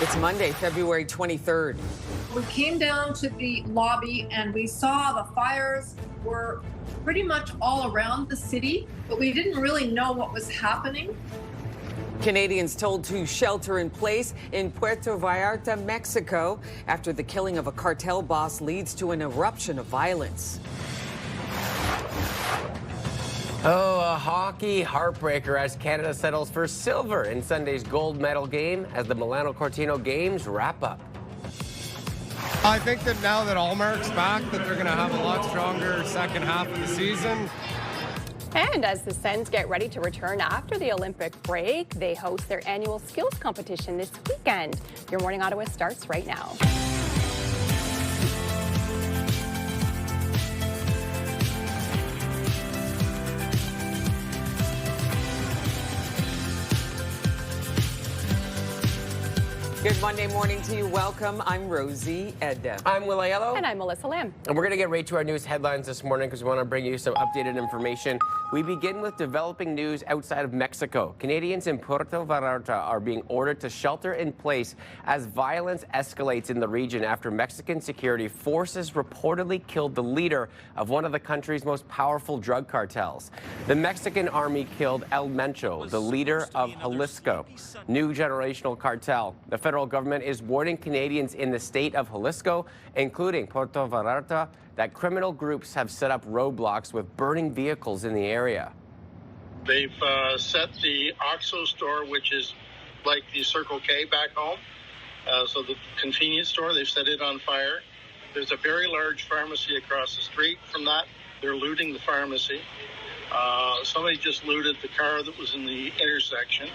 It's Monday, February 23rd. We came down to the lobby and we saw the fires were pretty much all around the city, but we didn't really know what was happening. Canadians told to shelter in place in Puerto Vallarta, Mexico, after the killing of a cartel boss leads to an eruption of violence. Oh, a hockey heartbreaker as Canada settles for silver in Sunday's gold medal game as the Milano Cortina Games wrap up. I think that now that Allmark's back, that they're going to have a lot stronger second half of the season. And as the Sens get ready to return after the Olympic break, they host their annual skills competition this weekend. Your Morning Ottawa starts right now. Good Monday morning to you. Welcome. I'm Rosie Edda. I'm Will Aiello. And I'm Melissa Lamb. And we're going to get right to our news headlines this morning because we want to bring you some updated information. We begin with developing news outside of Mexico. Canadians in Puerto Vallarta are being ordered to shelter in place as violence escalates in the region after Mexican security forces reportedly killed the leader of one of the country's most powerful drug cartels. The Mexican army killed El Mencho, the leader of Jalisco, new generational cartel. The federal government is warning Canadians in the state of Jalisco, including Puerto Vallarta, that criminal groups have set up roadblocks with burning vehicles in the area. They've set the OXXO store, which is like the Circle K back home. So the convenience store, they've set it on fire. There's a very large pharmacy across the street from that. They're looting the pharmacy. Somebody just looted the car that was in the intersection.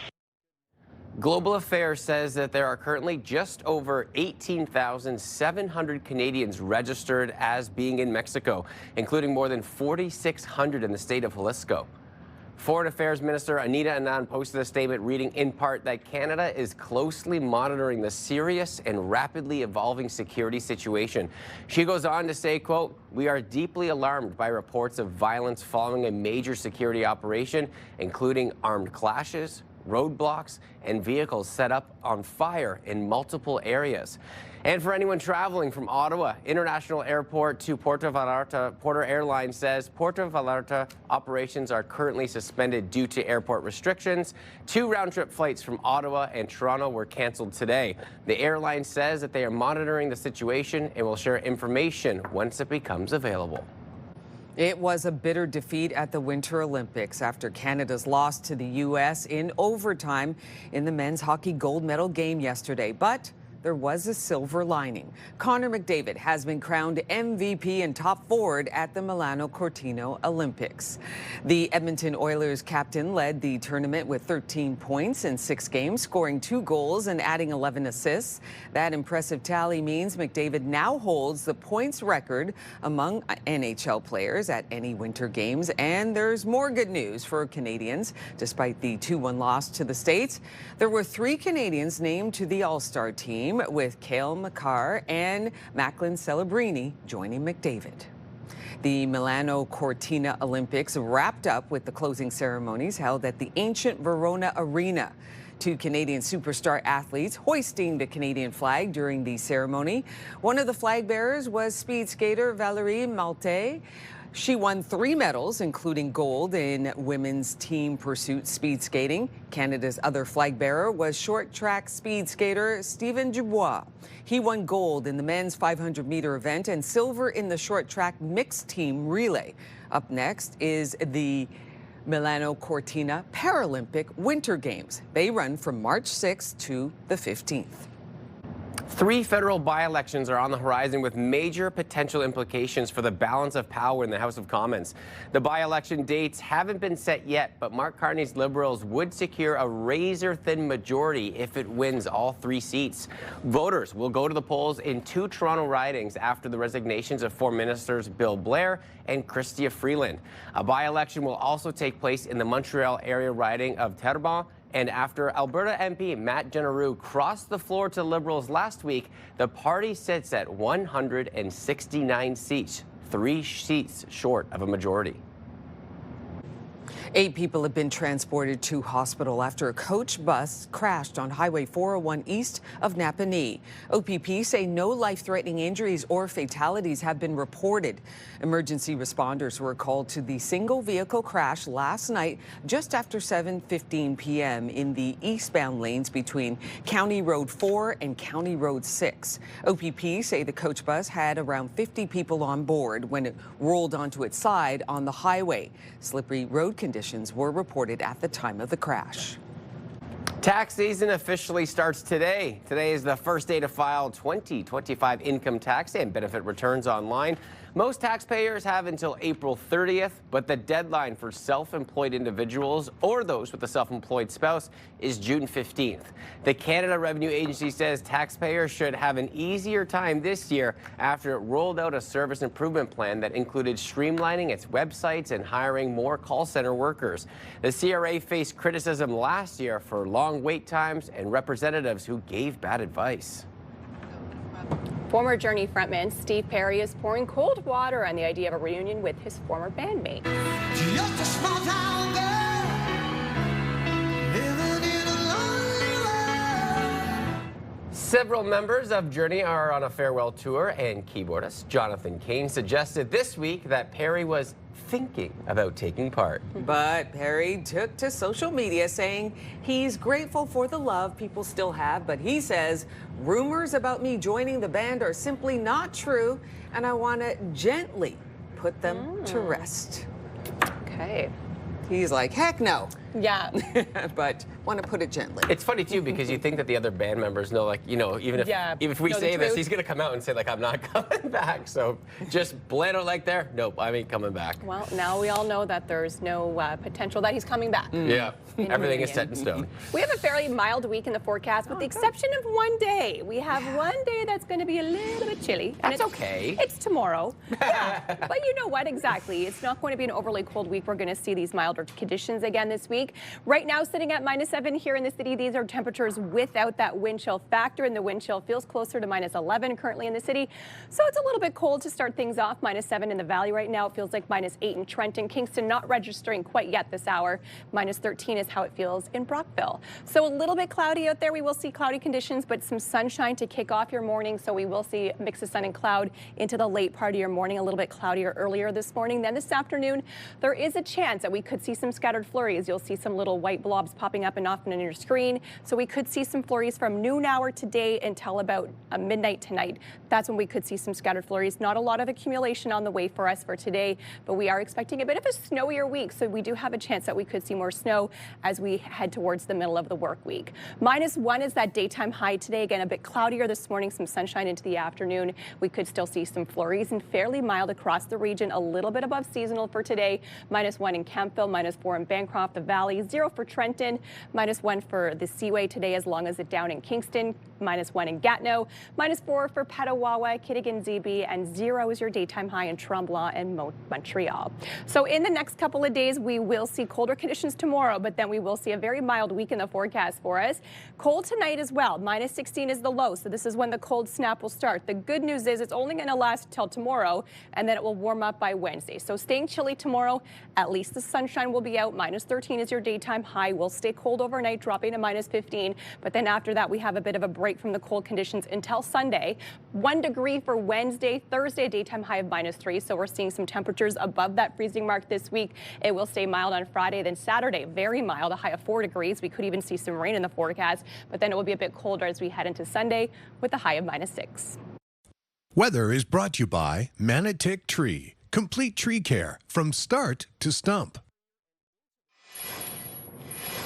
Global Affairs says that there are currently just over 18,700 Canadians registered as being in Mexico, including more than 4,600 in the state of Jalisco. Foreign Affairs Minister Anita Anand posted a statement reading in part that Canada is closely monitoring the serious and rapidly evolving security situation. She goes on to say, quote, "We are deeply alarmed by reports of violence following a major security operation, including armed clashes, roadblocks, and vehicles set up on fire in multiple areas." And for anyone traveling from Ottawa International Airport to Puerto Vallarta, Porter Airlines says Puerto Vallarta operations are currently suspended due to airport restrictions. 2 round-trip flights from Ottawa and Toronto were canceled today. The airline says that they are monitoring the situation and will share information once it becomes available. It was a bitter defeat at the Winter Olympics after Canada's loss to the U.S. in overtime in the men's hockey gold medal game yesterday. But there was a silver lining. Connor McDavid has been crowned MVP and top forward at the Milano Cortina Olympics. The Edmonton Oilers captain led the tournament with 13 points in 6 games, scoring 2 goals and adding 11 assists. That impressive tally means McDavid now holds the points record among NHL players at any winter games. And there's more good news for Canadians. Despite the 2-1 loss to the States, there were 3 Canadians named to the All-Star team, with Cale Makar and Macklin Celebrini joining McDavid. The Milano Cortina Olympics wrapped up with the closing ceremonies held at the ancient Verona Arena. 2 Canadian superstar athletes hoisting the Canadian flag during the ceremony. One of the flag bearers was speed skater Valérie Malte. She won 3 medals, including gold in women's team pursuit speed skating. Canada's other flag bearer was short track speed skater Stephen Dubois. He won gold in the men's 500-meter event and silver in the short track mixed team relay. Up next is the Milano Cortina Paralympic Winter Games. They run from March 6th to the 15th. 3 federal by-elections are on the horizon with major potential implications for the balance of power in the House of Commons. The by-election dates haven't been set yet, but Mark Carney's Liberals would secure a razor-thin majority if it wins all 3 seats. Voters will go to the polls in 2 Toronto ridings after the resignations of 4 ministers Bill Blair and Chrystia Freeland. A by-election will also take place in the Montreal area riding of Terrebonne. And after Alberta MP Matt Genereux crossed the floor to Liberals last week, the party sits at 169 seats, 3 seats short of a majority. 8 people have been transported to hospital after a coach bus crashed on Highway 401 east of Napanee. OPP say no life-threatening injuries or fatalities have been reported. Emergency responders were called to the single vehicle crash last night just after 7:15 p.m. in the eastbound lanes between County Road 4 and County Road 6. OPP say the coach bus had around 50 people on board when it rolled onto its side on the highway. Slippery road conditions were reported at the time of the crash. Tax season officially starts today. Today is the first day to file 2025 income tax and benefit returns online. Most taxpayers have until April 30th, but the deadline for self-employed individuals or those with a self-employed spouse is June 15th. The Canada Revenue Agency says taxpayers should have an easier time this year after it rolled out a service improvement plan that included streamlining its websites and hiring more call center workers. The CRA faced criticism last year for long wait times and representatives who gave bad advice. Former Journey frontman Steve Perry is pouring cold water on the idea of a reunion with his former bandmates. Just a small town girl living in a lonely world. Several members of Journey are on a farewell tour, and keyboardist Jonathan Cain suggested this week that Perry was thinking about taking part. But Perry took to social media saying he's grateful for the love people still have, but he says rumors about me joining the band are simply not true, and I want to gently put them to rest. Okay. He's like, heck no. Yeah. But want to put it gently. It's funny too because you think that the other band members know, like, you know, even if we know the say this, truth. he's gonna come out and say like, I'm not coming back. So just plan out like there. Nope, I ain't coming back. Well, now we all know that there's no potential that he's coming back. Yeah, In everything is reunion. set in stone. We have a fairly mild week in the forecast, with the exception of one day. We have one day that's going to be a little bit chilly. And That's okay. It's tomorrow. Yeah. But you know what? Exactly. It's not going to be an overly cold week. We're going to see these milder conditions again this week. Right now, sitting at -7 here in the city. These are temperatures without that wind chill factor, and the wind chill feels closer to -11 currently in the city. So it's a little bit cold to start things off. -7 in the valley right now. It feels like -8 in Trenton. Kingston not registering quite yet this hour. -13 is how it feels in Brockville. So a little bit cloudy out there. We will see cloudy conditions, but some sunshine to kick off your morning. So we will see a mix of sun and cloud into the late part of your morning. A little bit cloudier earlier this morning. Then this afternoon, there is a chance that we could see some scattered flurries. You'll see some little white blobs popping up and often on your screen. So we could see some flurries from noon hour today until about midnight tonight. That's when we could see some scattered flurries. Not a lot of accumulation on the way for us for today, but we are expecting a bit of a snowier week. So we do have a chance that we could see more snow as we head towards the middle of the work week. -1 is that daytime high today. Again, a bit cloudier this morning, some sunshine into the afternoon. We could still see some flurries and fairly mild across the region, a little bit above seasonal for today. -1 in Campbell, -4 in Bancroft, the Valley, 0 for Trenton, -1 for the Seaway today, as long as it down in Kingston, -1 in Gatineau, -4 for Petawawa, Kitigan, ZB, and 0 is your daytime high in Tremblant and Montreal. So in the next couple of days, we will see colder conditions tomorrow, but then we will see a very mild week in the forecast for us. Cold tonight as well. -16 is the low, so this is when the cold snap will start. The good news is it's only going to last till tomorrow, and then it will warm up by Wednesday. So staying chilly tomorrow. At least the sunshine will be out. -13 is your daytime high. We'll stay cold overnight, dropping to -15. But then after that, we have a bit of a break from the cold conditions until Sunday. 1 degree for Wednesday. Thursday, a daytime high of -3. So we're seeing some temperatures above that freezing mark this week. It will stay mild on Friday. Then Saturday, very mild, a high of 4 degrees. We could even see some rain in the forecast. But then it will be a bit colder as we head into Sunday with a high of -6. Weather is brought to you by Manatic Tree. Complete tree care from start to stump.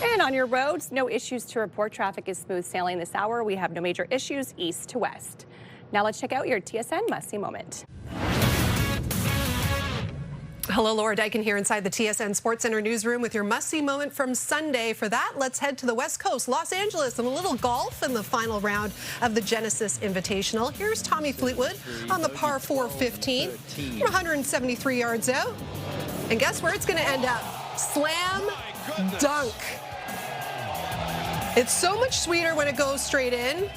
And on your roads, no issues to report. Traffic is smooth sailing this hour. We have no major issues east to west. Now let's check out your TSN must-see moment. Hello, Laura Dyken here inside the TSN Sports Center newsroom with your must-see moment from Sunday. For that, let's head to the West Coast, Los Angeles, and a little golf in the final round of the Genesis Invitational. Here's Tommy Fleetwood on the par 4 15 from 173 yards out. And guess where it's going to end up? Slam dunk. It's so much sweeter when it goes straight in.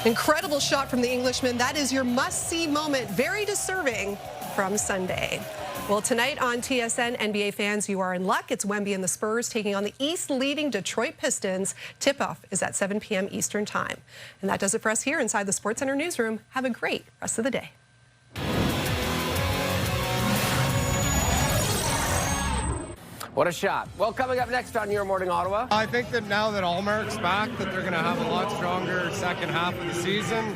Incredible shot from the Englishman. That is your must-see moment. Very deserving from Sunday. Well, tonight on TSN, NBA fans, you are in luck. It's Wemby and the Spurs taking on the East-leading Detroit Pistons. Tip-off is at 7 p.m. Eastern Time. And that does it for us here inside the SportsCenter newsroom. Have a great rest of the day. What a shot. Well, coming up next on Your Morning Ottawa. I think that now that Allmark's back, that they're going to have a lot stronger second half of the season.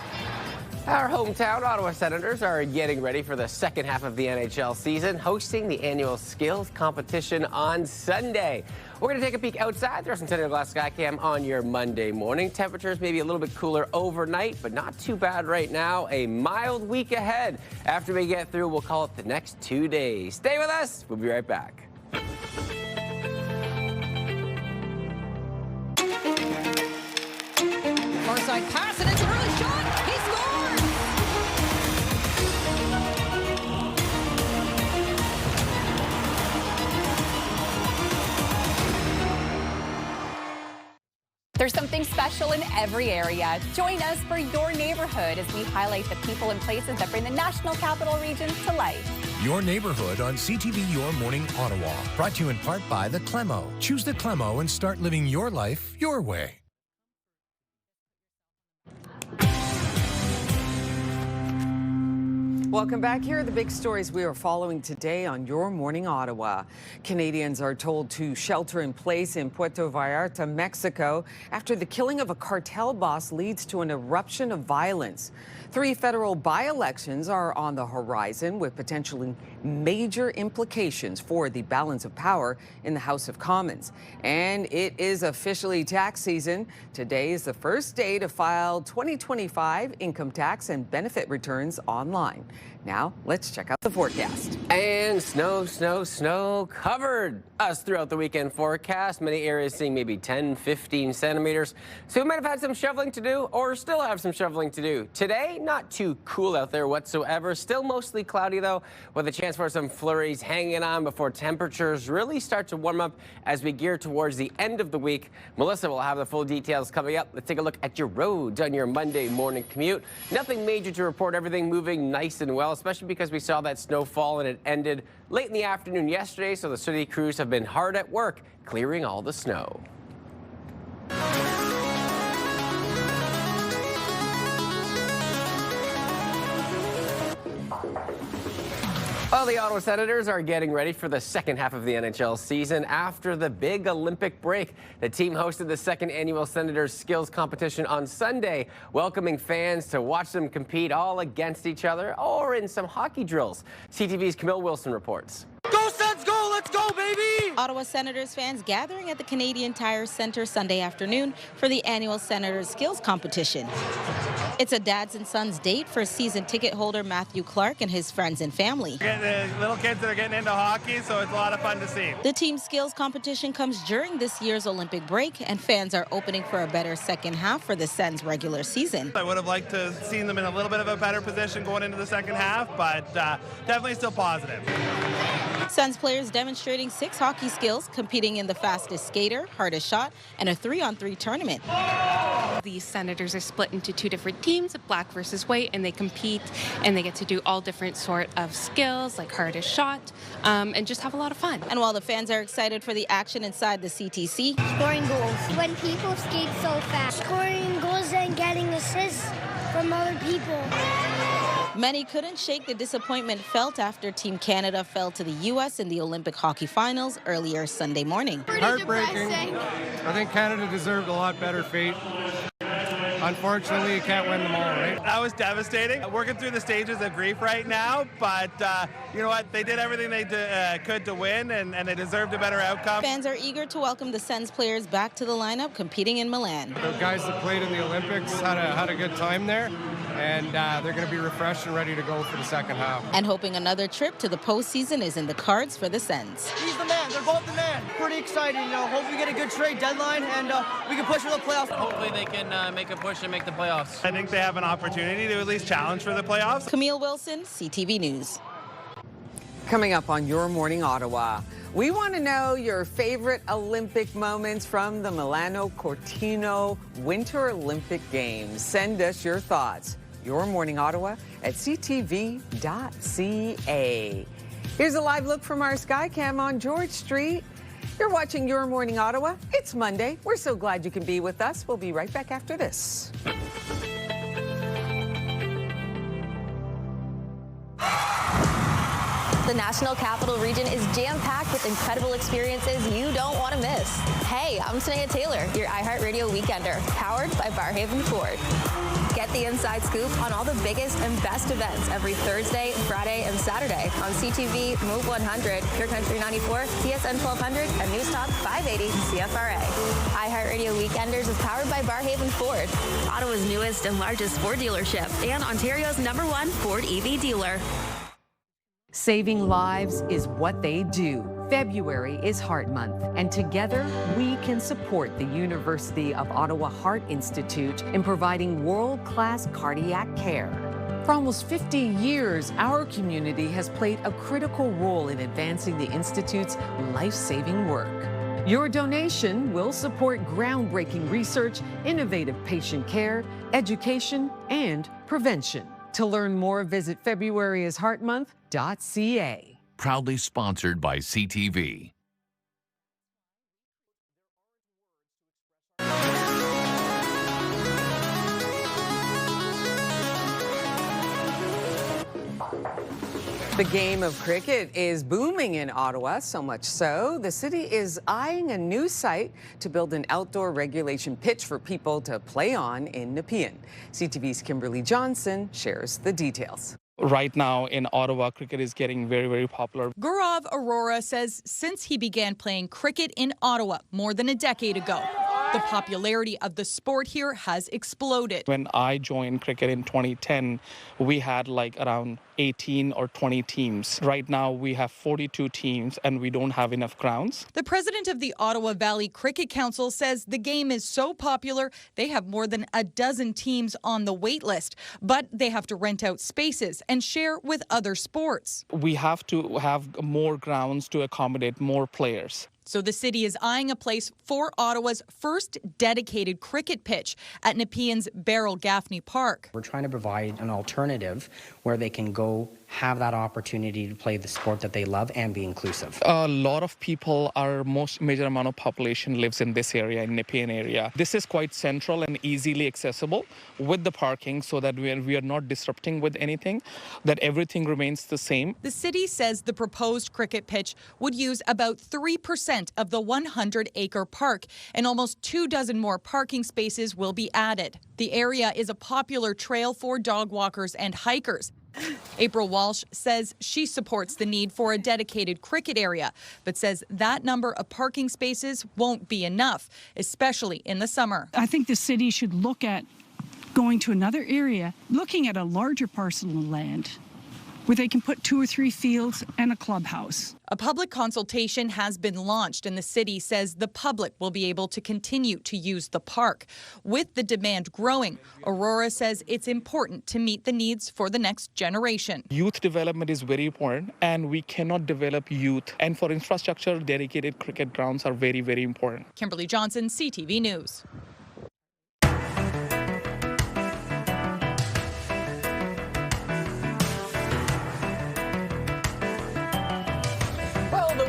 Our hometown Ottawa Senators are getting ready for the second half of the NHL season, hosting the annual skills competition on Sunday. We're going to take a peek outside. There's some Centennial Glass Skycam on your Monday morning. Temperatures maybe a little bit cooler overnight, but not too bad right now. A mild week ahead. After we get through, we'll call it the next 2 days. Stay with us. We'll be right back. Far side pass, and it's an early shot. He scores! There's something special in every area. Join us for Your Neighborhood as we highlight the people and places that bring the National Capital Region to life. Your Neighborhood on CTV Your Morning Ottawa. Brought to you in part by the Clemo. Choose the Clemo and start living your life your way. Welcome back. Here are the big stories we are following today on Your Morning Ottawa. Canadians are told to shelter in place in Puerto Vallarta, Mexico, after the killing of a cartel boss leads to an eruption of violence. 3 federal by-elections are on the horizon with potentially major implications for the balance of power in the House of Commons. And it is officially tax season. Today is the first day to file 2025 income tax and benefit returns online. Now, let's check out the forecast. And snow covered us throughout the weekend forecast. Many areas seeing maybe 10, 15 centimeters. So we might have had some shoveling to do or still have some shoveling to do. Today, not too cool out there whatsoever. Still mostly cloudy, though, with a chance for some flurries hanging on before temperatures really start to warm up as we gear towards the end of the week. Melissa will have the full details coming up. Let's take a look at your roads on your Monday morning commute. Nothing major to report. Everything moving nice and well, especially because we saw that snowfall and it ended late in the afternoon yesterday, so the city crews have been hard at work clearing all the snow. Well, the Ottawa Senators are getting ready for the second half of the NHL season after the big Olympic break. The team hosted the second annual Senators Skills Competition on Sunday, welcoming fans to watch them compete all against each other or in some hockey drills. CTV's Camille Wilson reports. Go Sens, go! Let's go, baby! Ottawa Senators fans gathering at the Canadian Tire Centre Sunday afternoon for the annual Senators Skills Competition. It's a dads and sons date for season ticket holder Matthew Clark and his friends and family. The little kids that are getting into hockey, so it's a lot of fun to see. The team skills competition comes during this year's Olympic break, and fans are opening for a better second half for the Sens' regular season. I would have liked to have seen them in a little bit of a better position going into the second half, but definitely still positive. Sens players demonstrating 6 hockey skills, competing in the fastest skater, hardest shot, and a 3-on-3 tournament. The Senators are split into 2 different teams, black versus white, and they compete and they get to do all different sort of skills like hardest shot and just have a lot of fun. And while the fans are excited for the action inside the CTC, scoring goals. When people skate so fast, scoring goals and getting assists from other people. many couldn't shake the disappointment felt after Team Canada fell to the U.S. in the Olympic hockey finals earlier Sunday morning. Heartbreaking. I think Canada deserved a lot better fate. Unfortunately, you can't win them all, right? That was devastating. Working through the stages of grief right now, but you know what? They did everything they could to win, and they deserved a better outcome. Fans are eager to welcome the Sens players back to the lineup competing in Milan. The guys that played in the Olympics had a good time there, and they're going to be refreshed and ready to go for the second half. And hoping another trip to the postseason is in the cards for the Sens. He's the man. They're both the man. Pretty exciting. You know, hopefully we get a good trade deadline, and we can push for the playoffs. Hopefully they can make a push and make the playoffs. I think they have an opportunity to at least challenge for the playoffs. Camille Wilson, CTV News. Coming up on Your Morning Ottawa, we want to know your favorite Olympic moments from the Milano Cortina Winter Olympic Games. Send us your thoughts. Your Morning Ottawa at ctv.ca. Here's a live look from our Skycam on George Street. You're watching Your Morning Ottawa. It's Monday. We're so glad you can be with us. We'll be right back after this. The National Capital Region is jam-packed with incredible experiences you don't want to miss. Hey, I'm Sneha Taylor, your iHeartRadio Weekender, powered by Barrhaven Ford. Get the inside scoop on all the biggest and best events every Thursday, Friday, and Saturday on CTV, Move 100, Pure Country 94, TSN 1200, and News Talk 580 CFRA. iHeartRadio Weekenders is powered by Barrhaven Ford, Ottawa's newest and largest Ford dealership, and Ontario's #1 Ford EV dealer. Saving lives is what they do. February is Heart Month, and together we can support the University of Ottawa Heart Institute in providing world-class cardiac care. For almost 50 years, our community has played a critical role in advancing the Institute's life-saving work. Your donation will support groundbreaking research, innovative patient care, education, and prevention. To learn more, visit FebruaryIsHeartMonth.ca. Proudly sponsored by CTV. The game of cricket is booming in Ottawa, so much so the city is eyeing a new site to build an outdoor regulation pitch for people to play on in Nepean. CTV's Kimberly Johnson shares the details. Right now in Ottawa, cricket is getting very, very popular. Gaurav Arora says since he began playing cricket in Ottawa more than a decade ago, the popularity of the sport here has exploded. When I joined cricket in 2010, we had like around 18 or 20 teams. Right now, we have 42 teams and we don't have enough grounds. The president of the Ottawa Valley Cricket Council says the game is so popular, they have more than a dozen teams on the wait list, but they have to rent out spaces and share with other sports. We have to have more grounds to accommodate more players. So the city is eyeing a place for Ottawa's first dedicated cricket pitch at Nepean's Beryl Gaffney Park. We're trying to provide an alternative where they can go have that opportunity to play the sport that they love and be inclusive. A lot of people, our most major amount of population lives in this area, in Nepean area. This is quite central and easily accessible with the parking so that we are not disrupting with anything, that everything remains the same. The city says the proposed cricket pitch would use about 3% of the 100-acre park, and almost 24 more parking spaces will be added. The area is a popular trail for dog walkers and hikers. April Walsh says she supports the need for a dedicated cricket area, but says that number of parking spaces won't be enough, especially in the summer. I think the city should look at going to another area, looking at a larger parcel of land where they can put 2 or 3 fields and a clubhouse. A public consultation has been launched, and the city says the public will be able to continue to use the park. With the demand growing, Aurora says it's important to meet the needs for the next generation. Youth development is very important, and we cannot develop youth. And for infrastructure, dedicated cricket grounds are very, very important. Kimberly Johnson, CTV News.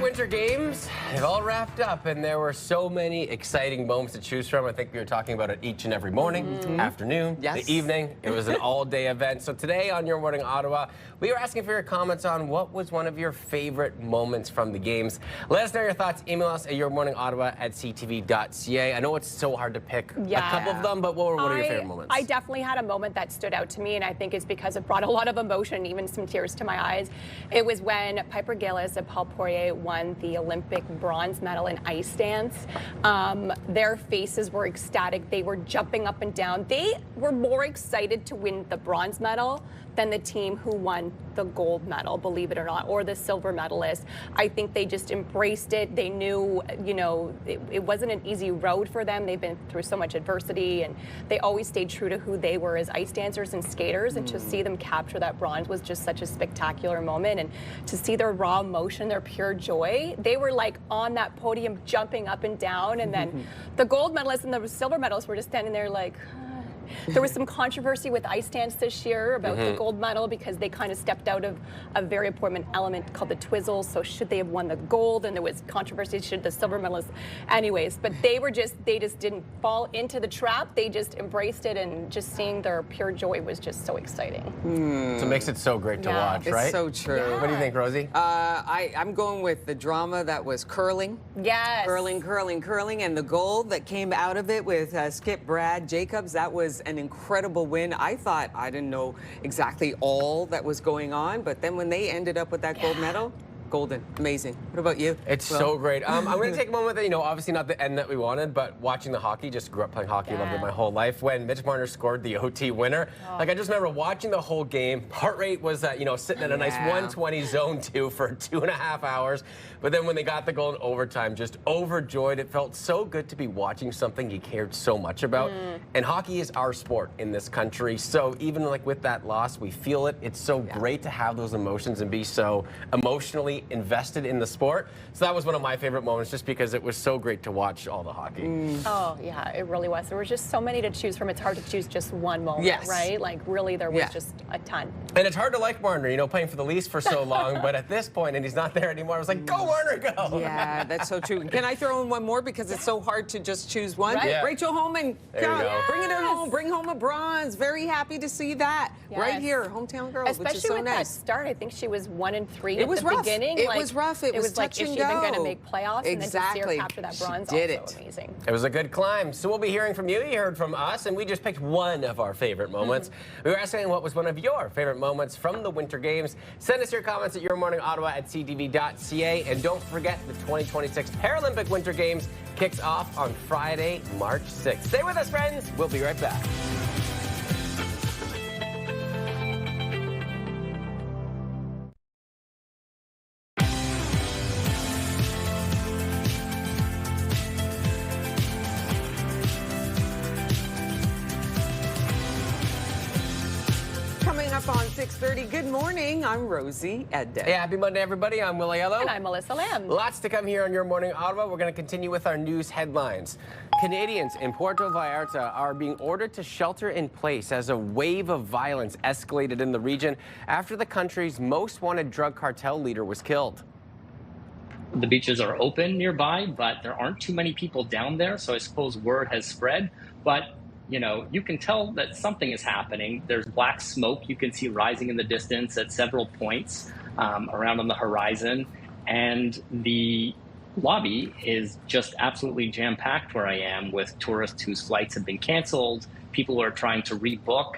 Winter Games have all wrapped up, and there were so many exciting moments to choose from. I think we were talking about it each and every morning, afternoon, the evening. It was an all-day event. So today on Your Morning Ottawa, we were asking for your comments on what was one of your favorite moments from the games. Let us know your thoughts. Email us at yourmorningottawa@ctv.ca. I know it's so hard to pick a couple of them, but what were your favorite moments? I definitely had a moment that stood out to me, and I think it's because it brought a lot of emotion, even some tears to my eyes. It was when Piper Gillis and Paul Poirier won the Olympic bronze medal in ice dance. Their faces were ecstatic. They were jumping up and down. They were more excited to win the bronze medal than the team who won the gold medal, believe it or not, or the silver medalist. I think they just embraced it. They knew, it wasn't an easy road for them. They've been through so much adversity, and they always stayed true to who they were as ice dancers and skaters. And to see them capture that bronze was just such a spectacular moment. And to see their raw emotion, their pure joy, they were like on that podium jumping up and down. And then the gold medalists and the silver medalists were just standing there like, There was some controversy with ice dance this year about the gold medal because they kind of stepped out of a very important element called the twizzle. So should they have won the gold? And there was controversy, should the silver medalists? Anyways, but they just didn't fall into the trap. They just embraced it, and just seeing their pure joy was just so exciting. So it makes it so great to watch, right? It's so true. Yeah. What do you think, Rosie? I'm going with the drama that was curling. Yes. Curling, and the gold that came out of it with Skip Brad Jacobs. That was an incredible win. I thought I didn't know exactly all that was going on, but then when they ended up with that gold medal, golden, amazing. What about you? It's so great. I'm going to take a moment that, obviously not the end that we wanted, but watching the hockey, just grew up playing hockey, loved it my whole life. When Mitch Marner scored the OT winner, I just remember watching the whole game. Heart rate was, sitting at a nice 120 zone 2 for 2.5 hours. But then when they got the goal in overtime, just overjoyed. It felt so good to be watching something he cared so much about. And hockey is our sport in this country. So even with that loss, we feel it. It's so great to have those emotions and be so emotionally invested in the sport. So that was one of my favorite moments, just because it was so great to watch all the hockey. Oh yeah, it really was. There were just so many to choose from. It's hard to choose just one moment, right? Like really, there was just a ton. And it's hard to like Marner, playing for the Leafs for so long, but at this point, and he's not there anymore, I was like, go Marner, go! Yeah, that's so true. Can I throw in one more, because it's so hard to just choose one? Right. Yeah. Rachel Homan, bring it home, bring home a bronze. Very happy to see that right here, hometown girls, especially which is so with nice. that start. I think she was 1-3 It at was the rough. beginning. It was rough. It was like, touch is and she even going to go. make playoffs? And then to see her capture that bronze, also amazing. It was a good climb. So we'll be hearing from you. You heard from us, and we just picked one of our favorite moments. We were asking what was one of your favorite moments from the Winter Games. Send us your comments at yourmorningottawa@ctv.ca, and don't forget the 2026 Paralympic Winter Games kicks off on Friday, March 6th. Stay with us, friends. We'll be right back. Coming up on 6:30, good morning. I'm Rosie Edden. Hey, happy Monday, everybody. I'm Will Aiello. And I'm Melissa Lamb. Lots to come here on Your Morning Ottawa. We're going to continue with our news headlines. Canadians in Puerto Vallarta are being ordered to shelter in place as a wave of violence escalated in the region after the country's most wanted drug cartel leader was killed. The beaches are open nearby, but there aren't too many people down there, so I suppose word has spread. But you can tell that something is happening. There's black smoke you can see rising in the distance at several points around on the horizon. And the lobby is just absolutely jam-packed where I am, with tourists whose flights have been canceled, people who are trying to rebook.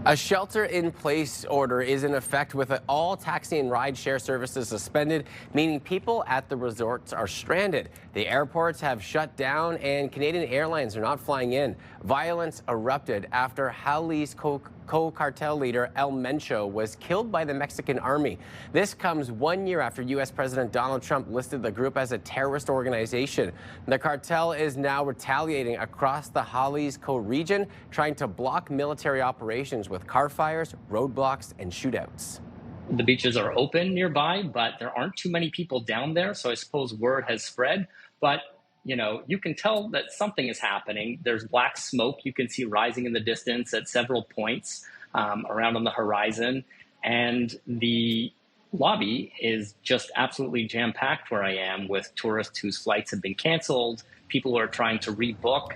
A shelter-in-place order is in effect, with all taxi and ride-share services suspended, meaning people at the resorts are stranded. The airports have shut down, and Canadian Airlines are not flying in. Violence erupted after Jalis's co-cartel leader El Mencho was killed by the Mexican army. This comes 1 year after U.S. President Donald Trump listed the group as a terrorist organization. The cartel is now retaliating across the Jalisco region, trying to block military operations with car fires, roadblocks, and shootouts. The beaches are open nearby, but there aren't too many people down there, so I suppose word has spread. But you can tell that something is happening. There's black smoke you can see rising in the distance at several points around on the horizon. And the lobby is just absolutely jam-packed where I am, with tourists whose flights have been canceled, people who are trying to rebook.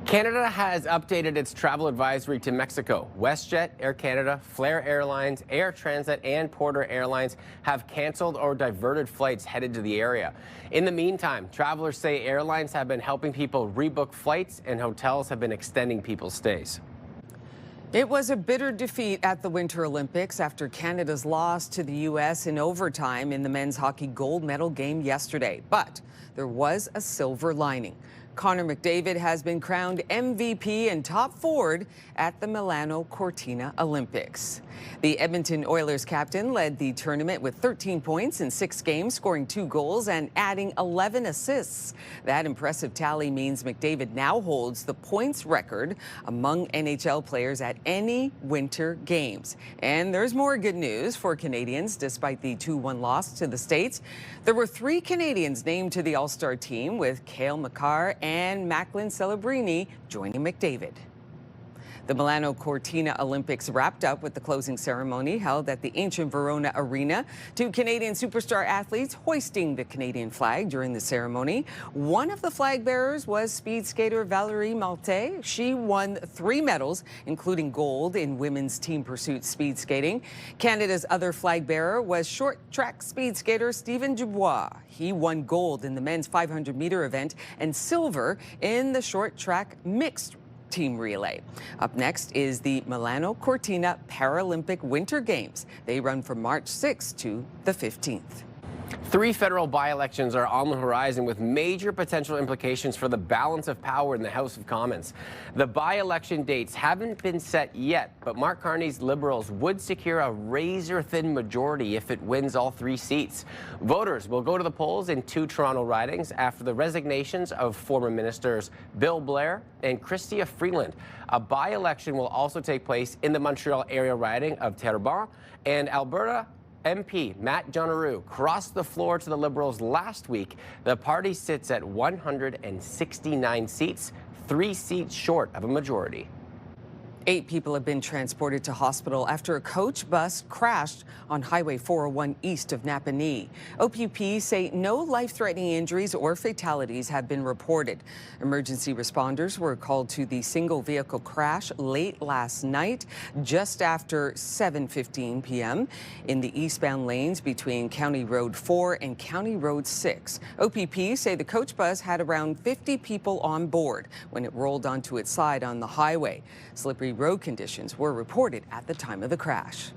Canada has updated its travel advisory to Mexico. WestJet, Air Canada, Flair Airlines, Air Transat, and Porter Airlines have canceled or diverted flights headed to the area. In the meantime, travelers say airlines have been helping people rebook flights, and hotels have been extending people's stays. It was a bitter defeat at the Winter Olympics after Canada's loss to the U.S. in overtime in the men's hockey gold medal game yesterday. But there was a silver lining. Connor McDavid has been crowned MVP and top forward at the Milano Cortina Olympics. The Edmonton Oilers captain led the tournament with 13 points in 6 games, scoring 2 goals and adding 11 assists. That impressive tally means McDavid now holds the points record among NHL players at any Winter Games. And there's more good news for Canadians. Despite the 2-1 loss to the States, there were 3 Canadians named to the All-Star team, with Cale Makar and Macklin Celebrini joining McDavid. The Milano Cortina Olympics wrapped up with the closing ceremony held at the ancient Verona Arena. 2 Canadian superstar athletes hoisting the Canadian flag during the ceremony. One of the flag bearers was speed skater Valérie Maltais. She won 3 medals, including gold in women's team pursuit speed skating. Canada's other flag bearer was short track speed skater Stephen Dubois. He won gold in the men's 500-meter event and silver in the short track mixed team relay. Up next is the Milano Cortina Paralympic Winter Games. They run from March 6th to the 15th. 3 federal by-elections are on the horizon with major potential implications for the balance of power in the House of Commons. The by-election dates haven't been set yet, but Mark Carney's Liberals would secure a razor-thin majority if it wins all 3 seats. Voters will go to the polls in 2 Toronto ridings after the resignations of former ministers Bill Blair and Chrystia Freeland. A by-election will also take place in the Montreal area riding of Terrebonne, and Alberta MP Matt Jonaru crossed the floor to the Liberals last week. The party sits at 169 seats, 3 seats short of a majority. 8 people have been transported to hospital after a coach bus crashed on Highway 401 east of Napanee. OPP say no life-threatening injuries or fatalities have been reported. Emergency responders were called to the single vehicle crash late last night, just after 7:15 p.m. in the eastbound lanes between County Road 4 and County Road 6. OPP say the coach bus had around 50 people on board when it rolled onto its side on the highway. Slippery road conditions were reported at the time of the crash.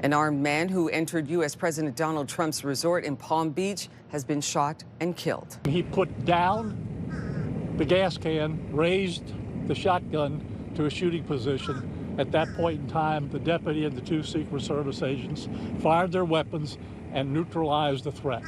An armed man who entered U.S. President Donald Trump's resort in Palm Beach has been shot and killed. He put down the gas can, raised the shotgun to a shooting position. At that point in time, the deputy and the 2 Secret Service agents fired their weapons and neutralized the threat.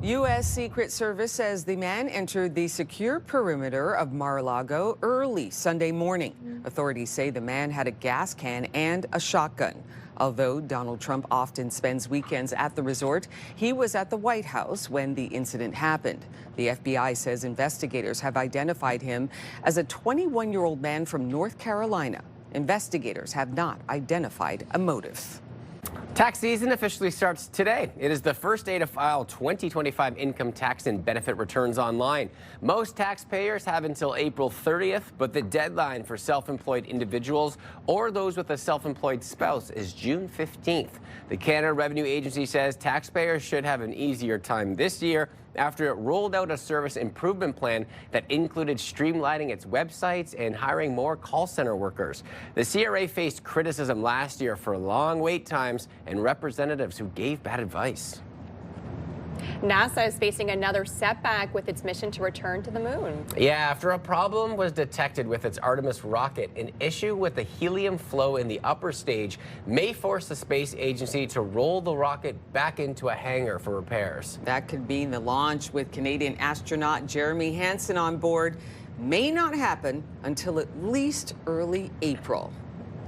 U.S. Secret Service says the man entered the secure perimeter of Mar-a-Lago early Sunday morning. Authorities say the man had a gas can and a shotgun. Although Donald Trump often spends weekends at the resort, he was at the White House when the incident happened. The FBI says investigators have identified him as a 21-year-old man from North Carolina. Investigators have not identified a motive. Tax season officially starts today. It is the first day to file 2025 income tax and benefit returns online. Most taxpayers have until April 30th, but the deadline for self-employed individuals or those with a self-employed spouse is June 15th. The Canada Revenue Agency says taxpayers should have an easier time this year after it rolled out a service improvement plan that included streamlining its websites and hiring more call center workers. The CRA faced criticism last year for long wait times and representatives who gave bad advice. NASA is facing another setback with its mission to return to the moon. Yeah, after a problem was detected with its Artemis rocket, an issue with the helium flow in the upper stage may force the space agency to roll the rocket back into a hangar for repairs. That could mean the launch with Canadian astronaut Jeremy Hansen on board may not happen until at least early April.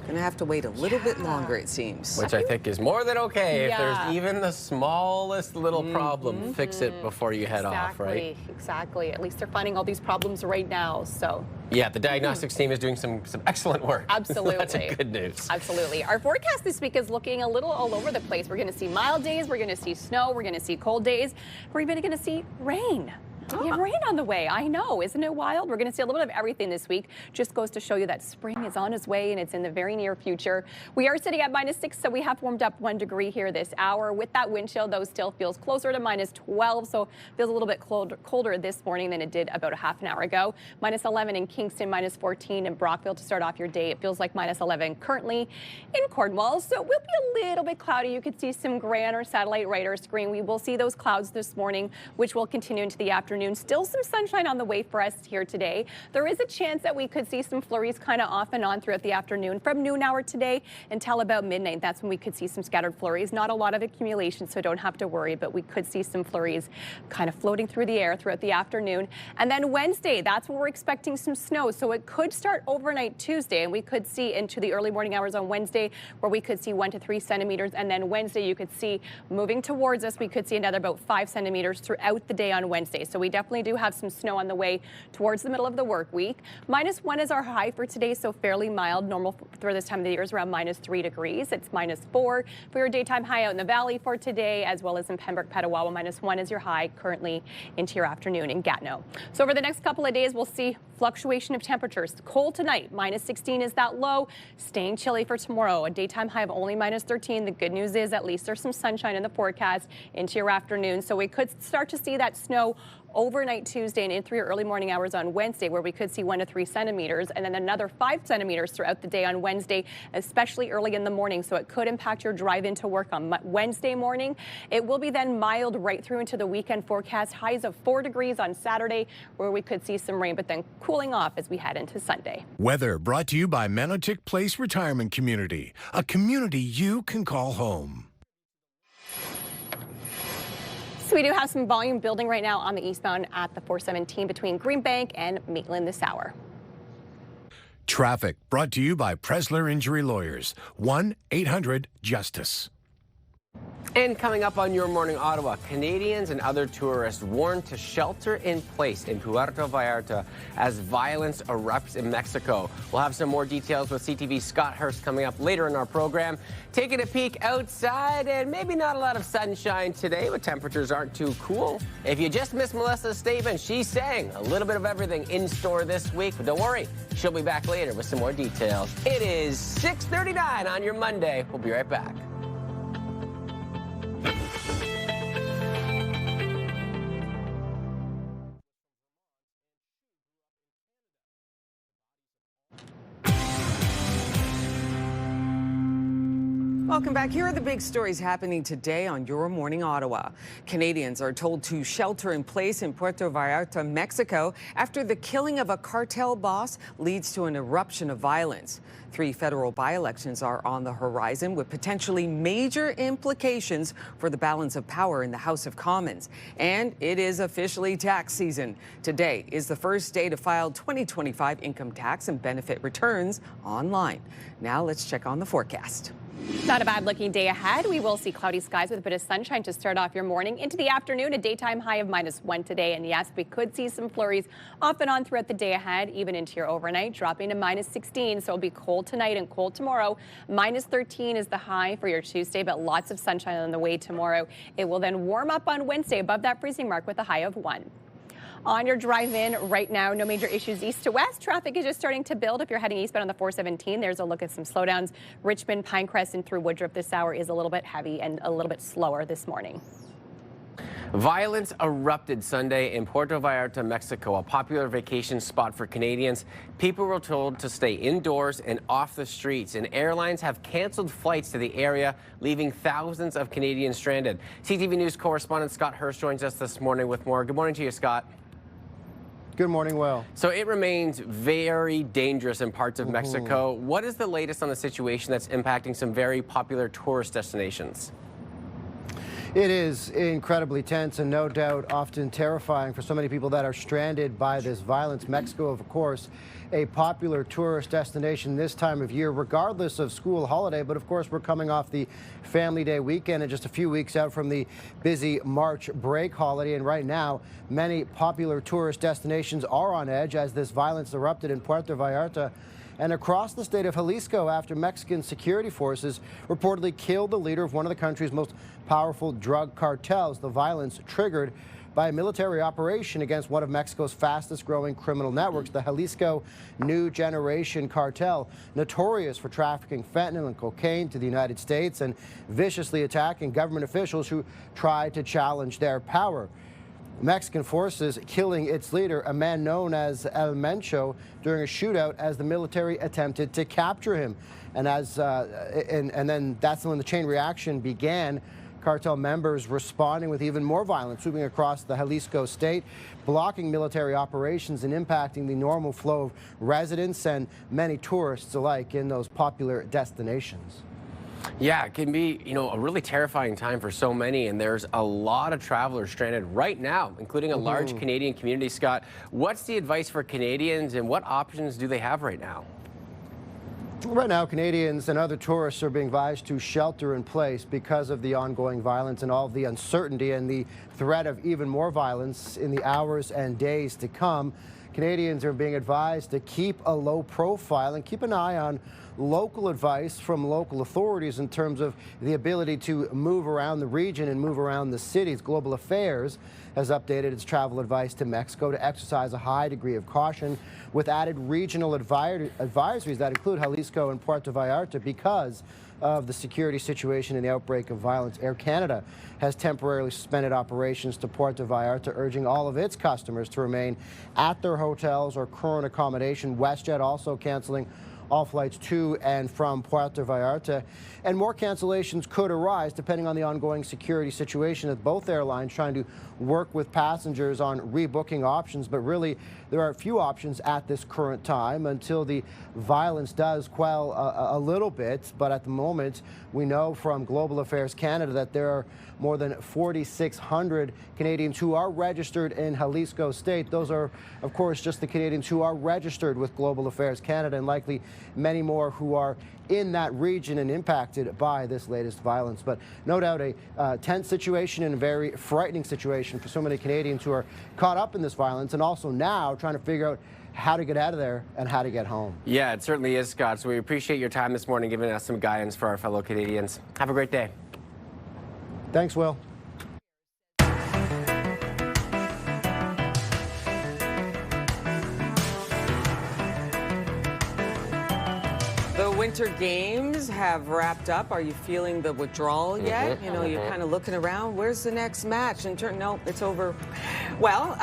Going to have to wait a little bit longer, it seems. Which I think is more than okay. If there's even the smallest little problem, fix it before you head off, right? Exactly. At least they're finding all these problems right now, so. Yeah, the diagnostics team is doing some excellent work. Absolutely. That's a good news. Absolutely. Our forecast this week is looking a little all over the place. We're going to see mild days, we're going to see snow, we're going to see cold days, we're even going to see rain. We have rain on the way. I know. Isn't it wild? We're going to see a little bit of everything this week. Just goes to show you that spring is on its way and it's in the very near future. We are sitting at -6, so we have warmed up 1 degree here this hour. With that wind chill, though, still feels closer to -12, so feels a little bit colder this morning than it did about a half an hour ago. -11 in Kingston, -14 in Brockville to start off your day. It feels like -11 currently in Cornwall, so it will be a little bit cloudy. You could see some gray on our satellite radar screen. We will see those clouds this morning, which will continue into the afternoon. Still some sunshine on the way for us here today. There is a chance that we could see some flurries kind of off and on throughout the afternoon from noon hour today until about midnight. That's when we could see some scattered flurries. Not a lot of accumulation, so don't have to worry, but we could see some flurries kind of floating through the air throughout the afternoon. And then Wednesday, that's when we're expecting some snow. So it could start overnight Tuesday, and we could see into the early morning hours on Wednesday where we could see 1 to 3 centimeters. And then Wednesday, you could see moving towards us, we could see another about 5 centimeters throughout the day on Wednesday. So we definitely do have some snow on the way towards the middle of the work week. -1 is our high for today, so fairly mild. Normal for this time of the year is around -3 degrees. It's -4 for your daytime high out in the valley for today, as well as in Pembroke, Petawawa. -1 is your high currently into your afternoon in Gatineau. So over the next couple of days, we'll see fluctuation of temperatures. Cold tonight, -16 is that low. Staying chilly for tomorrow, a daytime high of only -13. The good news is at least there's some sunshine in the forecast into your afternoon, so we could start to see that snow overnight Tuesday and in through your early morning hours on Wednesday, where we could see 1 to 3 centimeters, and then another 5 centimeters throughout the day on Wednesday, especially early in the morning. So it could impact your drive into work on Wednesday morning. It will be then mild right through into the weekend forecast. Highs of 4 degrees on Saturday, where we could see some rain, but then cooling off as we head into Sunday. Weather brought to you by Manotick Place Retirement Community, a community you can call home. So we do have some volume building right now on the eastbound at the 417 between Greenbank and Maitland this hour. Traffic brought to you by Presler Injury Lawyers, 1-800-JUSTICE. And coming up on Your Morning Ottawa, Canadians and other tourists warned to shelter in place in Puerto Vallarta as violence erupts in Mexico. We'll have some more details with CTV's Scott Hurst coming up later in our program. Taking a peek outside, and maybe not a lot of sunshine today, but temperatures aren't too cool. If you just missed Melissa's statement, she's saying a little bit of everything in store this week, but don't worry, she'll be back later with some more details. It is 6:39 on your Monday. We'll be right back. Welcome back. Here are the big stories happening today on Your Morning Ottawa. Canadians are told to shelter in place in Puerto Vallarta, Mexico, after the killing of a cartel boss leads to an eruption of violence. 3 federal by-elections are on the horizon with potentially major implications for the balance of power in the House of Commons. And it is officially tax season. Today is the first day to file 2025 income tax and benefit returns online. Now let's check on the forecast. Not a bad looking day ahead. We will see cloudy skies with a bit of sunshine to start off your morning. Into the afternoon, a daytime high of -1 today. And yes, we could see some flurries off and on throughout the day ahead, even into your overnight, dropping to -16. So it'll be cold tonight and cold tomorrow. -13 is the high for your Tuesday, but lots of sunshine on the way tomorrow. It will then warm up on Wednesday above that freezing mark with a high of 1. On your drive-in right now, no major issues east to west. Traffic is just starting to build. If you're heading eastbound on the 417, there's a look at some slowdowns. Richmond, Pinecrest, and through Woodruff this hour is a little bit heavy and a little bit slower this morning. Violence erupted Sunday in Puerto Vallarta, Mexico, a popular vacation spot for Canadians. People were told to stay indoors and off the streets, and airlines have canceled flights to the area, leaving thousands of Canadians stranded. CTV News correspondent Scott Hurst joins us this morning with more. Good morning to you, Scott. Good morning, Will. So it remains very dangerous in parts of Mexico. What is the latest on the situation that's impacting some very popular tourist destinations? It is incredibly tense and no doubt often terrifying for so many people that are stranded by this violence. Mexico, of course, a popular tourist destination this time of year, regardless of school holiday. But of course, we're coming off the Family Day weekend and just a few weeks out from the busy March break holiday. And right now, many popular tourist destinations are on edge as this violence erupted in Puerto Vallarta and across the state of Jalisco after Mexican security forces reportedly killed the leader of one of the country's most powerful drug cartels. The violence triggered by a military operation against one of Mexico's fastest growing criminal networks, the Jalisco New Generation Cartel, notorious for trafficking fentanyl and cocaine to the United States and viciously attacking government officials who tried to challenge their power. Mexican forces killing its leader, a man known as El Mencho, during a shootout as the military attempted to capture him. And then that's when the chain reaction began. Cartel members responding with even more violence, sweeping across the Jalisco state, blocking military operations and impacting the normal flow of residents and many tourists alike in those popular destinations. Yeah, it can be, a really terrifying time for so many, and there's a lot of travelers stranded right now, including a large Canadian community. Scott, what's the advice for Canadians and what options do they have right now? Right now, Canadians and other tourists are being advised to shelter in place because of the ongoing violence and all of the uncertainty and the threat of even more violence in the hours and days to come. Canadians are being advised to keep a low profile and keep an eye on local advice from local authorities in terms of the ability to move around the region and move around the cities. Global Affairs has updated its travel advice to Mexico to exercise a high degree of caution with added regional advisories that include Jalisco and Puerto Vallarta because of the security situation and the outbreak of violence. Air Canada has temporarily suspended operations to Puerto Vallarta, urging all of its customers to remain at their hotels or current accommodation. WestJet also canceling all flights to and from Puerto Vallarta. And more cancellations could arise depending on the ongoing security situation at both airlines trying to work with passengers on rebooking options. But really, there are few options at this current time until the violence does quell a little bit. But at the moment, we know from Global Affairs Canada that there are more than 4,600 Canadians who are registered in Jalisco State. Those are, of course, just the Canadians who are registered with Global Affairs Canada, and likely many more who are in that region and impacted by this latest violence. But no doubt a tense situation and a very frightening situation for so many Canadians who are caught up in this violence and also now trying to figure out how to get out of there and how to get home. Yeah, it certainly is, Scott. So we appreciate your time this morning giving us some guidance for our fellow Canadians. Have a great day. Thanks, Will. The Winter Games have wrapped up. Are you feeling the withdrawal yet? You know, you're kind of looking around. Where's the next match? And no, it's over. Well,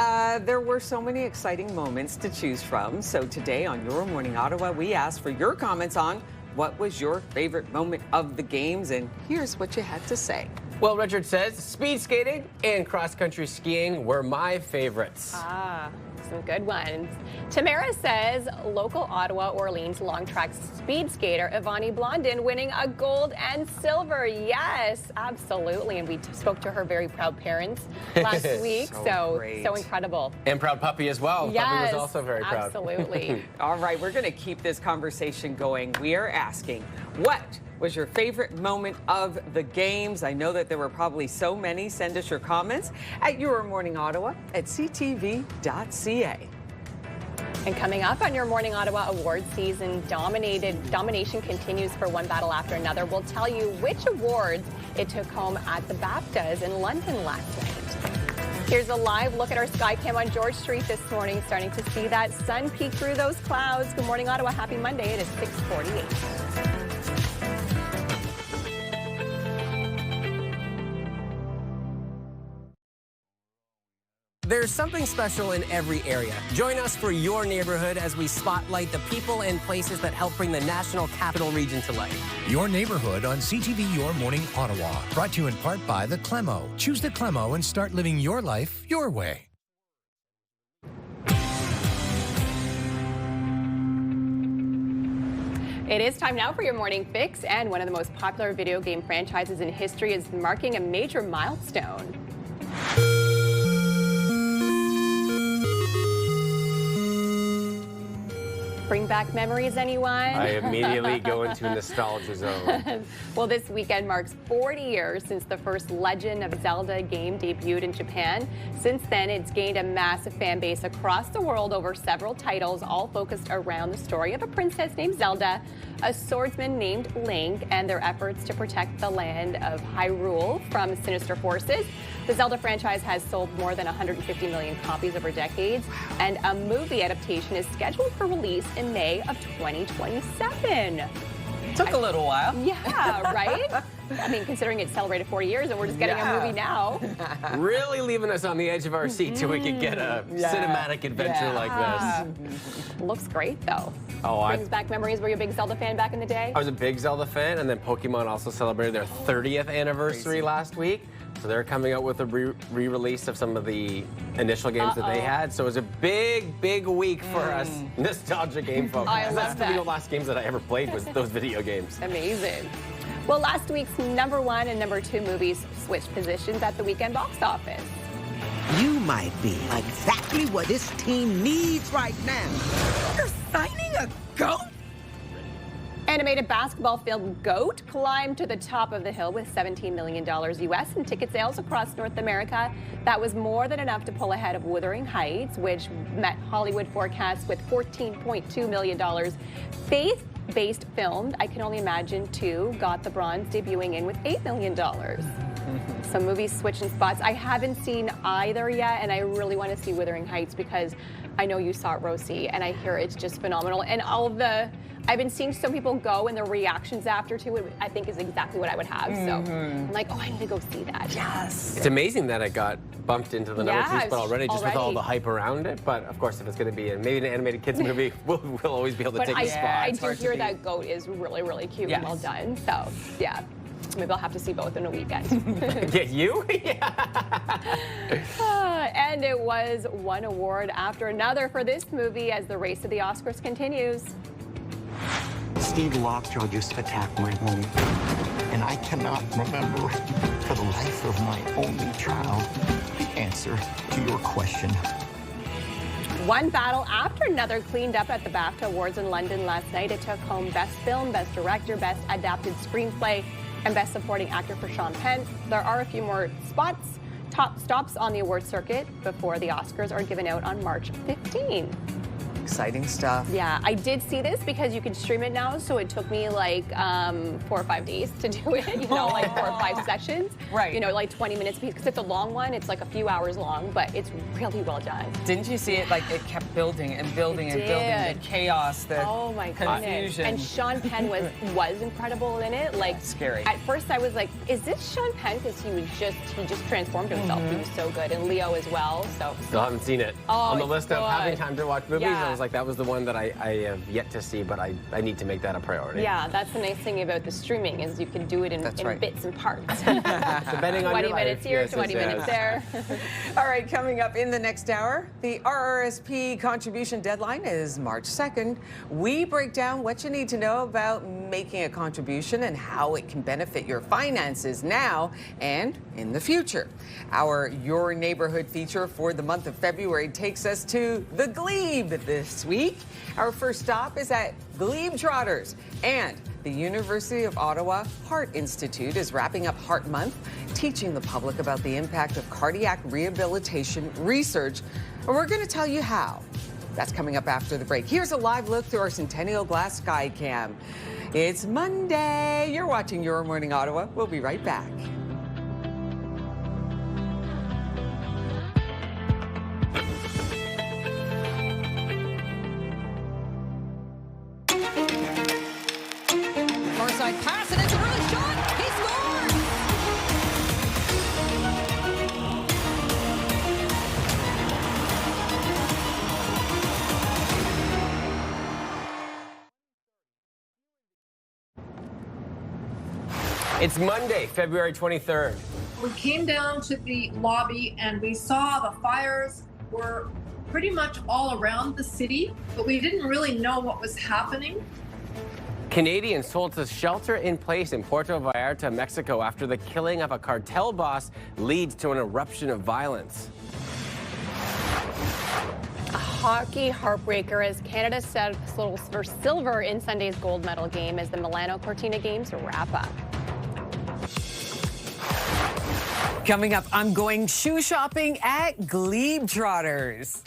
there were so many exciting moments to choose from. So today on Your Morning Ottawa, we asked for your comments on what was your favorite moment of the games, and here's what you had to say. Well, Richard says speed skating and cross-country skiing were my favorites. Some good ones. Tamara says local Ottawa Orleans long track speed skater Ivani Blondin winning a gold and silver. Yes, absolutely. And we spoke to her very proud parents last week. So incredible. And proud puppy as well. Yes, Puppy was also very proud. Absolutely. All right, we're going to keep this conversation going. We are asking, what was your favorite moment of the games? I know that there were probably so many. Send us your comments at Your Morning Ottawa at ctv.ca. And coming up on Your Morning Ottawa award season, domination continues for one battle after another. We'll tell you which awards it took home at the BAFTAs in London last night. Here's a live look at our sky cam on George Street this morning, starting to see that sun peek through those clouds. Good morning, Ottawa. Happy Monday. It is 6:48. There's something special in every area. Join us for Your Neighborhood as we spotlight the people and places that help bring the National Capital Region to life. Your Neighborhood on CTV Your Morning Ottawa. Brought to you in part by the Clemo. Choose the Clemo and start living your life your way. It is time now for your morning fix, and one of the most popular video game franchises in history is marking a major milestone. Bring back memories, anyone? I immediately go into nostalgia zone. Well, this weekend marks 40 years since the first Legend of Zelda game debuted in Japan. Since then, it's gained a massive fan base across the world over several titles, all focused around the story of a princess named Zelda, a swordsman named Link, and their efforts to protect the land of Hyrule from sinister forces. The Zelda franchise has sold more than 150 million copies over decades, and a movie adaptation is scheduled for release in May of 2027. Took a little while. Yeah, right? I mean, considering it celebrated 40 years and we're just getting a movie now. Really leaving us on the edge of our seat till we could get a cinematic adventure like this. Looks great, though. Oh, Brings back memories. Were you a big Zelda fan back in the day? I was a big Zelda fan, and then Pokemon also celebrated their 30th anniversary last week. So they're coming out with a re-release of some of the initial games that they had. So it was a big, big week for us nostalgia game folks. I love That's the last games that I ever played was those video games. Amazing. Well, last week's #1 and #2 movies switched positions at the weekend box office. You might be exactly what this team needs right now. You're signing a goat? Animated basketball film GOAT climbed to the top of the hill with $17 million US in ticket sales across North America. That was more than enough to pull ahead of Wuthering Heights, which met Hollywood forecasts with $14.2 million. Faith-based film, I Can Only Imagine 2, got the bronze, debuting in with $8 million. Some movies switching spots. I haven't seen either yet, and I really want to see Wuthering Heights because I know you saw it, Rosie, and I hear it's just phenomenal. And all of the, I've been seeing some people go and their reactions after to it, I think is exactly what I would have. So I'm like, oh, I need to go see that. Yes. It's amazing that it got bumped into the number 2 spot already, just with all already. the hype around it. But of course, if it's going to be maybe an animated kids movie, we'll always be able to But take a spot. I do hear that GOAT is really, really cute and well done. So, yeah. Maybe I'll have to see both in a weekend. Yeah, you? And it was one award after another for this movie as the race to the Oscars continues. Steve Lockjaw just attacked my home, and I cannot remember for the life of my only child the answer to your question. One battle after another cleaned up at the BAFTA Awards in London last night. It took home Best Film, Best Director, Best Adapted Screenplay, and Best Supporting Actor for Sean Penn. There are a few more top stops on the award circuit before the Oscars are given out on March 15. Exciting stuff. Yeah, I did see this because you can stream it now, so it took me like 4 or 5 days to do it, you know, like 4 or 5 sessions. Right. You know, like 20 minutes because it's a long one. It's like a few hours long, but it's really well done. Didn't you see it? Like it kept building and building and building. The chaos, the oh my goodness. confusion. And Sean Penn was incredible in it. Like scary. At first I was like, is this Sean Penn? Because he just transformed himself. He was so good. And Leo as well. So Still haven't seen it. Oh, on the it's list of good. having time to watch movies, Yeah. I was like, that was the one that I have yet to see, but I need to make that a priority. yeah, that's the nice thing about the streaming is you can do it in right. bits and parts. Depending on 20 your minutes life. here, Yes, 20 minutes there. All right, coming up in the next hour, the RRSP contribution deadline is March 2nd. We break down what you need to know about making a contribution and how it can benefit your finances now and in the future. Our Your Neighborhood feature for the month of February takes us to the Glebe this week. Our first stop is at Glebe Trotters, and the University of Ottawa Heart Institute is wrapping up Heart Month, teaching the public about the impact of cardiac rehabilitation research, and we're going to tell you how. That's coming up after the break. Here's a live look through our Centennial Glass Sky Cam. It's Monday. You're watching Your Morning Ottawa. We'll be right back. Far side pass, and it's a early shot. He scores! It's Monday, February 23rd. We came down to the lobby and we saw the fires were pretty much all around the city, but we didn't really know what was happening. Canadians told to shelter in place in Puerto Vallarta, Mexico, after the killing of a cartel boss leads to an eruption of violence. A hockey heartbreaker as Canada settles for silver in Sunday's gold medal game as the Milano Cortina Games wrap up. Coming up, I'm going shoe shopping at Glebe Trotters.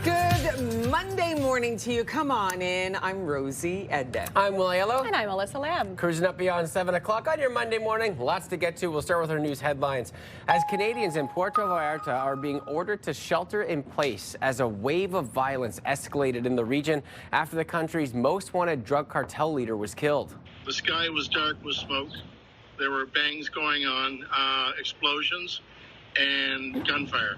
Good Monday morning to you. Come on in. I'm Rosie Edda. I'm Will Aiello. And I'm Alyssa Lamb. Cruising up beyond 7 o'clock on your Monday morning. Lots to get to. We'll start with our news headlines. As Canadians in Puerto Vallarta are being ordered to shelter in place as a wave of violence escalated in the region after the country's most wanted drug cartel leader was killed. The sky was dark with smoke. There were bangs going on, explosions, and gunfire.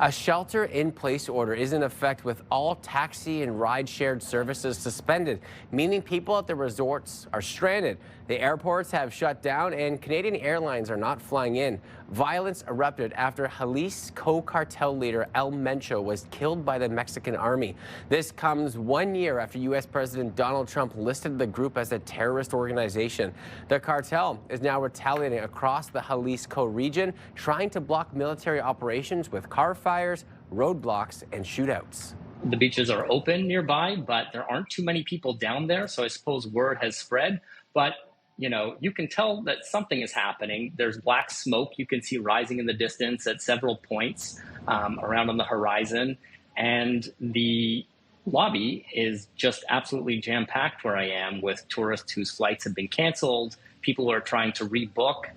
A shelter-in-place order is in effect with all taxi and ride-shared services suspended, meaning people at the resorts are stranded. The airports have shut down and Canadian Airlines are not flying in. Violence erupted after Jalisco cartel leader El Mencho was killed by the Mexican army. This comes 1 year after U.S. President Donald Trump listed the group as a terrorist organization. The cartel is now retaliating across the Jalisco region, trying to block military operations with car fires, roadblocks, and shootouts. The beaches are open nearby, but there aren't too many people down there, so I suppose word has spread. But, you know, you can tell that something is happening. There's black smoke you can see rising in the distance at several points around on the horizon. And the lobby is just absolutely jam-packed where I am, with tourists whose flights have been canceled, people who are trying to rebook.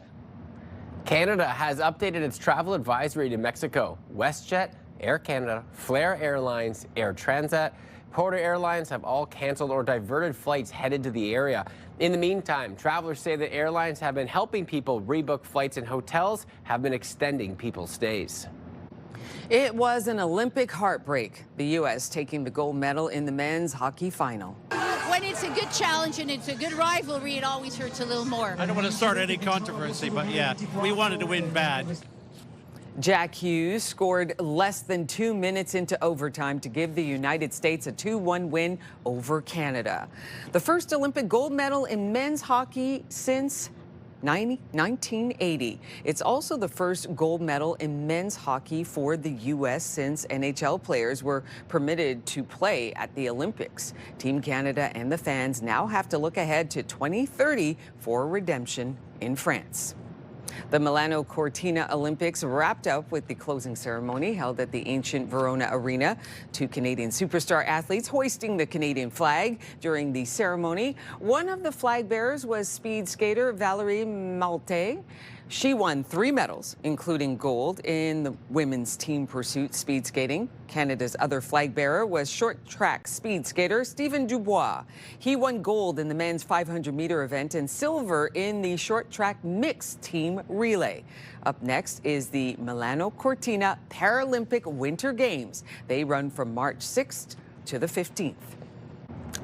Canada has updated its travel advisory to Mexico. WestJet, Air Canada, Flair Airlines, Air Transat, Porter Airlines have all canceled or diverted flights headed to the area. In the meantime, travelers say that airlines have been helping people rebook flights, and hotels have been extending people's stays. It was an Olympic heartbreak. The U.S. taking the gold medal in the men's hockey final. When it's a good challenge and it's a good rivalry, it always hurts a little more. I don't want to start any controversy, but yeah, we wanted to win bad. Jack Hughes scored less than 2 minutes into overtime to give the United States a 2-1 win over Canada. The first Olympic gold medal in men's hockey since 1980. It's also the first gold medal in men's hockey for the U.S. since NHL players were permitted to play at the Olympics. Team Canada and the fans now have to look ahead to 2030 for redemption in France. The Milano Cortina Olympics wrapped up with the closing ceremony held at the ancient Verona Arena. 2 Canadian superstar athletes hoisting the Canadian flag during the ceremony. One of the flag bearers was speed skater Valerie Malte. She won 3 medals, including gold in the women's team pursuit speed skating. Canada's other flag bearer was short track speed skater Stephen Dubois. He won gold in the men's 500-meter event and silver in the short track mixed team relay. Up next is the Milano Cortina Paralympic Winter Games. They run from March 6th to the 15th.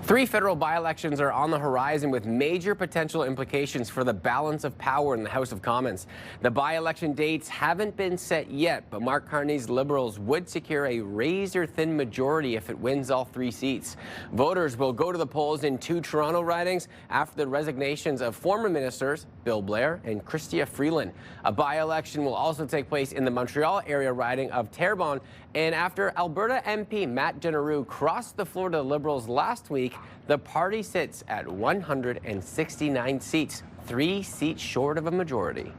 3 federal by-elections are on the horizon with major potential implications for the balance of power in the House of Commons. The by-election dates haven't been set yet, but Mark Carney's Liberals would secure a razor-thin majority if it wins all 3 seats. Voters will go to the polls in 2 Toronto ridings after the resignations of former ministers Bill Blair and Chrystia Freeland. A by-election will also take place in the Montreal area riding of Terrebonne, and after Alberta MP Matt Genereux crossed the floor to the Liberals last week, the party sits at 169 seats, 3 seats short of a majority.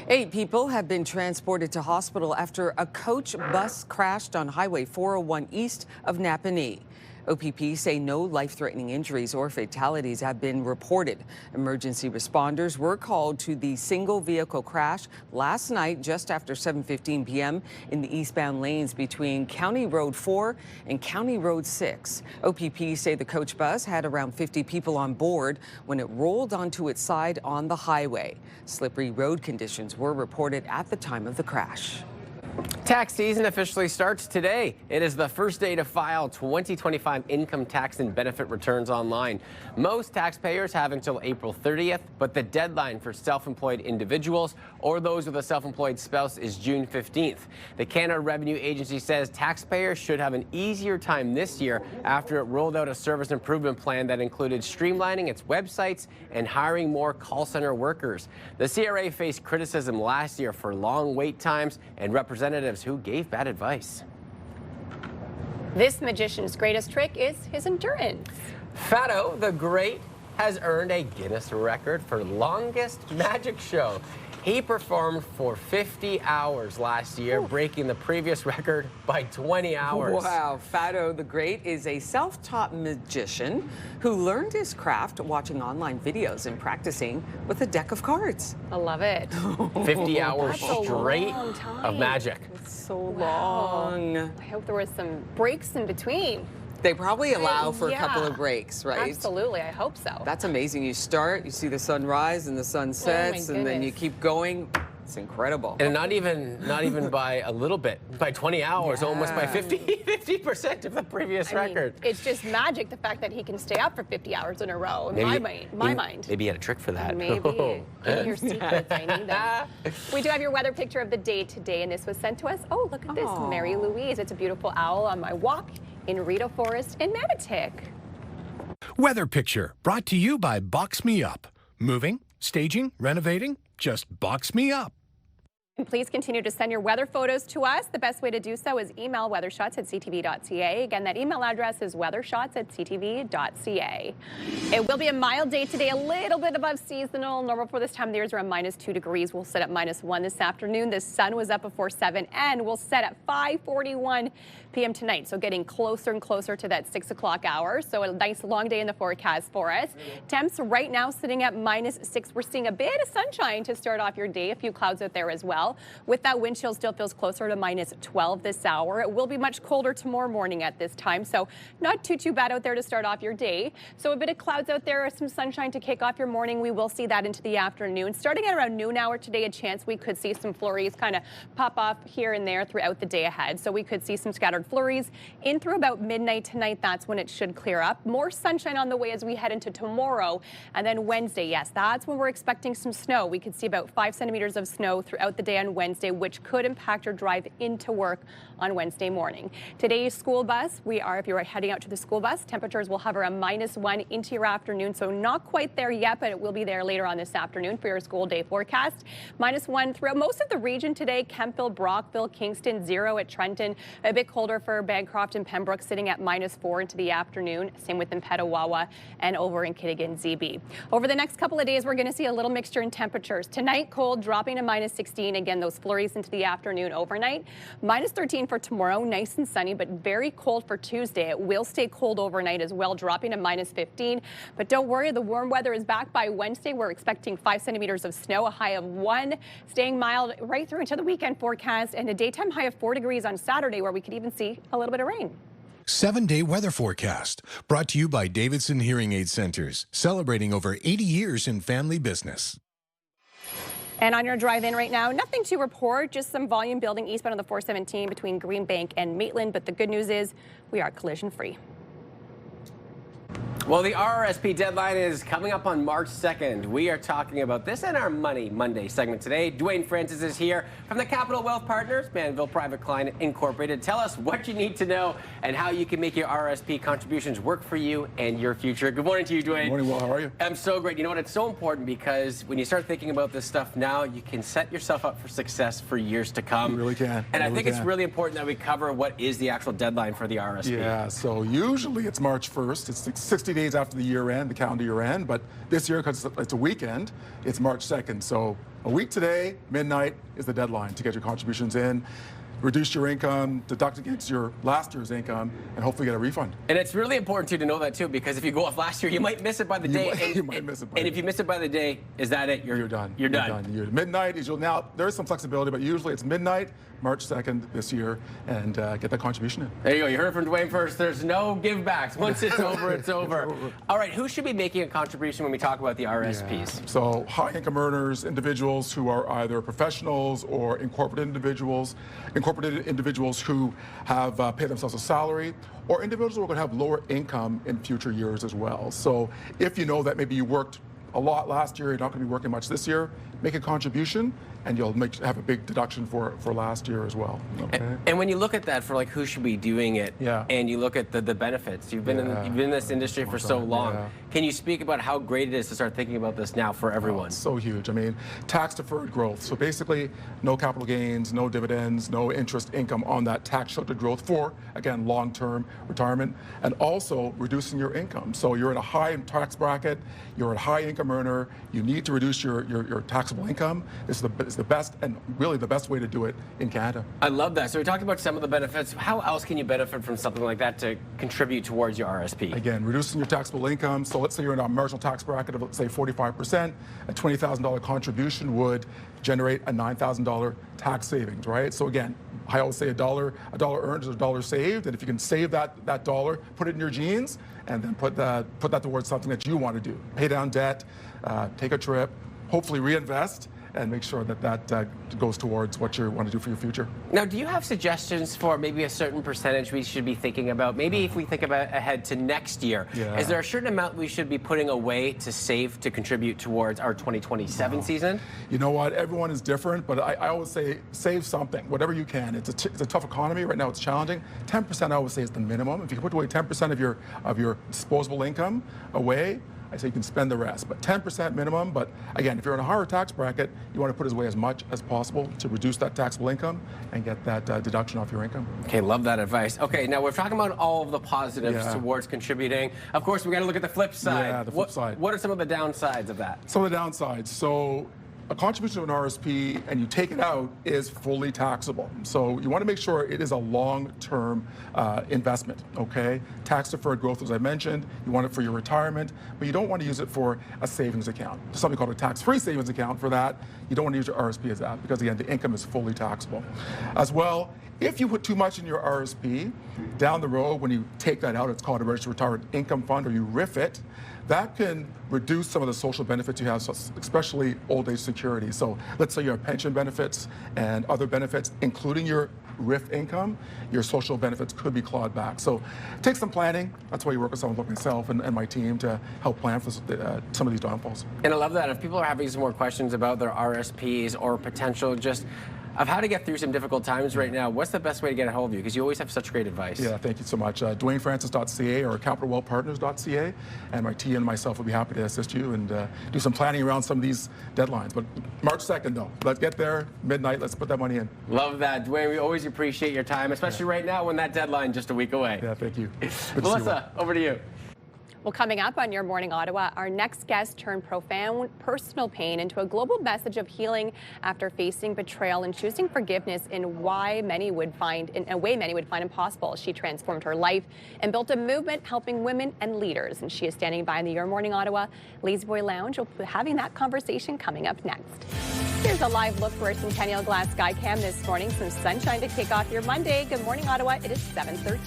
8 people have been transported to hospital after a coach bus crashed on Highway 401 east of Napanee. OPP say no life-threatening injuries or fatalities have been reported. Emergency responders were called to the single vehicle crash last night just after 7:15 p.m. in the eastbound lanes between County Road 4 and County Road 6. OPP say the coach bus had around 50 people on board when it rolled onto its side on the highway. Slippery road conditions were reported at the time of the crash. Tax season officially starts today. It is the first day to file 2025 income tax and benefit returns online. Most taxpayers have until April 30th, but the deadline for self-employed individuals or those with a self-employed spouse is June 15th. The Canada Revenue Agency says taxpayers should have an easier time this year after it rolled out a service improvement plan that included streamlining its websites and hiring more call center workers. The CRA faced criticism last year for long wait times and representatives who gave bad advice. This magician's greatest trick is his endurance. Fado the Great has earned a Guinness record for longest magic show. He performed for 50 hours last year, breaking the previous record by 20 hours. Wow. Fado the Great is a self-taught magician who learned his craft watching online videos and practicing with a deck of cards. I love it. 50 hours straight of magic. It's so long. I hope there was some breaks in between. They probably allow for a couple of breaks, right? Absolutely, I hope so. That's amazing. You start, you see the sun rise and the sun sets, and then you keep going. It's incredible. And not even by a little bit, by 20 hours, almost by 50% of the previous record. It's just magic, the fact that he can stay up for 50 hours in a row, in my mind. Maybe he had a trick for that. Maybe. Give me your secrets, I need them. We do have your weather picture of the day today, and this was sent to us. Oh, look at this, Mary Louise. It's a beautiful owl on my walk in Rito Forest in Mamatic. Weather picture brought to you by Box Me Up. Moving, staging, renovating, just box me up. And please continue to send your weather photos to us. The best way to do so is email weathershots@ctv.ca. Again, that email address is weathershots@ctv.ca. It will be a mild day today, a little bit above seasonal. Normal for this time of the year is around -2 degrees. We'll set at -1 this afternoon. The sun was up before 7 and we'll set at 5:41 p.m. tonight. So getting closer and closer to that 6 o'clock hour. So a nice long day in the forecast for us. Temps right now sitting at -6. We're seeing a bit of sunshine to start off your day. A few clouds out there as well. With that, wind chill still feels closer to -12 this hour. It will be much colder tomorrow morning at this time, so not too bad out there to start off your day. So a bit of clouds out there, some sunshine to kick off your morning. We will see that into the afternoon. Starting at around noon hour today, a chance we could see some flurries kind of pop off here and there throughout the day ahead. So we could see some scattered flurries in through about midnight tonight. That's when it should clear up. More sunshine on the way as we head into tomorrow. And then Wednesday, yes, that's when we're expecting some snow. We could see about 5 centimeters of snow throughout the day on Wednesday, which could impact your drive into work on Wednesday morning. Today's school bus, if you're heading out to the school bus, temperatures will hover a -1 into your afternoon, so not quite there yet, but it will be there later on this afternoon for your school day forecast. -1 throughout most of the region today. Kempville, Brockville, Kingston, 0 at Trenton. A bit colder for Bancroft and Pembroke, sitting at -4 into the afternoon. Same with Petawawa and over in Kitigan, ZB. Over the next couple of days, we're going to see a little mixture in temperatures. Tonight, cold, dropping to -16. Again, those flurries into the afternoon overnight. -13 for tomorrow, nice and sunny, but very cold for Tuesday. It will stay cold overnight as well, dropping to -15. But don't worry, the warm weather is back by Wednesday. We're expecting 5 centimeters of snow, a high of 1, staying mild right through into the weekend forecast, and a daytime high of 4 degrees on Saturday, where we could even see a little bit of rain. 7-day weather forecast brought to you by Davidson Hearing Aid Centers, celebrating over 80 years in family business. And on your drive in right now, nothing to report, just some volume building eastbound on the 417 between Greenbank and Maitland. But the good news is we are collision free. Well, the RRSP deadline is coming up on March 2nd. We are talking about this in our Money Monday segment today. Dwayne Francis is here from the Capital Wealth Partners, Manville Private Client Incorporated. Tell us what you need to know and how you can make your RRSP contributions work for you and your future. Good morning to you, Dwayne. Good morning, Will. How are you? I'm so great. You know what? It's so important because when you start thinking about this stuff now, you can set yourself up for success for years to come. You really can. And I think it's really important that we cover what is the actual deadline for the RRSP. Yeah, so usually it's March 1st. It's 60 days after the year end, the calendar year end, but this year, because it's a weekend, it's March 2nd. So a week today, midnight, is the deadline to get your contributions in, reduce your income, deduct against your last year's income, and hopefully get a refund. And it's really important to know that too, because if you go off last year, you might miss it by the day. You might miss it by and if you miss it by the day, is that it? You're done. You're done. Midnight is now. There is some flexibility, but usually it's midnight, March 2nd this year, and get that contribution in. There you go. You heard it from Dwayne first. There's no give backs. Once it's over, it's over. All right. Who should be making a contribution when we talk about the RSPs? Yeah. So high income earners, individuals who are either professionals or incorporated individuals who have paid themselves a salary, or individuals who are going to have lower income in future years as well. So if you know that maybe you worked a lot last year, you're not going to be working much this year, make a contribution, and you'll have a big deduction for last year as well. Okay. And when you look at that for like who should be doing it, and you look at the benefits, you've been in this industry for so long. Yeah. Can you speak about how great it is to start thinking about this now for everyone? Oh, it's so huge. I mean, tax deferred growth. So basically, no capital gains, no dividends, no interest income on that tax sheltered growth for, again, long-term retirement, and also reducing your income. So you're in a high tax bracket, you're a high income earner, you need to reduce your taxable income. It's the best, and really the best way to do it in Canada. I love that. So we talked about some of the benefits. How else can you benefit from something like that to contribute towards your RSP? Again, reducing your taxable income. So let's say you're in a marginal tax bracket of, let's say, 45%. A $20,000 contribution would generate a $9,000 tax savings, right? So again, I always say a dollar earned is a dollar saved, and if you can save that dollar, put it in your jeans, and then put that towards something that you want to do. Pay down debt, take a trip, hopefully reinvest, and make sure that that goes towards what you want to do for your future. Now, do you have suggestions for maybe a certain percentage we should be thinking about? Maybe if we think about ahead to next year, is there a certain amount we should be putting away to save to contribute towards our 2027 season? You know what? Everyone is different, but I always say save something, whatever you can. It's a tough economy right now. It's challenging. 10% I always say is the minimum. If you can put away 10% of your disposable income away, I say you can spend the rest, but 10% minimum. But again, if you're in a higher tax bracket, you want to put away as much as possible to reduce that taxable income and get that deduction off your income. Okay, love that advice. Okay, now we're talking about all of the positives towards contributing. Of course, we got to look at the flip side. Yeah, the flip side. What are some of the downsides of that? Some of the downsides. So a contribution to an RSP and you take it out is fully taxable. So you want to make sure it is a long-term investment, okay? Tax-deferred growth, as I mentioned, you want it for your retirement, but you don't want to use it for a savings account. There's something called a tax-free savings account for that. You don't want to use your RSP as that because, again, the income is fully taxable. As well, if you put too much in your RSP, down the road when you take that out, it's called a registered retirement income fund, or you RIF it, that can reduce some of the social benefits you have, especially old age security. So let's say you have pension benefits and other benefits, including your RIF income, your social benefits could be clawed back. So take some planning. That's why you work with someone like myself and my team to help plan for some of these downfalls. And I love that. If people are having some more questions about their RSPs or potential just of how to get through some difficult times right now, what's the best way to get a hold of you? Because you always have such great advice. Yeah, thank you so much. DwayneFrancis.ca or CapitalWealthPartners.ca, and my team and myself will be happy to assist you and do some planning around some of these deadlines. But March 2nd, though, let's get there, midnight, let's put that money in. Love that, Dwayne. We always appreciate your time, especially right now when that deadline just a week away. Yeah, thank you. Melissa, over to you. Well, coming up on Your Morning Ottawa, our next guest turned profound personal pain into a global message of healing after facing betrayal and choosing forgiveness in a way many would find impossible. She transformed her life and built a movement helping women and leaders. And she is standing by in the Your Morning Ottawa Lazy Boy Lounge. We'll be having that conversation coming up next. Here's a live look for our Centennial Glass Skycam this morning. Some sunshine to kick off your Monday. Good morning, Ottawa. It is 7:13.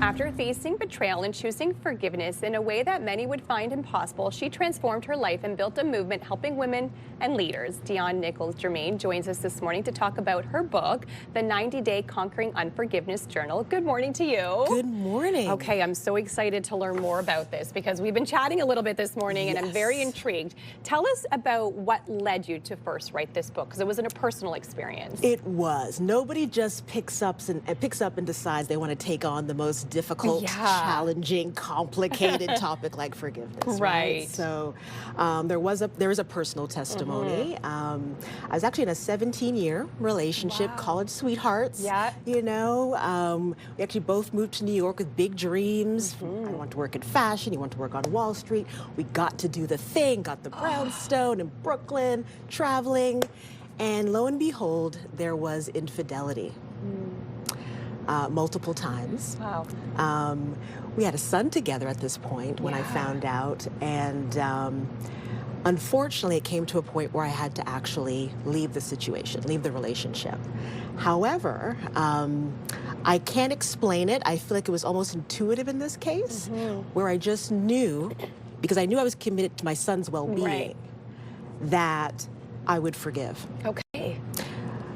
After facing betrayal and choosing forgiveness in a way that many would find impossible, she transformed her life and built a movement helping women and leaders. Dion Nichols-Germain joins us this morning to talk about her book, The 90-Day Conquering Unforgiveness Journal. Good morning to you. Good morning. Okay, I'm so excited to learn more about this because we've been chatting a little bit this morning and I'm very intrigued. Tell us about what led you to first write this book, because it was a personal experience. It was. Nobody just picks up and decides they want to take on the most difficult, challenging, complicated topic like forgiveness. Right. So there is a personal testimony. I was actually in a 17-year relationship, college sweethearts. Yeah. You know, we actually both moved to New York with big dreams. I wanted to work in fashion. He wanted to work on Wall Street. We got to do the thing, got the brownstone in Brooklyn, traveling. And lo and behold, there was infidelity. Multiple times. Wow. We had a son together at this point when I found out, and unfortunately it came to a point where I had to actually leave the situation, leave the relationship. However, I can't explain it. I feel like it was almost intuitive in this case, where I just knew, because I knew I was committed to my son's well-being, that I would forgive. Okay.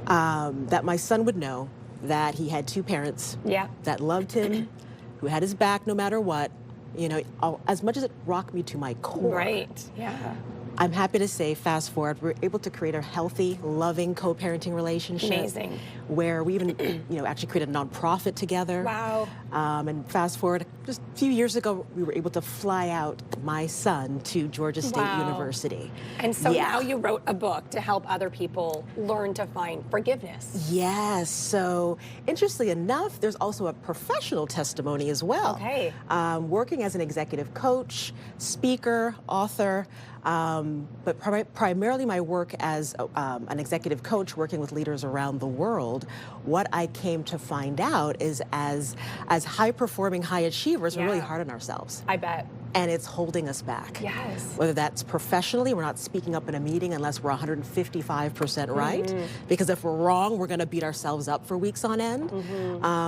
That my son would know that he had two parents that loved him, who had his back no matter what, you know, as much as it rocked me to my core. Right, yeah. I'm happy to say, fast forward, we're able to create a healthy, loving co-parenting relationship. Amazing. Where we even, you know, actually created a nonprofit together. Wow. And fast forward, just a few years ago, we were able to fly out my son to Georgia State University. And so now you wrote a book to help other people learn to find forgiveness. Yes. So interestingly enough, there's also a professional testimony as well. Okay. Working as an executive coach, speaker, author, but primarily my work as an executive coach working with leaders around the world, what I came to find out is as high-performing, high achievers, we're really hard on ourselves. I bet. and it's holding us back. Yes. Whether that's professionally, we're not speaking up in a meeting unless we're 155% right. Because if we're wrong, we're going to beat ourselves up for weeks on end.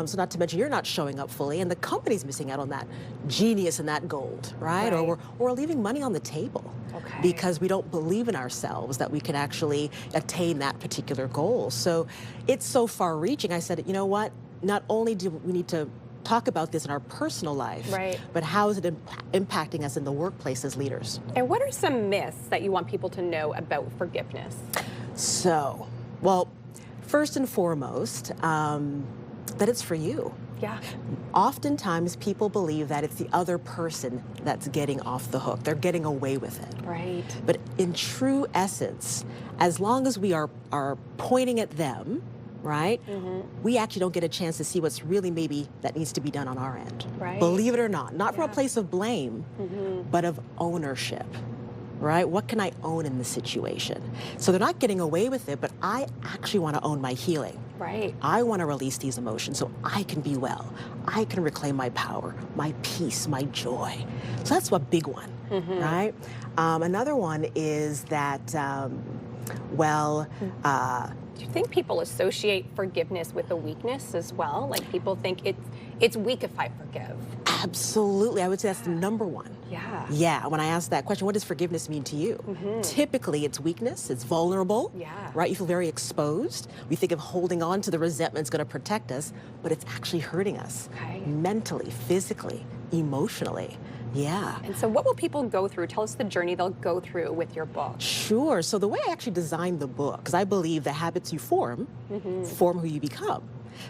So not to mention you're not showing up fully, and the company's missing out on that genius and that gold, right? Or we're leaving money on the table because we don't believe in ourselves that we can actually attain that particular goal. So it's so far-reaching. I said, you know what? Not only do we need to talk about this in our personal life, but how is it impacting us in the workplace as leaders? And what are some myths that you want people to know about forgiveness? So, well, first and foremost, that it's for you. Yeah. Oftentimes people believe that it's the other person that's getting off the hook. They're getting away with it. Right. But in true essence, as long as we are pointing at them, right, we actually don't get a chance to see what's really maybe that needs to be done on our end. Right. Believe it or not from a place of blame, but of ownership. Right? What can I own in this situation? So they're not getting away with it, but I actually want to own my healing. Right. I want to release these emotions so I can be well. I can reclaim my power, my peace, my joy. So that's a big one, right? Another one is that, do you think people associate forgiveness with a weakness as well? Like people think it's weak if I forgive. Absolutely. I would say that's the number one. Yeah. Yeah. When I ask that question, what does forgiveness mean to you? Typically, it's weakness. It's vulnerable. Yeah. Right? You feel very exposed. We think of holding on to the resentment is going to protect us, but it's actually hurting us mentally, physically, emotionally. Yeah. And so what will people go through? Tell us the journey they'll go through with your book. Sure. So the way I actually designed the book, because I believe the habits you form, form who you become.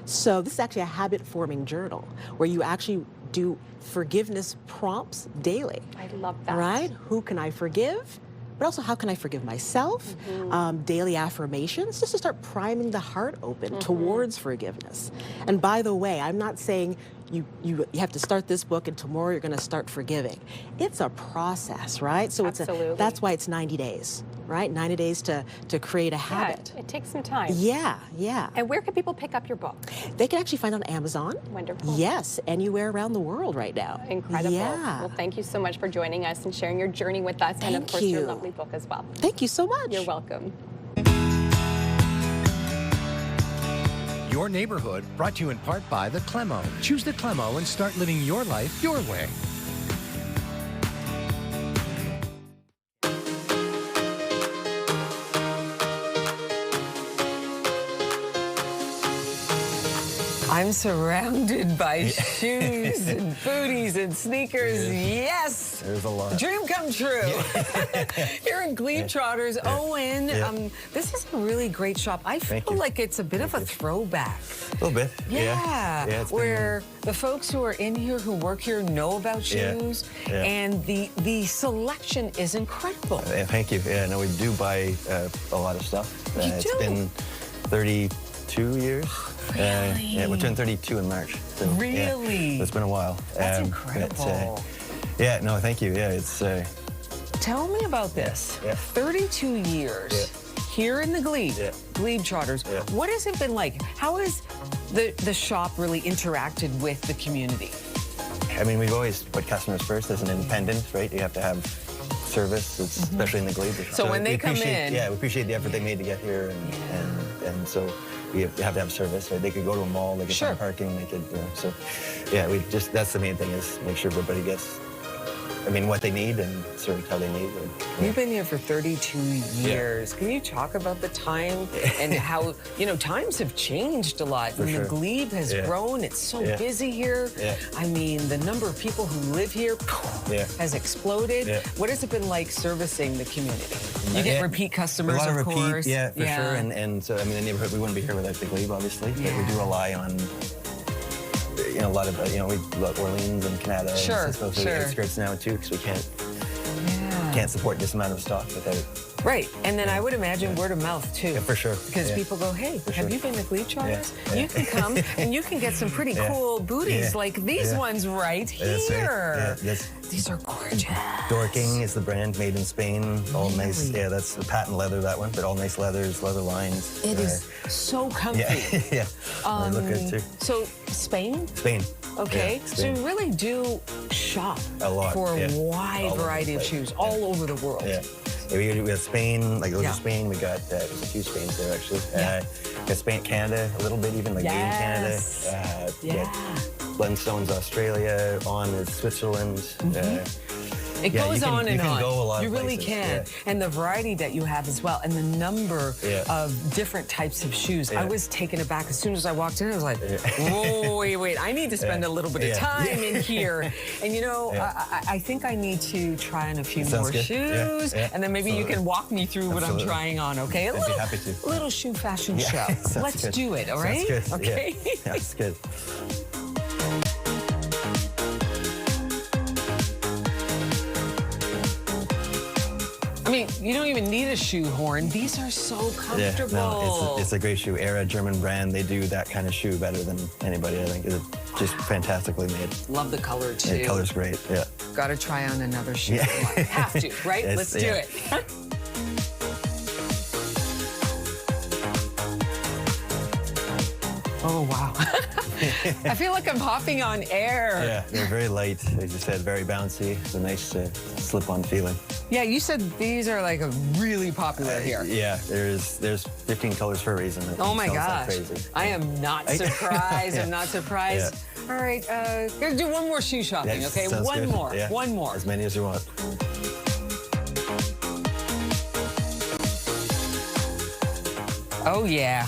So this is actually a habit-forming journal where you actually do forgiveness prompts daily. I love that. Right? Who can I forgive? But also, how can I forgive myself? Daily affirmations, just to start priming the heart open towards forgiveness. And by the way, I'm not saying you have to start this book and tomorrow you're going to start forgiving. It's a process, right? So that's why it's 90 days, right? 90 days to create a habit. It takes some time. Yeah, yeah. And where can people pick up your book? They can actually find it on Amazon. Wonderful. Yes, anywhere around the world right now. Incredible. Yeah. Well, thank you so much for joining us and sharing your journey with us. And of course, your lovely book as well. Thank you so much. You're welcome. Your Neighborhood, brought to you in part by the Clemo. Choose the Clemo and start living your life your way. I'm surrounded by shoes and booties and sneakers. Yes! There's a lot. Dream come true. Here in Globetrotters, Owen, this is a really great shop. I feel like it's a bit of a throwback. A little bit. Yeah. It's where the folks who are in here, who work here, know about shoes. And the selection is incredible. Yeah, thank you. Yeah, no, we do buy a lot of stuff. It's been 32 years. Really? Yeah, we'll turn 32 in March. So, really? Yeah, it's been a while. That's incredible. Yeah, no, thank you. Yeah, it's... Tell me about this. 32 years here in the Globetrotters. What has it been like? How has the shop really interacted with the community? I mean, we've always put customers first as an independent, right? You have to have service, especially in the Glebe. So when they come in... Yeah, we appreciate the effort they made to get here, and so we have to have service, right? They could go to a mall, they could find parking, they could, so yeah, that's the main thing, is make sure everybody gets, what they need and served how they need. You've been here for 32 years. Can you talk about the time and how, times have changed a lot. And the Glebe has grown. It's so busy here. I mean, the number of people who live here has exploded. What has it been like servicing the community? You get repeat customers, a lot of course. Yeah, for sure. And so, the neighborhood, we wouldn't be here without the Glebe, obviously. But we do rely on a lot of, we love Orleans and Canada and stuff, so the outskirts now too, because we can't support this amount of stock without Right, and then I would imagine word of mouth too. Yeah, for sure. Because people go, hey, have you been to Globetrotters? You can come and you can get some pretty cool booties like these ones right here. These are gorgeous. Dorking is the brand, made in Spain. All nice. Yeah, that's the patent leather, that one, but all nice leathers, leather lines. It is so comfy. Yeah. They look good too. So Spain? Spain. Okay, Yeah, Spain. so you really do shop A lot, for a yeah. wide All over variety the of place. shoes all over the world. Yeah. Yeah, we have Spain, like those are Spain. We got there's a few Spains there actually. Got Spain, Canada, a little bit even like made in Canada. Blundstones, Australia. On is Switzerland. It goes on and you can on. Go a lot you of really places. can. And the variety that you have as well, and the number of different types of shoes. I was taken aback as soon as I walked in. I was like, whoa, wait, I need to spend a little bit of time in here. And you know, I think I need to try on a few more shoes, and then maybe you can walk me through what I'm trying on, okay? I'd be happy to. Little shoe fashion show. Let's do it, all right? Sounds good. Okay. Yeah. That's good. I mean, you don't even need a shoehorn. These are so comfortable. No, it's a great shoe. Era, German brand, they do that kind of shoe better than anybody, I think. It's just fantastically made. Love the color, too. The color's great, yeah. Got to try on another shoe. Have to, right? Let's do it. Oh, wow. I feel like I'm hopping on air. Yeah, they're very light, as you said, very bouncy. It's a nice slip-on feeling. Yeah, you said these are like a really popular here. Yeah, there's 15 colors for a reason. Oh my gosh. Crazy. I am not surprised. I'm not surprised. All right, gonna do one more shoe shopping, okay? One more. One more. As many as you want. Oh, yeah.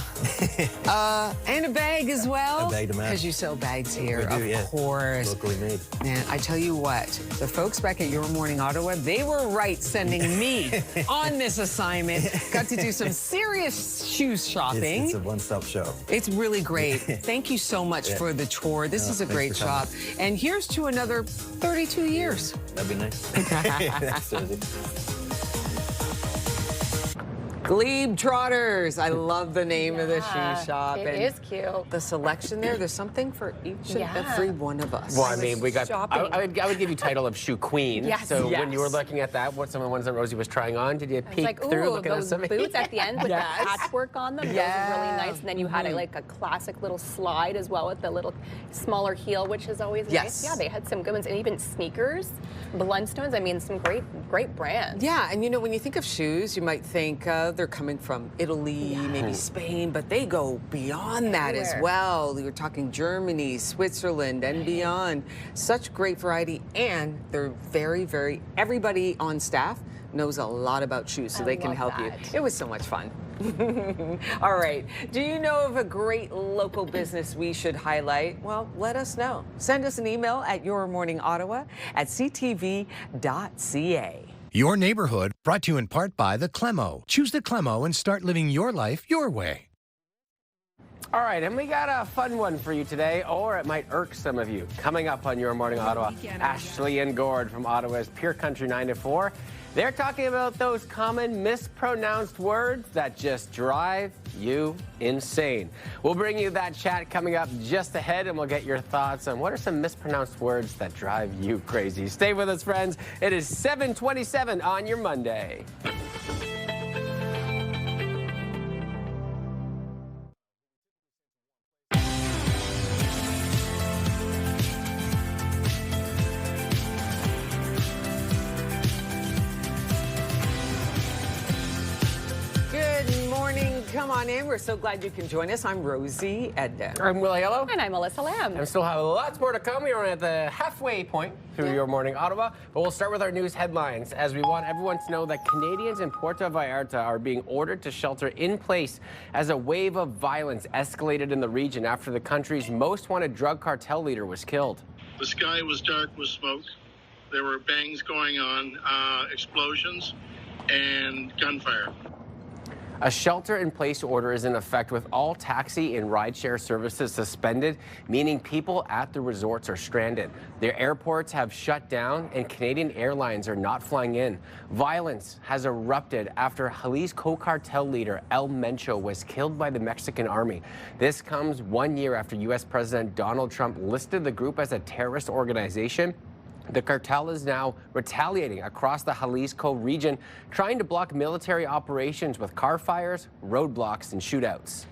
And a bag as well. A bag to match. Because you sell bags here, We do, of course. Locally made. Man, I tell you what, the folks back at Your Morning Ottawa, they were right sending me on this assignment. Got to do some serious shoe shopping. It's a one-stop shop. It's really great. Thank you so much for the tour. This is a great shop. And here's to another 32 years. That'd be nice. Thanks, Susie. Globetrotters. I love the name of the shoe shop. It is cute. The selection there's something for each and every one of us. Well, I mean, we got. I would give you title of shoe queen. Yes. So when you were looking at that, what some of the ones that Rosie was trying on, did you peek like, through ooh, looking at those some? boots at the end with the patchwork on them. Those are really nice. And then you had like a classic little slide as well with the little smaller heel, which is always nice. Yeah, they had some good ones, and even sneakers, Blundstones. I mean, some great brands. Yeah, and you know, when you think of shoes, you might think they're coming from Italy, maybe Spain, but they go beyond that as well. You're talking Germany, Switzerland, and beyond. Such great variety, and they're very, everybody on staff knows a lot about shoes, so they can help you. It was so much fun. All right. Do you know of a great local business we should highlight? Well, let us know. Send us an email at yourmorningottawa@ctv.ca. Your neighborhood brought to you in part by the Clemo. Choose the Clemo and start living your life your way. All right, and we got a fun one for you today, or it might irk some of you. Coming up on Your Morning Ottawa, Ashley and Gord from Ottawa's Pure Country 9 to 4. They're talking about those common mispronounced words that just drive you insane. We'll bring you that chat coming up just ahead, and we'll get your thoughts on what are some mispronounced words that drive you crazy. Stay with us, friends. It is 7:27 on your Monday. Come on in. We're so glad you can join us. I'm Rosie Edden. I'm Will Yellow. And I'm Alyssa Lamb. And we still have lots more to come. We're at the halfway point through Your Morning Ottawa. But we'll start with our news headlines, as we want everyone to know that Canadians in Puerto Vallarta are being ordered to shelter in place as a wave of violence escalated in the region after the country's most wanted drug cartel leader was killed. The sky was dark with smoke. There were bangs going on, explosions, and gunfire. A shelter-in-place order is in effect with all taxi and rideshare services suspended, meaning people at the resorts are stranded. Their airports have shut down and Canadian airlines are not flying in. Violence has erupted after Jalisco cartel leader El Mencho was killed by the Mexican army. This comes 1 year after U.S. President Donald Trump listed the group as a terrorist organization. The cartel is now retaliating across the Jalisco region, trying to block military operations with car fires, roadblocks, and shootouts.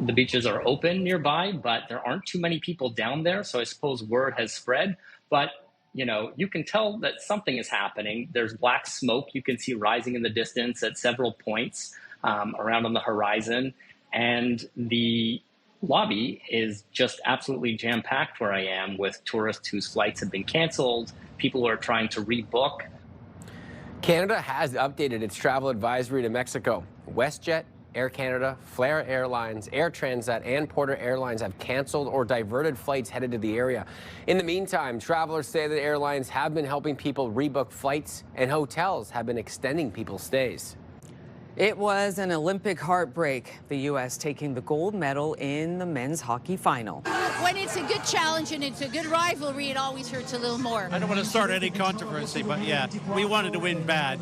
The beaches are open nearby, but there aren't too many people down there, so I suppose word has spread. But, you can tell that something is happening. There's black smoke you can see rising in the distance at several points around on the horizon, and the lobby is just absolutely jam-packed where I am with tourists whose flights have been canceled, people who are trying to rebook. Canada has updated its travel advisory to Mexico. WestJet, Air Canada, Flair Airlines, Air Transat, and Porter Airlines have canceled or diverted flights headed to the area. In the meantime, travelers say that airlines have been helping people rebook flights and hotels have been extending people's stays. It was an Olympic heartbreak, the U.S. taking the gold medal in the men's hockey final. When it's a good challenge and it's a good rivalry, it always hurts a little more. I don't want to start any controversy, but yeah, we wanted to win bad.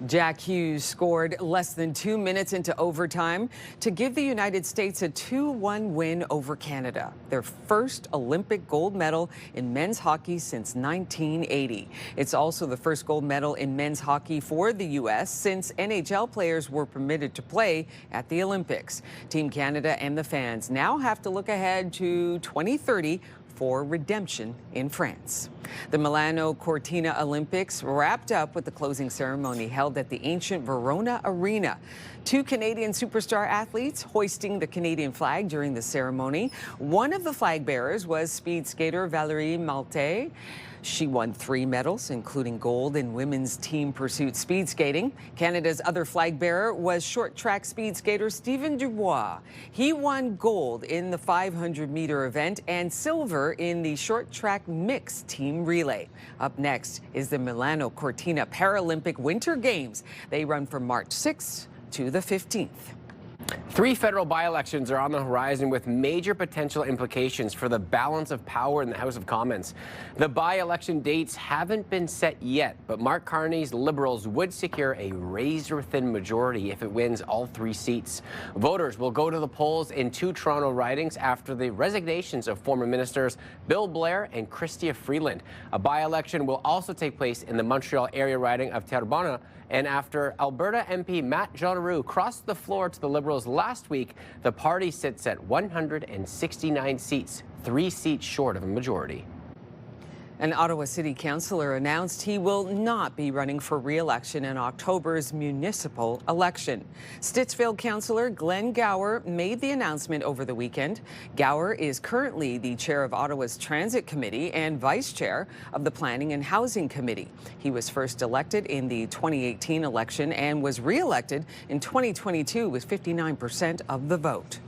Jack Hughes scored less than 2 minutes into overtime to give the United States a 2-1 win over Canada, their first Olympic gold medal in men's hockey since 1980. It's also the first gold medal in men's hockey for the U.S. since NHL players were permitted to play at the Olympics. Team Canada and the fans now have to look ahead to 2030 for redemption in France. The Milano Cortina Olympics wrapped up with the closing ceremony held at the ancient Verona Arena. 2 Canadian superstar athletes hoisting the Canadian flag during the ceremony. One of the flag bearers was speed skater Valérie Maltais. She won 3 medals, including gold in women's team pursuit speed skating. Canada's other flag bearer was short track speed skater Stephen Dubois. He won gold in the 500-meter event and silver in the short track mixed team relay. Up next is the Milano Cortina Paralympic Winter Games. They run from March 6th to the 15th. 3 federal by-elections are on the horizon with major potential implications for the balance of power in the House of Commons. The by-election dates haven't been set yet, but Mark Carney's Liberals would secure a razor-thin majority if it wins all 3 seats. Voters will go to the polls in 2 Toronto ridings after the resignations of former ministers Bill Blair and Chrystia Freeland. A by-election will also take place in the Montreal area riding of Terrebonne, and after Alberta MP Matt Jean-Roux crossed the floor to the Liberals last week, the party sits at 169 seats, 3 seats short of a majority. An Ottawa City Councillor announced he will not be running for re-election in October's municipal election. Stittsville Councillor Glenn Gower made the announcement over the weekend. Gower is currently the chair of Ottawa's Transit Committee and vice chair of the Planning and Housing Committee. He was first elected in the 2018 election and was re-elected in 2022 with 59% of the vote.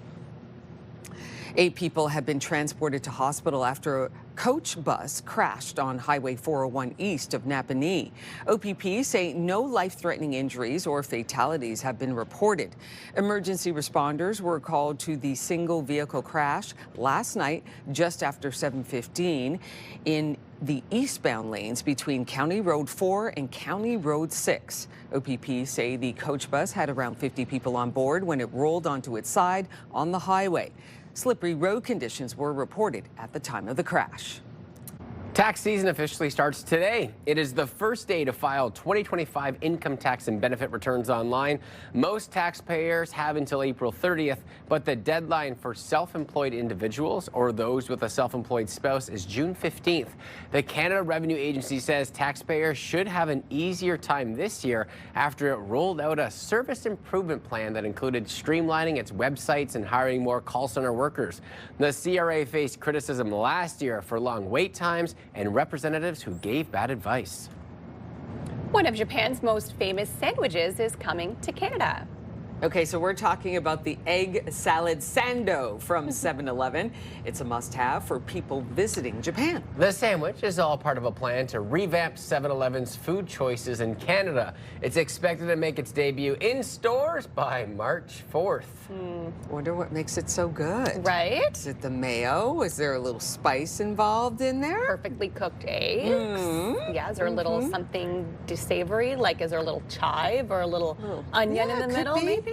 8 people have been transported to hospital after a coach bus crashed on Highway 401 east of Napanee. OPP say no life-threatening injuries or fatalities have been reported. Emergency responders were called to the single vehicle crash last night just after 7:15 in the eastbound lanes between County Road 4 and County Road 6. OPP say the coach bus had around 50 people on board when it rolled onto its side on the highway. Slippery road conditions were reported at the time of the crash. Tax season officially starts today. It is the first day to file 2025 income tax and benefit returns online. Most taxpayers have until April 30th, but the deadline for self-employed individuals or those with a self-employed spouse is June 15th. The Canada Revenue Agency says taxpayers should have an easier time this year after it rolled out a service improvement plan that included streamlining its websites and hiring more call center workers. The CRA faced criticism last year for long wait times and representatives who gave bad advice. One of Japan's most famous sandwiches is coming to Canada. Okay, so we're talking about the egg salad sando from 7-Eleven. It's a must-have for people visiting Japan. The sandwich is all part of a plan to revamp 7-Eleven's food choices in Canada. It's expected to make its debut in stores by March 4th. Wonder what makes it so good. Right? Is it the mayo? Is there a little spice involved in there? Perfectly cooked eggs. Yeah, is there a little something savory? Like, is there a little chive or a little onion in the middle, maybe?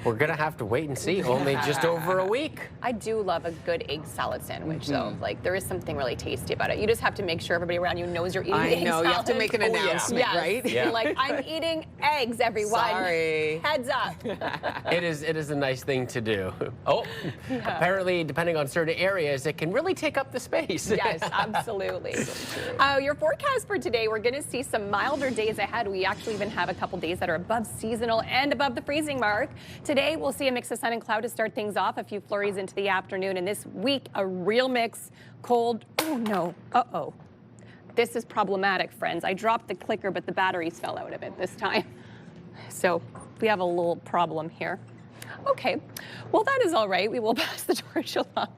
We're going to have to wait and see. Only just over a week. I do love a good egg salad sandwich, though. Like, there is something really tasty about it. You just have to make sure everybody around you knows you're eating egg salad. You have to make an announcement, right? Yeah. Like, I'm eating eggs, everyone. Sorry. Heads up. It is a nice thing to do. Apparently, depending on certain areas, it can really take up the space. Yes, absolutely. Your forecast for today, we're going to see some milder days ahead. We actually even have a couple days that are above seasonal and above the freezing mark. Today, we'll see a mix of sun and cloud to start things off, a few flurries into the afternoon. And this week, a real mix, cold. Oh, no. Uh-oh. This is problematic, friends. I dropped the clicker, but the batteries fell out of it this time. So we have a little problem here. Okay, well, that is all right. We will pass the torch along.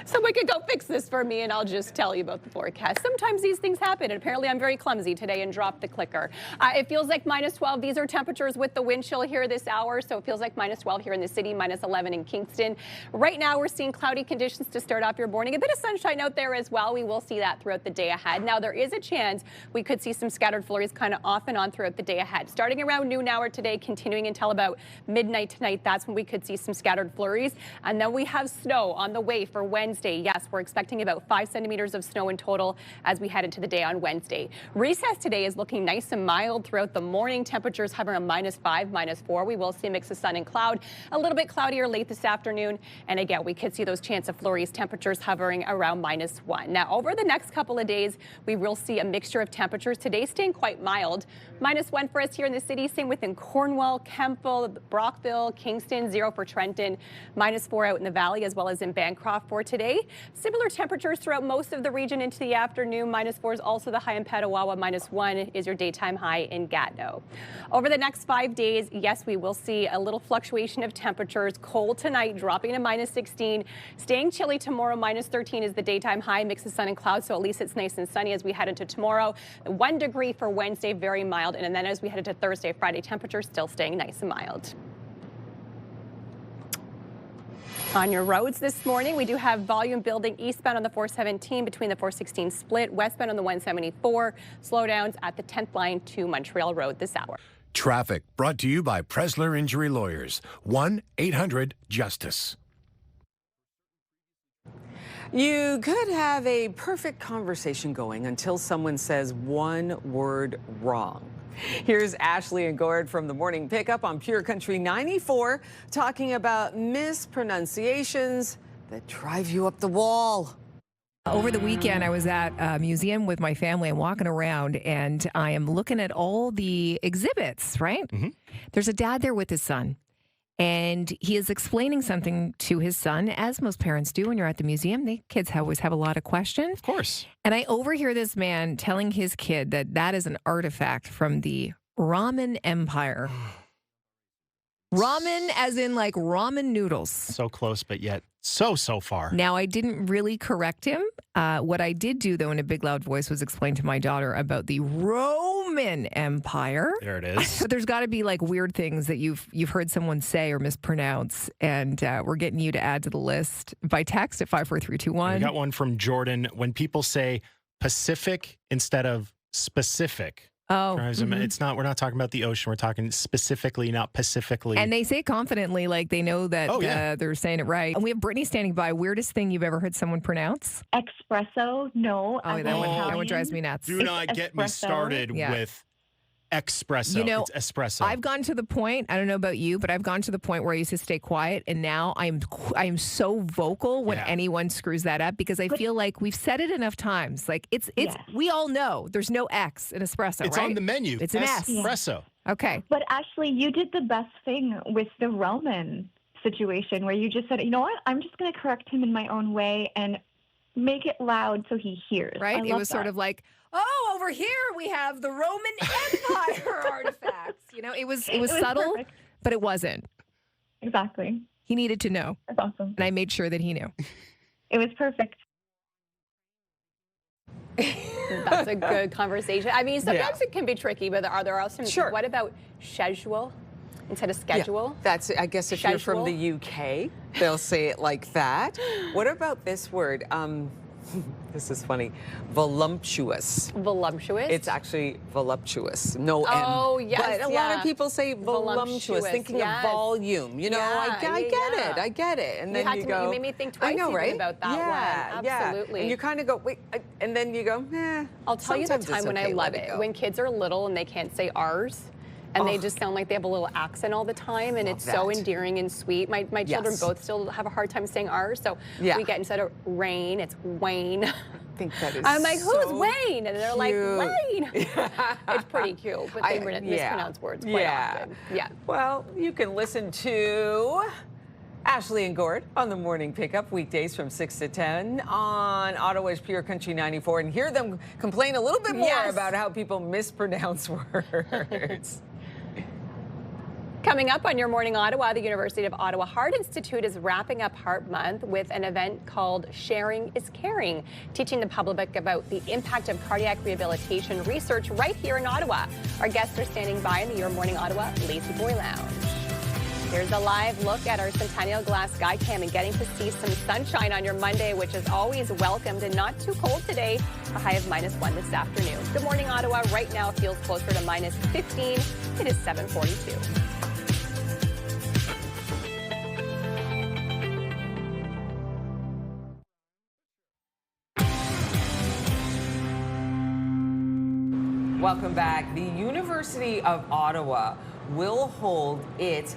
Someone could go fix this for me, and I'll just tell you about the forecast. Sometimes these things happen, and apparently I'm very clumsy today and dropped the clicker. It feels like -12. These are temperatures with the wind chill here this hour, so it feels like -12 here in the city, -11 in Kingston. Right now, we're seeing cloudy conditions to start off your morning. A bit of sunshine out there as well. We will see that throughout the day ahead. Now, there is a chance we could see some scattered flurries kind of off and on throughout the day ahead. Starting around noon hour today, continuing until about midnight tonight, that's when we could see some scattered flurries. And then we have snow on the way for Wednesday. Yes, we're expecting about 5 centimeters of snow in total as we head into the day on Wednesday. Recess today is looking nice and mild throughout the morning. Temperatures hovering around -5, -4. We will see a mix of sun and cloud. A little bit cloudier late this afternoon. And again, we could see those chance of flurries, temperatures hovering around -1. Now, over the next couple of days, we will see a mixture of temperatures. Today staying quite mild. -1 for us here in the city. Same within Cornwall, Kempville, Brockville, Kingston, 0 for Trenton, -4 out in the valley as well as in Bancroft for today. Similar temperatures throughout most of the region into the afternoon. -4 is also the high in Petawawa. -1 is your daytime high in Gatineau. Over the next 5 days, yes, we will see a little fluctuation of temperatures. Cold tonight, dropping to -16. Staying chilly tomorrow. -13 is the daytime high. Mix of sun and clouds, so at least it's nice and sunny as we head into tomorrow. 1 degree for Wednesday, very mild. And then as we head into Thursday, Friday, temperatures still staying nice and mild. On your roads this morning, we do have volume building eastbound on the 417 between the 416 split, westbound on the 174. Slowdowns at the 10th line to Montreal Road this hour. Traffic brought to you by Presler Injury Lawyers. 1-800-JUSTICE. You could have a perfect conversation going until someone says one word wrong. Here's Ashley and Gord from the Morning Pickup on Pure Country 94 talking about mispronunciations that drive you up the wall. Over the weekend, I was at a museum with my family and walking around, and I am looking at all the exhibits, right? Mm-hmm. There's a dad there with his son. And he is explaining something to his son, as most parents do when you're at the museum. The kids always have a lot of questions. Of course. And I overhear this man telling his kid that that is an artifact from the Ramen Empire. Ramen as in like ramen noodles. So close, but yet so far. Now, I didn't really correct him. What I did do, though, in a big, loud voice was explain to my daughter about the Roman Empire. There it is. So there's got to be like weird things that you've heard someone say or mispronounce, and we're getting you to add to the list by text at 54321. We got one from Jordan. When people say Pacific instead of specific. Oh, it's not. We're not talking about the ocean. We're talking specifically, not pacifically. And they say confidently, like they know that they're saying it right. And we have Brittany standing by. Weirdest thing you've ever heard someone pronounce? Espresso. No. Oh, that one drives me nuts. Do not get me started with espresso. You know, it's espresso. I've gone to the point, I don't know about you, but I've gone to the point where I used to stay quiet, and now I'm so vocal when anyone screws that up, because I feel like we've said it enough times. Like it's we all know there's no X in espresso, it's right? on the menu. It's an S. Espresso. Okay. But Ashley, you did the best thing with the Roman situation where you just said, you know what, I'm just going to correct him in my own way and make it loud so he hears. Right? It was sort of like, oh, over here we have the Roman Empire artifacts. You know, it was subtle, but it wasn't. Exactly. He needed to know. That's awesome. And I made sure that he knew. It was perfect. That's a good conversation. I mean, sometimes it can be tricky, but there are some. Sure. What about schedule instead of schedule? Yeah, that's, I guess, if you're from the UK, they'll say it like that. What about this word? This is funny. Voluptuous. Voluptuous? It's actually voluptuous. No M. Oh, yes. But a lot of people say voluptuous, thinking of volume. You know, I get it. And then you go. You made me think twice about that one. Absolutely. Yeah. And you kind of go, wait, and then you go, I'll tell you the time when I love it. When kids are little and they can't say ours. And they just sound like they have a little accent all the time, and it's so endearing and sweet. My children both still have a hard time saying ours, so we get, instead of rain, it's Wayne. I think that is I'm like, who's so Wayne? And they're like, cute. Wayne. It's pretty cute, but they mispronounce words quite often. Yeah. Well, you can listen to Ashley and Gord on the morning pickup weekdays from 6 to 10 on Ottawa's Pure Country 94, and hear them complain a little bit more about how people mispronounce words. Coming up on Your Morning Ottawa, the University of Ottawa Heart Institute is wrapping up Heart Month with an event called Sharing is Caring, teaching the public about the impact of cardiac rehabilitation research right here in Ottawa. Our guests are standing by in the Your Morning Ottawa Lazy Boy Lounge. Here's a live look at our Centennial Glass Skycam and getting to see some sunshine on your Monday, which is always welcomed and not too cold today. A high of -1 this afternoon. Good morning, Ottawa. Right now feels closer to -15. It is 7:42. Welcome back. The University of Ottawa will hold its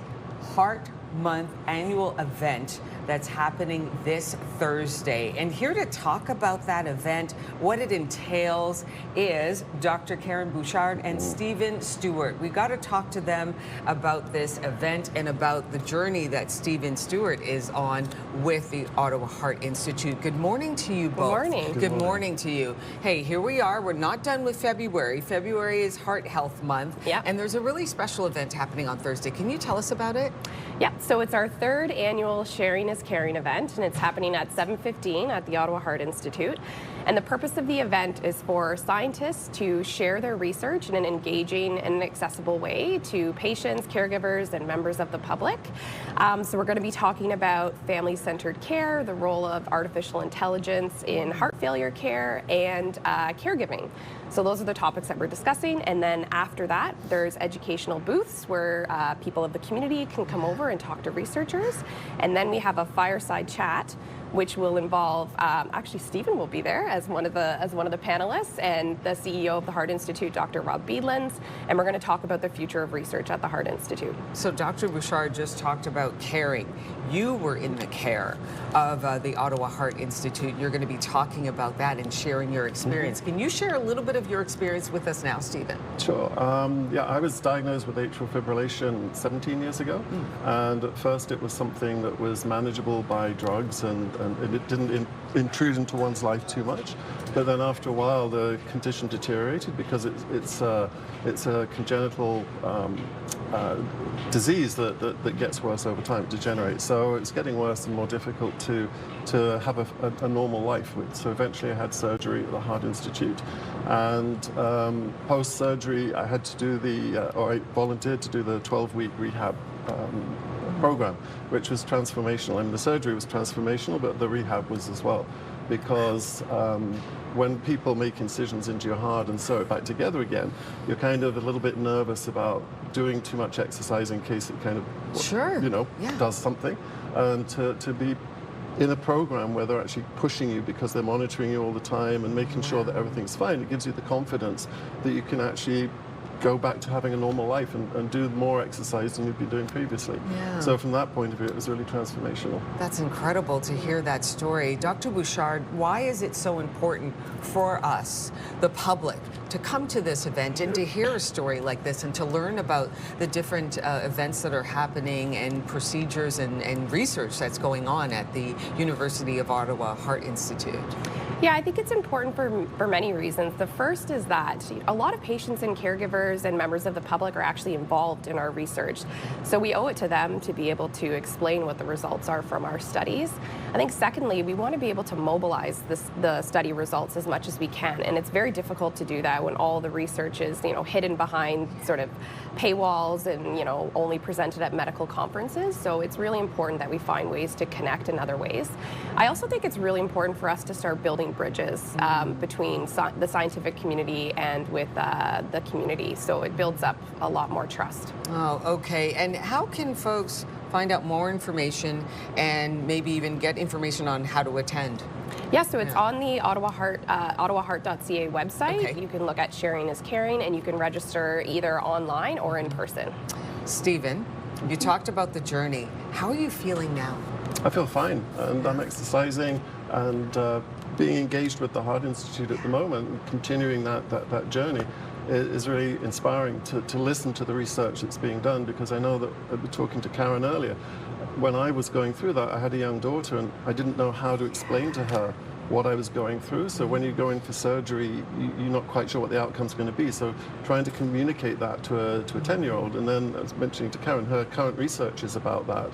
Heart Month annual event that's happening this Thursday. And here to talk about that event, what it entails, is Dr. Karen Bouchard and Stephen Stewart. We got to talk to them about this event and about the journey that Stephen Stewart is on with the Ottawa Heart Institute. Good morning to you both. Good morning. Good morning to you. Hey, here we are. We're not done with February. February is Heart Health Month. Yeah. And there's a really special event happening on Thursday. Can you tell us about it? Yeah, so it's our third annual Sharing is Caring event, and it's happening at 7:15 at the Ottawa Heart Institute. And the purpose of the event is for scientists to share their research in an engaging and accessible way to patients, caregivers, and members of the public. So we're going to be talking about family-centered care, the role of artificial intelligence in heart failure care, and caregiving. So those are the topics that we're discussing. And then after that, there's educational booths where people of the community can come over and talk to researchers. And then we have a fireside chat, which will involve, actually Stephen will be there as one of the panelists, and the CEO of the Heart Institute, Dr. Rob Beedlands, and we're going to talk about the future of research at the Heart Institute. So Dr. Bouchard just talked about caring. You were in the care of the Ottawa Heart Institute. You're going to be talking about that and sharing your experience. Can you share a little bit of your experience with us now, Stephen? Sure. Yeah, I was diagnosed with atrial fibrillation 17 years ago, and at first it was something that was manageable by drugs, and it didn't intrude into one's life too much. But then after a while, the condition deteriorated because it's a congenital disease that gets worse over time, it degenerates. So it's getting worse and more difficult to have a normal life. So eventually I had surgery at the Heart Institute, and post-surgery I had to do I volunteered to do the 12-week rehab program, which was transformational. I mean, the surgery was transformational, but the rehab was as well, because when people make incisions into your heart and sew it back together again, you're kind of a little bit nervous about doing too much exercise in case it kind of, does something. And to be in a program where they're actually pushing you because they're monitoring you all the time and making sure that everything's fine, it gives you the confidence that you can actually go back to having a normal life and do more exercise than you'd been doing previously. Yeah. So from that point of view, it was really transformational. That's incredible to hear that story. Dr. Bouchard, why is it so important for us, the public, to come to this event and to hear a story like this and to learn about the different events that are happening and procedures and research that's going on at the University of Ottawa Heart Institute? Yeah, I think it's important for many reasons. The first is that a lot of patients and caregivers and members of the public are actually involved in our research. So we owe it to them to be able to explain what the results are from our studies. I think secondly, we want to be able to mobilize the study results as much as we can. And it's very difficult to do that when all the research is, hidden behind sort of paywalls and, only presented at medical conferences. So it's really important that we find ways to connect in other ways. I also think it's really important for us to start building bridges between the scientific community and with the community. So it builds up a lot more trust. Oh, okay. And how can folks find out more information and maybe even get information on how to attend? Yeah, so it's on the ottawaheart.ca website. Okay. You can look at Sharing is Caring, and you can register either online or in person. Stephen, you talked about the journey. How are you feeling now? I feel fine, and I'm exercising and being engaged with the Heart Institute at the moment, and continuing that journey is really inspiring to listen to the research that's being done, because I know that I was talking to Karen earlier. When I was going through that, I had a young daughter and I didn't know how to explain to her what I was going through. So when you go in for surgery, you're not quite sure what the outcome's going to be. So trying to communicate that to a 10-year-old, and then I was mentioning to Karen, her current research is about that.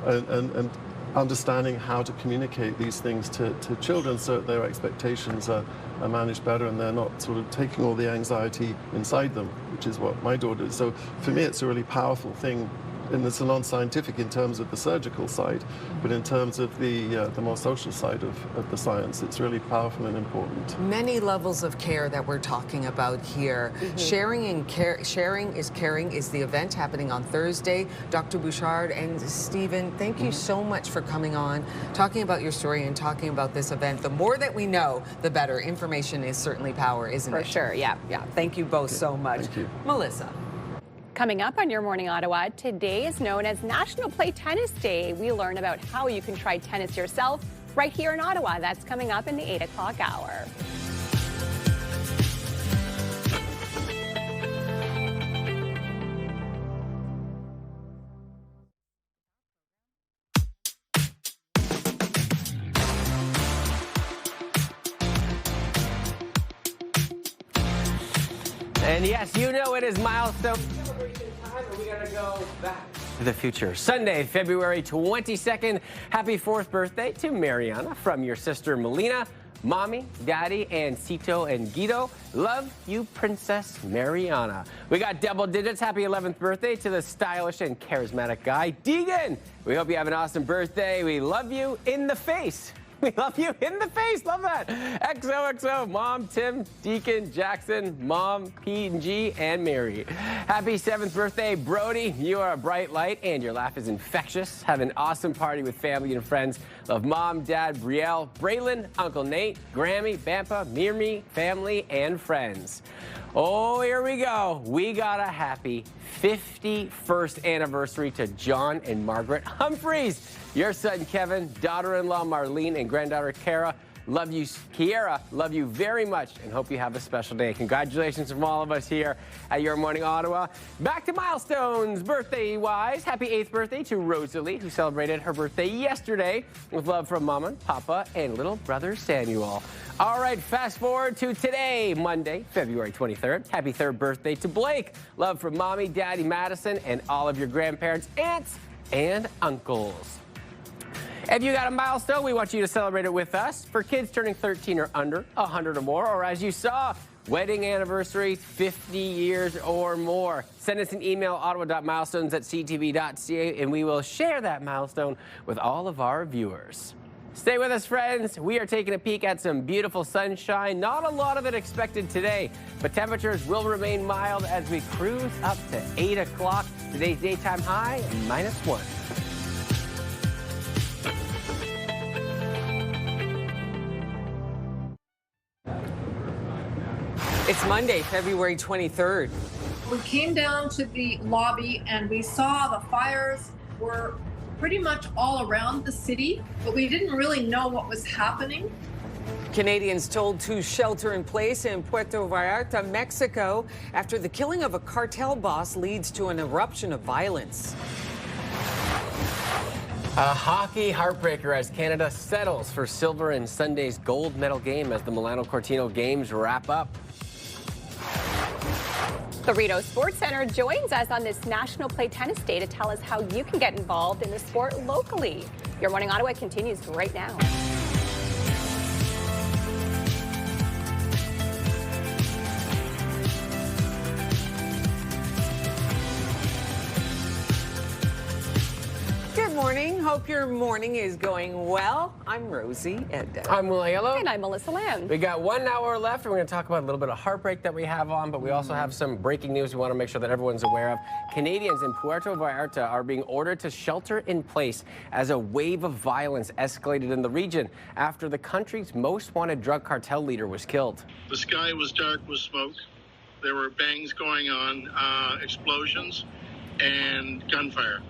And understanding how to communicate these things to children so that their expectations are managed better and they're not sort of taking all the anxiety inside them, which is what my daughter is. So for me, it's a really powerful thing. And it's non-scientific in terms of the surgical side, but in terms of the more social side of the science, it's really powerful and important. Many levels of care that we're talking about here. Sharing is Caring is the event happening on Thursday. Dr. Bouchard and Stephen, thank you so much for coming on, talking about your story and talking about this event. The more that we know, the better. Information is certainly power, isn't it? For sure, yeah. Thank you both so much. Thank you. Melissa. Coming up on Your Morning Ottawa, today is known as National Play Tennis Day. We learn about how you can try tennis yourself right here in Ottawa. That's coming up in the 8 o'clock hour. And yes, you know it is milestone celebration time, and we gotta go back to the future. Sunday, February 22nd. Happy 4th birthday to Mariana from your sister Melina, Mommy, Daddy, and Cito and Guido. Love you, Princess Mariana. We got double digits. Happy 11th birthday to the stylish and charismatic guy, Deegan. We hope you have an awesome birthday. We love you in the face. We love you in the face. Love that. XOXO, Mom, Tim, Deacon, Jackson, Mom, P&G, and Mary. Happy 7th birthday, Brody. You are a bright light, and your laugh is infectious. Have an awesome party with family and friends. Love Mom, Dad, Brielle, Braylon, Uncle Nate, Grammy, Bampa, Mirmi, family, and friends. Oh, here we go. We got a happy 51st anniversary to John and Margaret Humphreys. Your son, Kevin, daughter-in-law, Marlene, and granddaughter, Kara. Love you, Kiera. Love you very much and hope you have a special day. Congratulations from all of us here at Your Morning Ottawa. Back to milestones, birthday-wise. Happy 8th birthday to Rosalie, who celebrated her birthday yesterday with love from Mama, Papa, and little brother Samuel. All right, fast forward to today, Monday, February 23rd. Happy 3rd birthday to Blake. Love from Mommy, Daddy, Madison, and all of your grandparents, aunts, and uncles. If you got a milestone, we want you to celebrate it with us. For kids turning 13 or under, 100 or more, or as you saw, wedding anniversaries, 50 years or more. Send us an email, ottawa.milestones@ctv.ca, and we will share that milestone with all of our viewers. Stay with us, friends. We are taking a peek at some beautiful sunshine. Not a lot of it expected today, but temperatures will remain mild as we cruise up to 8 o'clock. Today's daytime high, -1. It's Monday, February 23rd. We came down to the lobby and we saw the fires were pretty much all around the city, but we didn't really know what was happening. Canadians told to shelter in place in Puerto Vallarta, Mexico, after the killing of a cartel boss leads to an eruption of violence. A hockey heartbreaker as Canada settles for silver in Sunday's gold medal game as the Milano Cortina Games wrap up. The Rideau Sports Center joins us on this National Play Tennis Day to tell us how you can get involved in the sport locally. Your Morning Ottawa continues right now. Good morning. Hope your morning is going well. I'm Rosie Edda. I'm Will Yellow. And I'm Melissa Lamb. We got 1 hour left. We're going to talk about a little bit of heartbreak that we have on, but we also have some breaking news we want to make sure that everyone's aware of. Canadians in Puerto Vallarta are being ordered to shelter in place as a wave of violence escalated in the region after the country's most wanted drug cartel leader was killed. The sky was dark with smoke. There were bangs going on, explosions, and gunfire.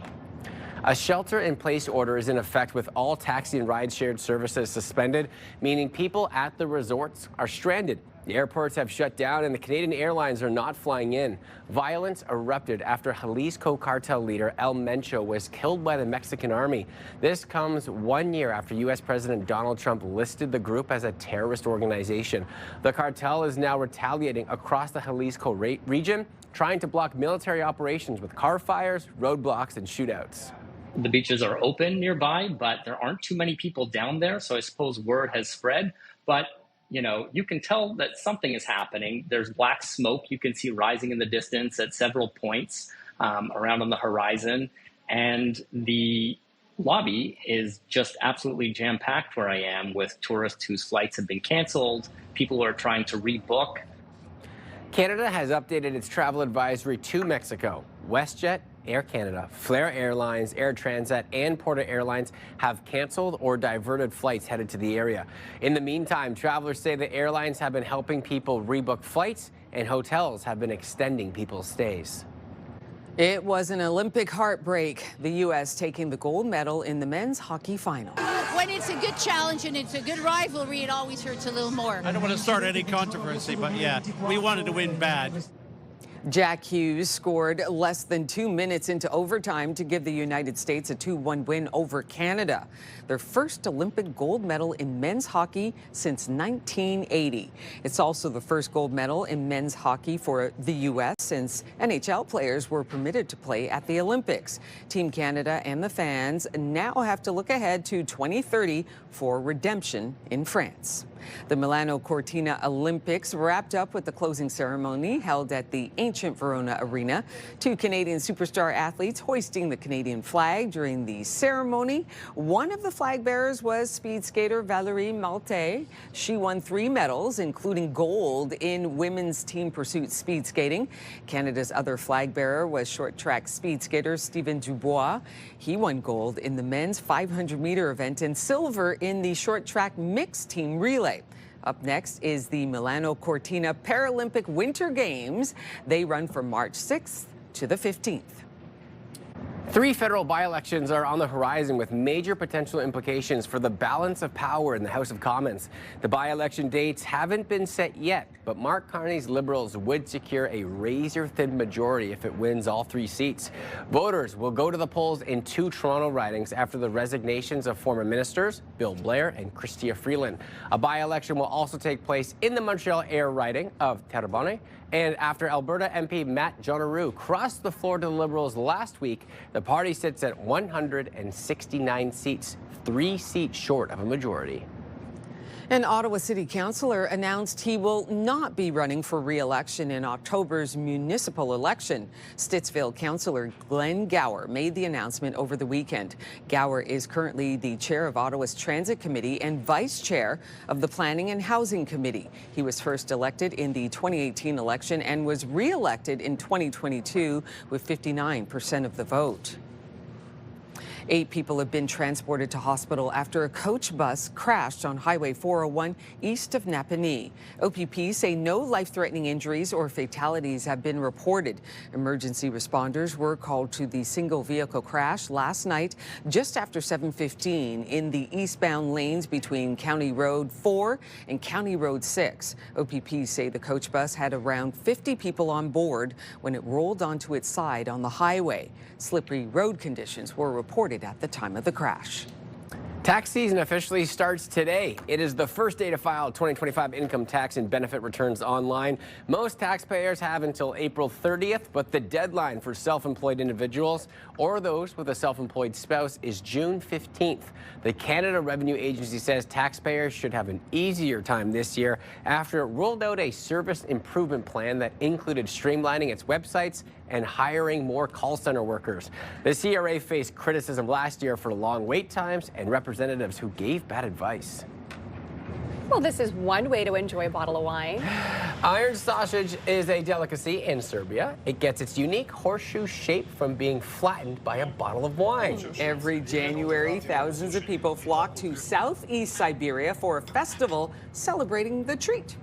A shelter-in-place order is in effect with all taxi and ride-shared services suspended, meaning people at the resorts are stranded. The airports have shut down and the Canadian airlines are not flying in. Violence erupted after Jalisco cartel leader El Mencho was killed by the Mexican army. This comes 1 year after U.S. President Donald Trump listed the group as a terrorist organization. The cartel is now retaliating across the Jalisco region, trying to block military operations with car fires, roadblocks, and shootouts. The beaches are open nearby, but there aren't too many people down there. So I suppose word has spread. But, you know, you can tell that something is happening. There's black smoke you can see rising in the distance at several points around on the horizon. And the lobby is just absolutely jam-packed where I am with tourists whose flights have been canceled, people who are trying to rebook. Canada has updated its travel advisory to Mexico. WestJet, Air Canada, Flair Airlines, Air Transat, and Porta Airlines have canceled or diverted flights headed to the area. In the meantime, travelers say the airlines have been helping people rebook flights and hotels have been extending people's stays. It was an Olympic heartbreak. The U.S. taking the gold medal in the men's hockey final. When it's a good challenge and it's a good rivalry, it always hurts a little more. I don't want to start any controversy, but yeah, we wanted to win bad. Jack Hughes scored less than 2 minutes into overtime to give the United States a 2-1 win over Canada, their first Olympic gold medal in men's hockey since 1980. It's also the first gold medal in men's hockey for the U.S. since NHL players were permitted to play at the Olympics. Team Canada and the fans now have to look ahead to 2030 for redemption in France. The Milano Cortina Olympics wrapped up with the closing ceremony held at the ancient Verona Arena. 2 Canadian superstar athletes hoisting the Canadian flag during the ceremony. One of the flag bearers was speed skater Valérie Malte. She won 3 medals, including gold in women's team pursuit speed skating. Canada's other flag bearer was short track speed skater Stephen Dubois. He won gold in the men's 500-meter event and silver in the short track mixed team relay. Up next is the Milano Cortina Paralympic Winter Games. They run from March 6th to the 15th. 3 federal by-elections are on the horizon with major potential implications for the balance of power in the House of Commons. The by-election dates haven't been set yet, but Mark Carney's Liberals would secure a razor-thin majority if it wins all 3 seats. Voters will go to the polls in 2 Toronto ridings after the resignations of former ministers Bill Blair and Chrystia Freeland. A by-election will also take place in the Montreal Air riding of Terrebonne. And after Alberta MP Matt Jean crossed the floor to the Liberals last week, the party sits at 169 seats, 3 seats short of a majority. An Ottawa City Councillor announced he will not be running for re-election in October's municipal election. Stittsville Councillor Glenn Gower made the announcement over the weekend. Gower is currently the chair of Ottawa's Transit Committee and vice chair of the Planning and Housing Committee. He was first elected in the 2018 election and was re-elected in 2022 with 59% of the vote. 8 people have been transported to hospital after a coach bus crashed on Highway 401 east of Napanee. OPP say no life-threatening injuries or fatalities have been reported. Emergency responders were called to the single vehicle crash last night just after 7:15 in the eastbound lanes between County Road 4 and County Road 6. OPP say the coach bus had around 50 people on board when it rolled onto its side on the highway. Slippery road conditions were reported reported at the time of the crash. Tax season officially starts today. It is the first day to file 2025 income tax and benefit returns online. Most taxpayers have until April 30th, but the deadline for self-employed individuals or those with a self-employed spouse is June 15th. The Canada Revenue Agency says taxpayers should have an easier time this year after it rolled out a service improvement plan that included streamlining its websites and hiring more call center workers. The CRA faced criticism last year for long wait times and representatives who gave bad advice. Well, this is one way to enjoy a bottle of wine. Iron sausage is a delicacy in Serbia. It gets its unique horseshoe shape from being flattened by a bottle of wine. Every January, thousands of people flock to southeast Siberia for a festival celebrating the treat.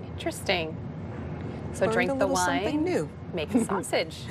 Interesting. So Learned drink a the little wine, something new. make a sausage.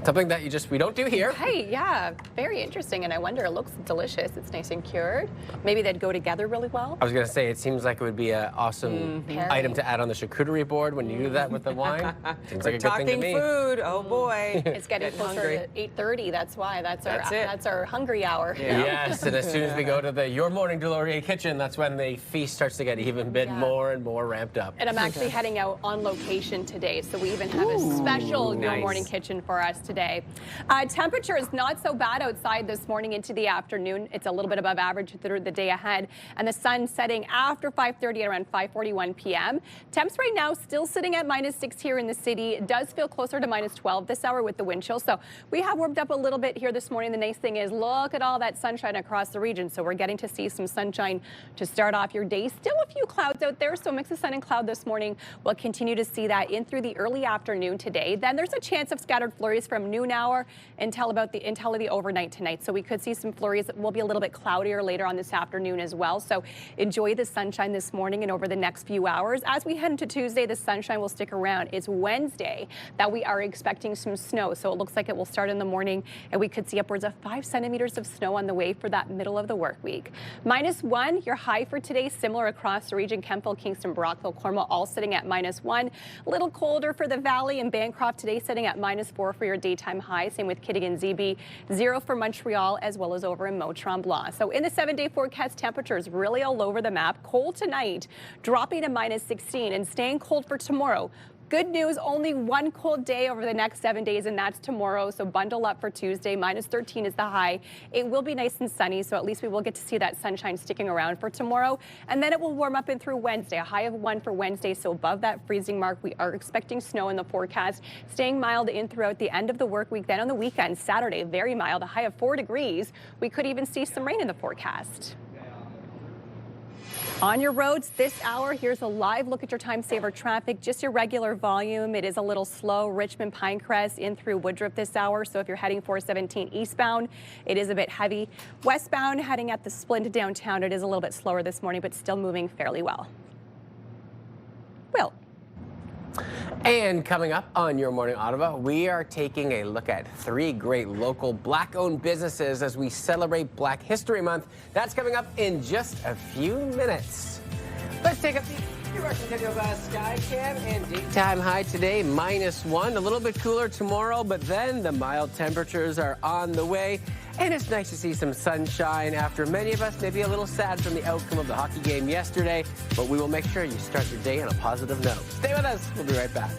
Something that we don't do here. Hey, yeah, very interesting. And I wonder, it looks delicious. It's nice and cured. Maybe they'd go together really well. I was going to say, it seems like it would be an awesome item to add on the charcuterie board when you do that with the wine. Seems like a good thing to me. Talking food, oh boy. It's getting closer to 8:30. That's why. That's our hungry hour. Yeah. Yes, and as soon as we go to the Your Morning Laurier kitchen, that's when the feast starts to get even bit more and more ramped up. And I'm actually heading out on location today, so we even have a special Your nice. Morning kitchen for us today. Temperature is not so bad outside this morning into the afternoon. It's a little bit above average through the day ahead, and the sun setting after 5:30 at around 5:41 p.m. Temps right now still sitting at -6 here in the city. It does feel closer to -12 this hour with the wind chill, so we have warmed up a little bit here this morning. The nice thing is, look at all that sunshine across the region, so we're getting to see some sunshine to start off your day. Still a few clouds out there, so mix of sun and cloud this morning. We'll continue to see that in through the early afternoon today. Then there's a chance of scattered flurries from noon hour until the overnight tonight. So we could see some flurries that will be a little bit cloudier later on this afternoon as well. So enjoy the sunshine this morning and over the next few hours. As we head into Tuesday, the sunshine will stick around. It's Wednesday that we are expecting some snow. So it looks like it will start in the morning and we could see upwards of 5 centimeters of snow on the way for that middle of the work week. -1, your high for today, similar across the region. Kempville, Kingston, Brockville, Cornwall, all sitting at -1. A little colder for the Valley and Bancroft today, sitting at -4 for your daytime high. Same with Kittigan, ZB, 0 for Montreal, as well as over in Mont-Tremblant. So in the 7-day forecast, temperatures really all over the map. Cold tonight, dropping to -16 and staying cold for tomorrow. Good news, only one cold day over the next 7 days, and that's tomorrow. So bundle up for Tuesday. -13 is the high. It will be nice and sunny, so at least we will get to see that sunshine sticking around for tomorrow. And then it will warm up in through Wednesday. A high of 1 for Wednesday, so above that freezing mark. We are expecting snow in the forecast, staying mild in throughout the end of the work week. Then on the weekend, Saturday, very mild, a high of 4 degrees. We could even see some rain in the forecast. On your roads this hour, here's a live look at your time saver traffic. Just your regular volume. It is a little slow. Richmond, Pinecrest in through Woodruff this hour. So if you're heading 417 eastbound, it is a bit heavy. Westbound, heading at the Splint downtown, it is a little bit slower this morning, but still moving fairly well. Will. And coming up on Your Morning Ottawa, we are taking a look at 3 great local Black-owned businesses as we celebrate Black History Month. That's coming up in just a few minutes. Let's take a peek. Your Centennial Glass Sky Cam and daytime high today, -1. A little bit cooler tomorrow, but then the mild temperatures are on the way. And it's nice to see some sunshine after many of us may be a little sad from the outcome of the hockey game yesterday. But we will make sure you start your day on a positive note. Stay with us. We'll be right back.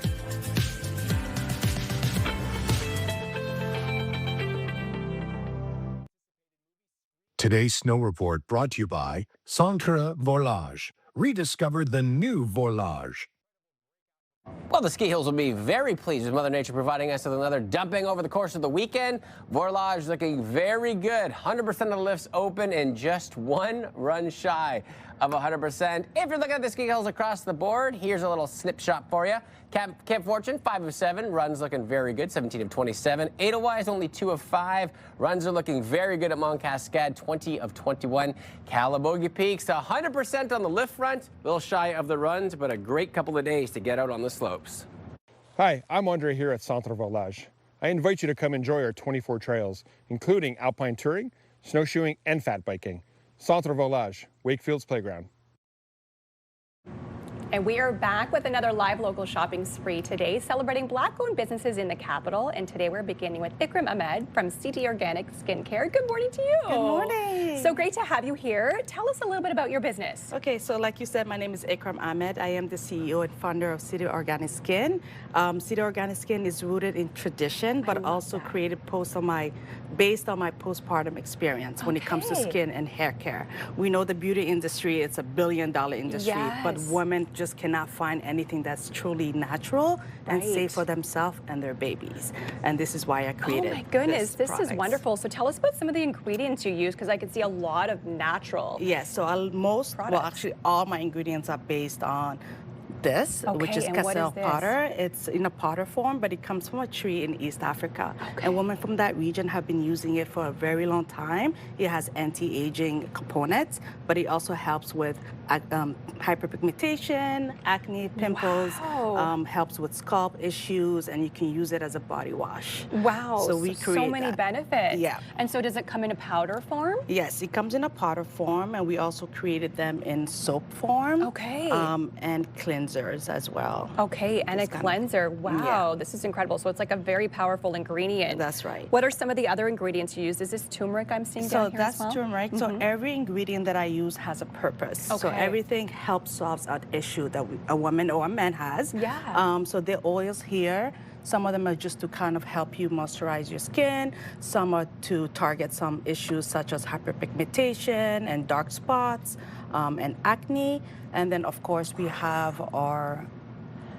Today's snow report brought to you by Centre Volage. Rediscover the new Volage. Well, the ski hills will be very pleased with Mother Nature providing us with another dumping over the course of the weekend. Vorlage looking very good. 100% of the lifts open and just 1 run shy of 100%. If you're looking at the ski hills across the board, here's a little snip shot for you. Camp Fortune, 5 of 7. Runs looking very good, 17 of 27. Edelweiss, only 2 of 5. Runs are looking very good at Mont Cascade, 20 of 21. Calabogie Peaks, 100% on the lift front. A little shy of the runs, but a great couple of days to get out on the slopes. Hi, I'm Andre here at Centre Volage. I invite you to come enjoy our 24 trails, including alpine touring, snowshoeing, and fat biking. Centre Volage, Wakefield's Playground. And we are back with another live local shopping spree today, celebrating Black-owned businesses in the capital. And today we're beginning with Ikram Ahmed from CTV Organic Skincare. Good morning to you. Good morning. So great to have you here. Tell us a little bit about your business. Okay, so like you said, my name is Ikram Ahmed. I am the CEO and founder of CTV Organic Skin. CTV Organic Skin is rooted in tradition, but also created based on my postpartum experience when it comes to skin and hair care. We know the beauty industry, it's a billion-dollar industry, but women just cannot find anything that's truly natural and safe for themselves and their babies. And this is why I created. Oh my goodness, this products. is wonderful. So tell us about some of the ingredients you use, because I can see a lot of natural. Yes, so actually all my ingredients are based on this, which is Cassel powder. It's in a powder form, but it comes from a tree in East Africa. And women from that region have been using it for a very long time. It has anti-aging components, but it also helps with hyperpigmentation, acne, pimples, helps with scalp issues, and you can use it as a body wash. Wow, so we create so many benefits. Yeah. And so does it come in a powder form? Yes, it comes in a powder form, and we also created them in soap form. Okay. And cleansers as well. Okay, and a cleanser. Wow, this is incredible. So it's like a very powerful ingredient. That's right. What are some of the other ingredients you use? Is this turmeric I'm seeing down here as well? So that's turmeric. So every ingredient that I use has a purpose. So everything helps solve an issue that a woman or a man has. Yeah. So the oils here, some of them are just to kind of help you moisturize your skin. Some are to target some issues such as hyperpigmentation and dark spots and acne. And then, of course, we have our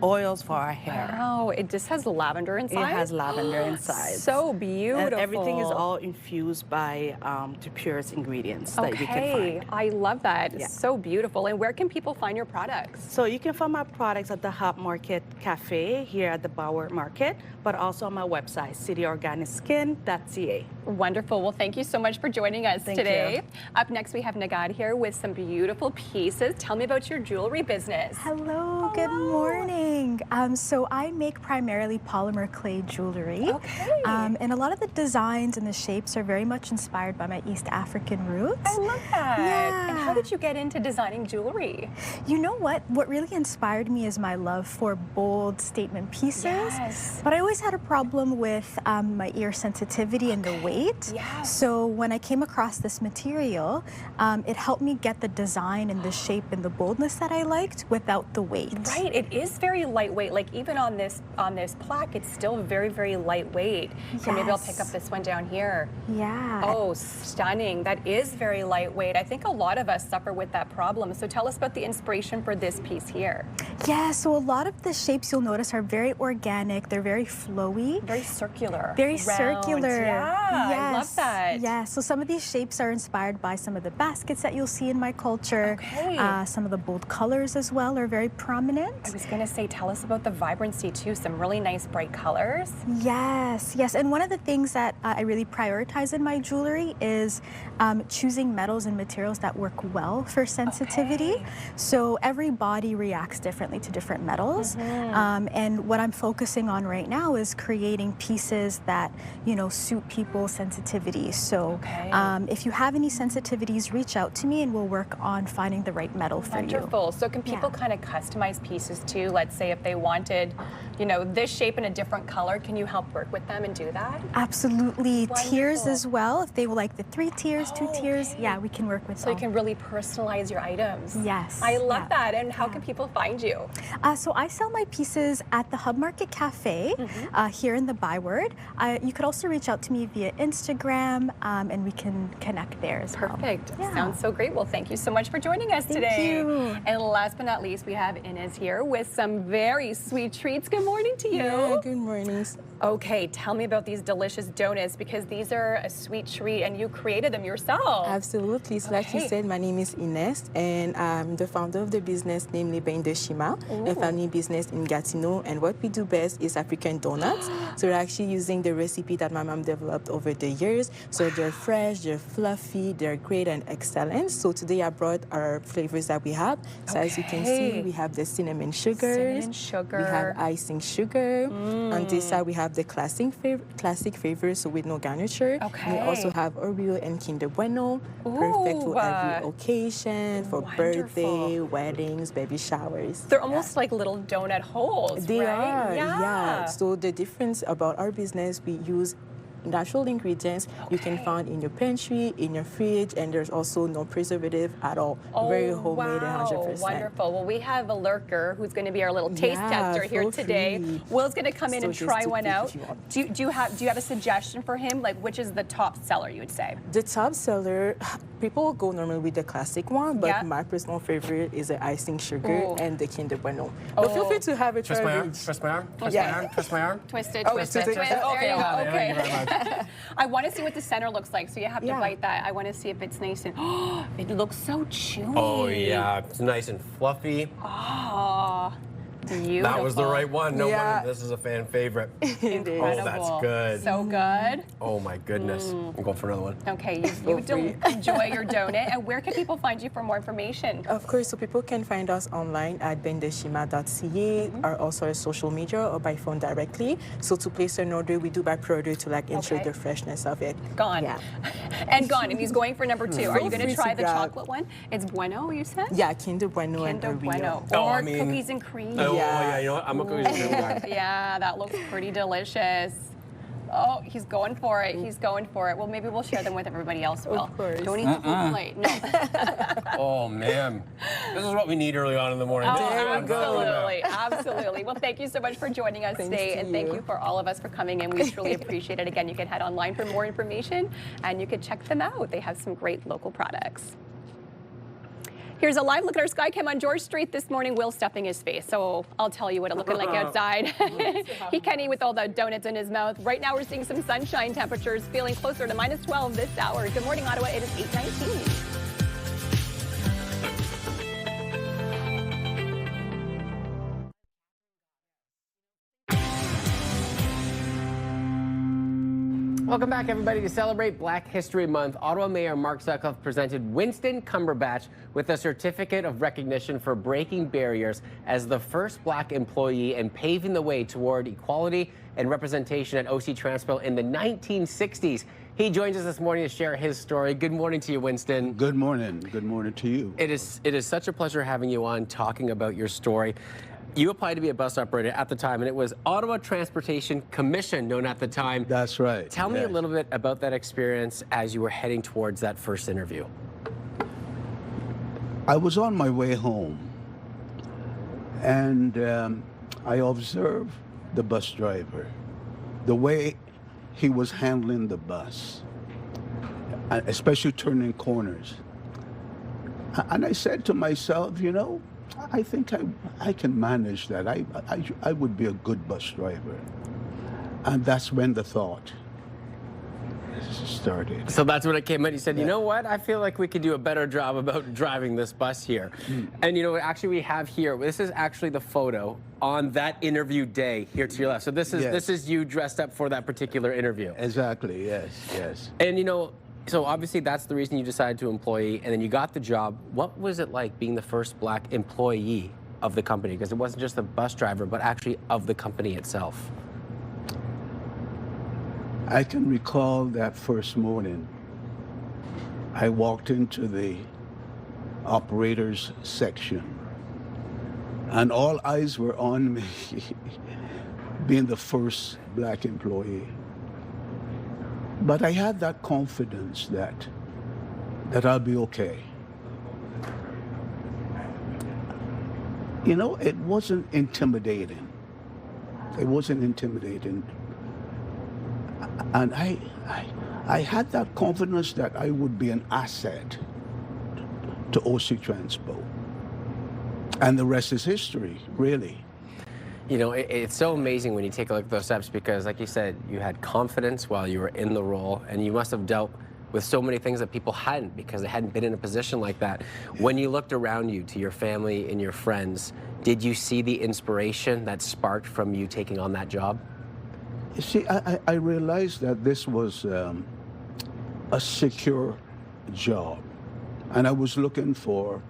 oils for our hair. Wow, it just has lavender inside? It has lavender inside. So beautiful. And everything is all infused by the purest ingredients that you can find. I love that. It's so beautiful. And where can people find your products? So you can find my products at the Hub Market Cafe here at the Bauer Market, but also on my website, cityorganicskin.ca. Wonderful. Well, thank you so much for joining us today. You. Up next, we have Nagad here with some beautiful pieces. Tell me about your jewelry business. Hello, good morning. So I make primarily polymer clay jewelry. Okay. And a lot of the designs and the shapes are very much inspired by my East African roots. I love that. Yeah. And how did you get into designing jewelry? You know what? What really inspired me is my love for bold statement pieces. Yes. But I always had a problem with my ear sensitivity and the weight. Yes. So when I came across this material, it helped me get the design and the shape and the boldness that I liked without the weight. Right. It is very lightweight. Like even on this plaque, it's still very, very lightweight. So maybe I'll pick up this one down here. Yeah. Oh, stunning. That is very lightweight. I think a lot of us suffer with that problem. So tell us about the inspiration for this piece here. Yeah, so a lot of the shapes you'll notice are very organic. They're very flowy. Very circular. Very round. circular. Yeah, yes. I love that. Yeah, so some of these shapes are inspired by some of the baskets that you'll see in my culture. Okay. Some of the bold colors as well are very prominent. I was going to say, tell us about the vibrancy too. Some really nice bright colors. Yes, yes. And one of the things that I really prioritize in my jewelry is choosing metals and materials that work well for sensitivity. Okay. So every body reacts differently to different metals. And what I'm focusing on right now is creating pieces that, suit people's sensitivity. So if you have any sensitivities, reach out to me and we'll work on finding the right metal for you. Wonderful. So can people kind of customize pieces too? Let's say if they wanted, this shape in a different color, can you help work with them and do that? Absolutely. Wonderful. Tiers as well. If they would like the 3 tiers, 2 tiers, yeah, we can work with them. So you can really personalize your items. Yes. I love that. And how can people find you? So I sell my pieces at the Hub Market Cafe here in the Byward. You could also reach out to me via Instagram and we can connect there as well. Perfect. Yeah. Sounds so great. Well, thank you so much for joining us today. Thank you. And last but not least, we have Inez here with some very sweet treats. Good morning to you. Yeah, good morning. Okay, tell me about these delicious donuts because these are a sweet treat and you created them yourself. Absolutely. So like you said, my name is Inez and I'm the founder of the business named Shima, a family business in Gatineau. And what we do best is African donuts. So we're actually using the recipe that my mom developed over the years. So they're fresh, they're fluffy, they're great and excellent. So today I brought our flavors that we have. So as you can see, we have the cinnamon sugars. Cinnamon sugar. We have iced icing sugar. On this side, we have the classic flavor, so with no garniture. Okay. We also have Oreo and Kinder Bueno, perfect for every occasion, for birthday, weddings, baby showers. They're almost like little donut holes, They right? are, yeah. So the difference about our business, we use natural ingredients you can find in your pantry, in your fridge, and there's also no preservative at all. Very homemade, 100%. Wonderful. Well, we have a lurker who's going to be our little taste tester here feel today. free. Will's going to come in and So try just one to out. pick if Do you have a suggestion for him? Like, which is the top seller, you would say? The top seller, people go normally with the classic one, but my personal favorite is the icing sugar and the Kinder Bueno. But feel free to have it. Twist my arm. Twist my arm. Twist my arm. Twist my arm. Twist it. Oh, Twist twist it. it. Twist it. Okay, There you go. I'll have it. Okay. Thank you very much. I want to see what the center looks like, so you have to bite that. I want to see if it's nice and it looks so chewy. Oh yeah, it's nice and fluffy. Oh, beautiful. That was the right one. No wonder this is a fan favorite. Incredible. Oh, that's good. So good. Oh my goodness. I'm going for another one. Okay, you enjoy your donut. And where can people find you for more information? Of course, so people can find us online at bendeshima.ca or also our social media or by phone directly. So to place an order, we do by pre-order to ensure the freshness of it. Gone. Yeah. And gone. And he's going for number 2. Are you going to free try to the grab. chocolate one? It's Bueno, you said? Yeah, Kinder Bueno Kinder and Oreo. Bueno. Oh, Or I mean- cookies and cream. Oh yeah, you know what? I'm a cookies and cream guy. Yeah, that looks pretty delicious. Oh, he's going for it. He's going for it. Well, maybe we'll share them with everybody else, Will. Of course. Don't eat the whole plate. No. Oh man, this is what we need early on in the morning. Oh, This is what I'm talking about. absolutely. Absolutely. Well, thank you so much for joining us today. And thank you for all of us for coming in. We truly appreciate it. Again, you can head online for more information and you can check them out. They have some great local products. Here's a live look at our sky cam on George Street this morning. Will's stuffing his face, so I'll tell you what it looking like outside. He can't eat with all the donuts in his mouth. Right now we're seeing some sunshine temperatures, feeling closer to -12 this hour. Good morning, Ottawa. It is 8:19. Welcome back, everybody. To celebrate Black History Month, Ottawa Mayor Mark Sutcliffe presented Winston Cumberbatch with a certificate of recognition for breaking barriers as the first Black employee and paving the way toward equality and representation at OC Transpo in the 1960s. He joins us this morning to share his story. Good morning to you, Winston. Good morning. Good morning to you. It is such a pleasure having you on, talking about your story. You applied to be a bus operator at the time, and it was Ottawa Transportation Commission, known at the time. That's right. Tell me a little bit about that experience as you were heading towards that first interview. I was on my way home, and I observed the bus driver, the way he was handling the bus, especially turning corners. And I said to myself, you know, I think I can manage that. I would be a good bus driver. And that's when the thought started. So that's when it came in. You said, you know what? I feel like we could do a better job about driving this bus here. And you know what? Actually, we have here, this is actually the photo on that interview day here to your left. So this is you dressed up for that particular interview. Exactly, yes, yes. And you know, so obviously that's the reason you decided to employ, and then you got the job. What was it like being the first Black employee of the company? Because it wasn't just the bus driver, but actually of the company itself. I can recall that first morning. I walked into the operators section, and all eyes were on me, being the first Black employee. But I had that confidence that I'll be okay. You know, it wasn't intimidating. It wasn't intimidating. And I had that confidence that I would be an asset to OC Transpo. And the rest is history, really. You know, it's so amazing when you take a look at those steps because, like you said, you had confidence while you were in the role, and you must have dealt with so many things that people hadn't because they hadn't been in a position like that. When you looked around you to your family and your friends, did you see the inspiration that sparked from you taking on that job? You see, I realized that this was a secure job, and I was looking for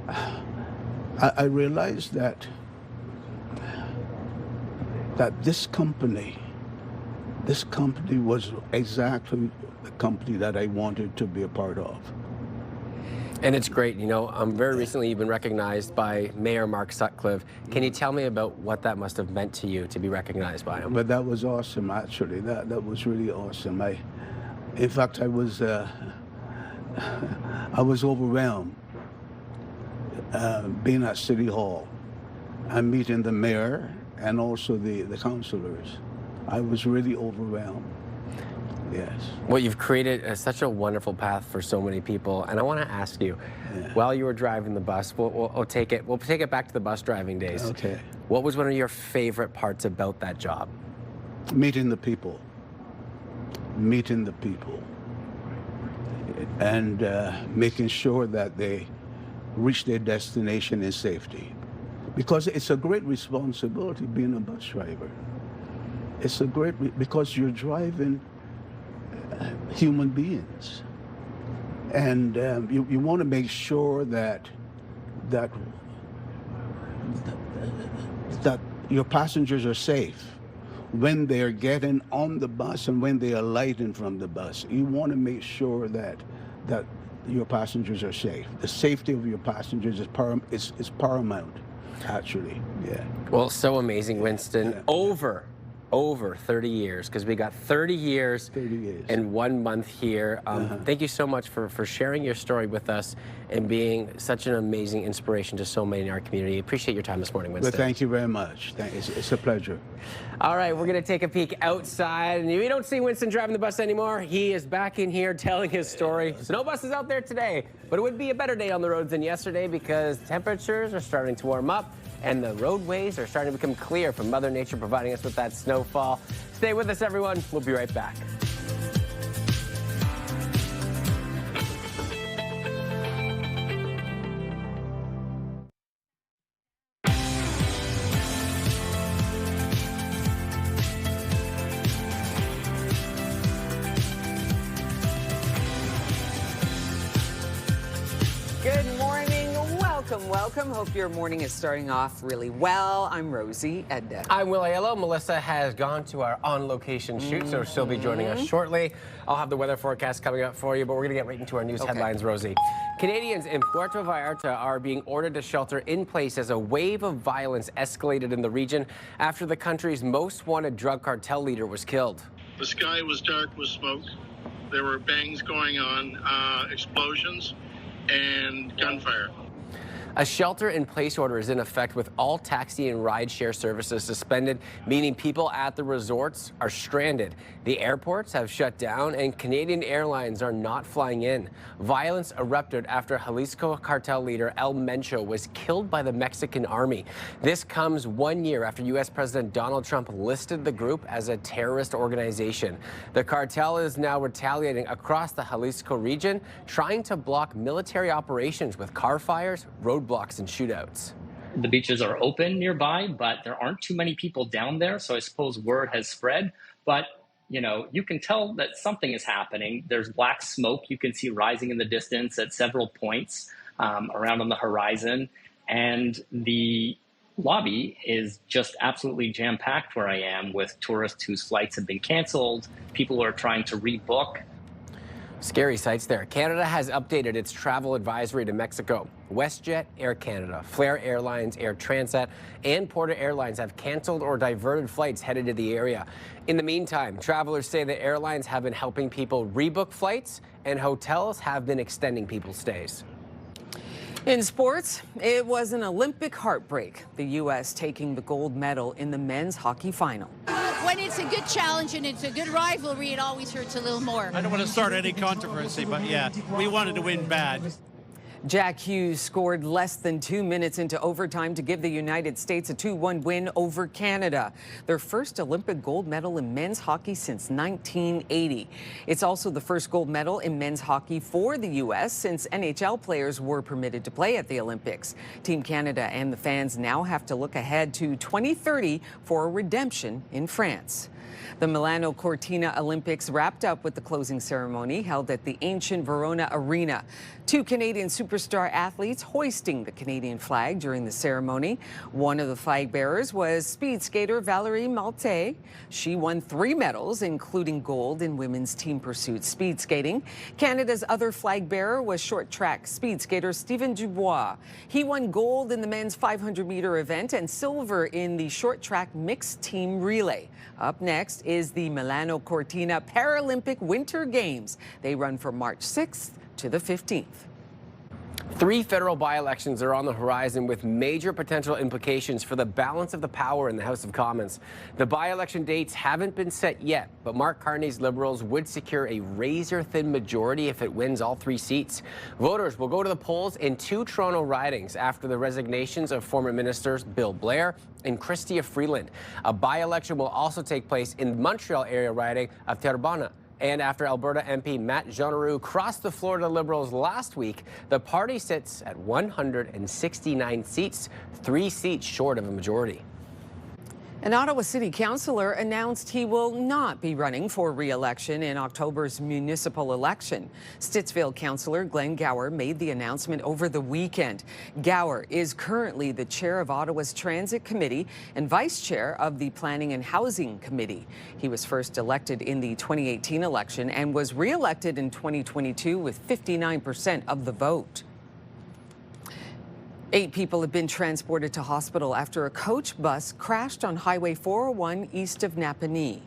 I realized that this company was exactly the company that I wanted to be a part of. And it's great. You know, very recently you've been recognized by Mayor Mark Sutcliffe. Can you tell me about what that must have meant to you to be recognized by him? But that was awesome, actually. That was really awesome. In fact, I was overwhelmed being at City Hall and meeting the mayor and also the councilors. I was really overwhelmed. Yes. Well, you've created such a wonderful path for so many people, and I want to ask you, while you were driving the bus, we'll take it back to the bus driving days. Okay. What was one of your favorite parts about that job? Meeting the people. Meeting the people. And making sure that they reach their destination in safety. Because it's a great responsibility being a bus driver. It's a great, because you're driving human beings. And you want to make sure that your passengers are safe when they're getting on the bus and when they are alighting from the bus. You want to make sure that your passengers are safe. The safety of your passengers is paramount, actually. Yeah. Well, so amazing, Winston. Yeah. Over 30 years, because we got 30 years and 1 month here. Thank you so much for sharing your story with us and being such an amazing inspiration to so many in our community. Appreciate your time this morning, Winston. Well, thank you very much. It's a pleasure. All right, we're going to take a peek outside. And if you don't see Winston driving the bus anymore, he is back in here telling his story. So no buses out there today, but it would be a better day on the roads than yesterday because temperatures are starting to warm up. And the roadways are starting to become clear from Mother Nature providing us with that snowfall. Stay with us, everyone. We'll be right back. Good morning. Welcome. Hope your morning is starting off really well. I'm Rosie Edda. I'm Will Aiello. Melissa has gone to our on-location shoot, so she'll be joining us shortly. I'll have the weather forecast coming up for you, but we're going to get right into our news headlines, Rosie. Canadians in Puerto Vallarta are being ordered to shelter in place as a wave of violence escalated in the region after the country's most wanted drug cartel leader was killed. The sky was dark with smoke. There were bangs going on, explosions, and gunfire. A shelter-in-place order is in effect with all taxi and ride-share services suspended, meaning people at the resorts are stranded. The airports have shut down, and Canadian airlines are not flying in. Violence erupted after Jalisco cartel leader El Mencho was killed by the Mexican army. This comes 1 year after U.S. President Donald Trump listed the group as a terrorist organization. The cartel is now retaliating across the Jalisco region, trying to block military operations with car fires, roadblocks, and shootouts. The beaches are open nearby, but there aren't too many people down there, so I suppose word has spread. But you know, you can tell that something is happening. There's black smoke you can see rising in the distance at several points around on the horizon. And the lobby is just absolutely jam-packed where I am with tourists whose flights have been canceled, people who are trying to rebook. Scary sights there. Canada has updated its travel advisory to Mexico. WestJet, Air Canada, Flair Airlines, Air Transat, and Porter Airlines have canceled or diverted flights headed to the area. In the meantime, travelers say the airlines have been helping people rebook flights, and hotels have been extending people's stays. In sports, it was an Olympic heartbreak, the U.S. taking the gold medal in the men's hockey final. When it's a good challenge and it's a good rivalry, it always hurts a little more. I don't want to start any controversy, but yeah, we wanted to win bad. Jack Hughes scored less than 2 minutes into overtime to give the United States a 2-1 win over Canada, their first Olympic gold medal in men's hockey since 1980. It's also the first gold medal in men's hockey for the U.S. since NHL players were permitted to play at the Olympics. Team Canada and the fans now have to look ahead to 2030 for a redemption in France. The Milano Cortina Olympics wrapped up with the closing ceremony held at the ancient Verona Arena. 2 Canadian superstar athletes hoisting the Canadian flag during the ceremony. One of the flag bearers was speed skater Valerie Malte. She won 3 medals, including gold in women's team pursuit speed skating. Canada's other flag bearer was short track speed skater Stephen Dubois. He won gold in the men's 500-meter event and silver in the short track mixed team relay. Up next is the Milano Cortina Paralympic Winter Games. They run from March 6th to the 15th. 3 federal by-elections are on the horizon with major potential implications for the balance of the power in the House of Commons. The by-election dates haven't been set yet, but Mark Carney's Liberals would secure a razor-thin majority if it wins all 3 seats. Voters will go to the polls in 2 Toronto ridings after the resignations of former ministers Bill Blair and Chrystia Freeland. A by-election will also take place in the Montreal area riding of Terrebonne. And after Alberta MP Matt Jeaneroux crossed the Florida Liberals last week, the party sits at 169 seats, 3 seats short of a majority. An Ottawa City Councillor announced he will not be running for re-election in October's municipal election. Stittsville Councillor Glenn Gower made the announcement over the weekend. Gower is currently the chair of Ottawa's Transit Committee and vice chair of the Planning and Housing Committee. He was first elected in the 2018 election and was re-elected in 2022 with 59% of the vote. 8 people have been transported to hospital after a coach bus crashed on Highway 401 east of Napanee.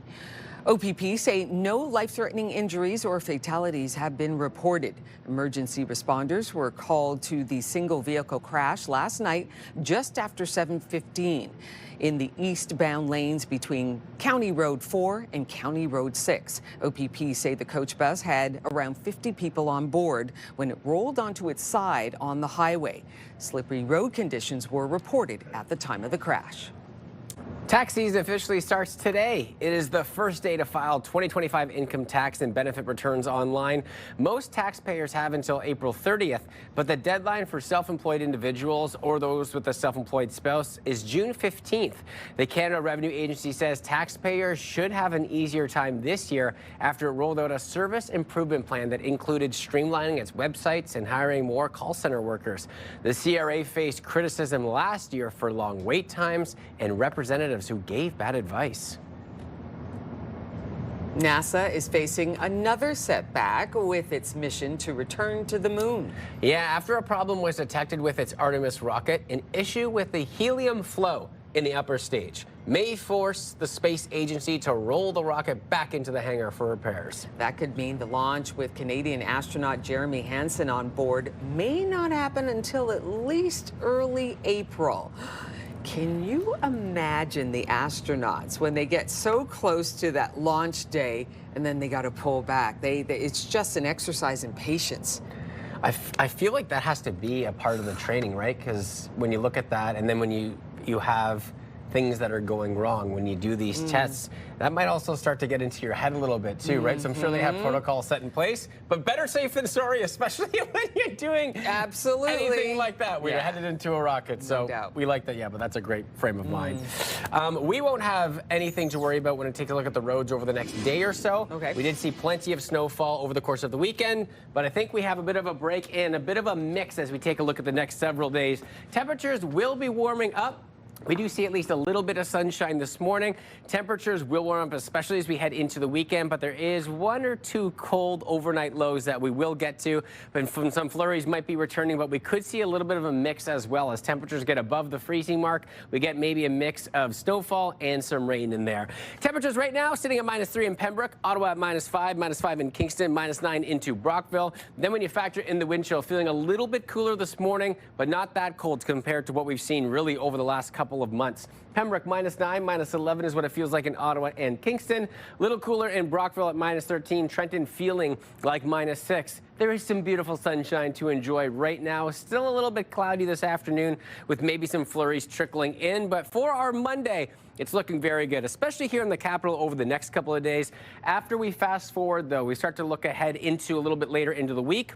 OPP say no life-threatening injuries or fatalities have been reported. Emergency responders were called to the single vehicle crash last night just after 7:15 in the eastbound lanes between County Road 4 and County Road 6. OPP say the coach bus had around 50 people on board when it rolled onto its side on the highway. Slippery road conditions were reported at the time of the crash. Tax season officially starts today. It is the first day to file 2025 income tax and benefit returns online. Most taxpayers have until April 30th, but the deadline for self-employed individuals or those with a self-employed spouse is June 15th. The Canada Revenue Agency says taxpayers should have an easier time this year after it rolled out a service improvement plan that included streamlining its websites and hiring more call center workers. The CRA faced criticism last year for long wait times and representatives who gave bad advice. NASA is facing another setback with its mission to return to the moon. Yeah, after a problem was detected with its Artemis rocket, an issue with the helium flow in the upper stage may force the space agency to roll the rocket back into the hangar for repairs. That could mean the launch with Canadian astronaut Jeremy Hansen on board may not happen until at least early April. Can you imagine the astronauts when they get so close to that launch day and then they got to pull back? It's just an exercise in patience. I feel like that has to be a part of the training, right? Because when you look at that and then when you have things that are going wrong when you do these tests, that might also start to get into your head a little bit too, right? So I'm sure they have protocols set in place, but better safe than sorry, especially when you're doing anything like that, where you're headed into a rocket. So we like that, yeah, but that's a great frame of mind. We won't have anything to worry about when we take a look at the roads over the next day or so. Okay. We did see plenty of snowfall over the course of the weekend, but I think we have a bit of a break and a bit of a mix as we take a look at the next several days. Temperatures will be warming up. We do see at least a little bit of sunshine this morning. Temperatures will warm up, especially as we head into the weekend, but there is 1 or 2 cold overnight lows that we will get to. And some flurries might be returning, but we could see a little bit of a mix as well. As temperatures get above the freezing mark, we get maybe a mix of snowfall and some rain in there. Temperatures right now sitting at -3 in Pembroke, Ottawa at -5 in Kingston, -9 into Brockville. Then when you factor in the wind chill, feeling a little bit cooler this morning, but not that cold compared to what we've seen really over the last couple of months. Pembroke -9, -11 is what it feels like in Ottawa and Kingston. Little cooler in Brockville at -13. Trenton feeling like -6. There is some beautiful sunshine to enjoy right now. Still a little bit cloudy this afternoon with maybe some flurries trickling in. But for our Monday, it's looking very good, especially here in the capital over the next couple of days. After we fast forward, though, we start to look ahead into a little bit later into the week.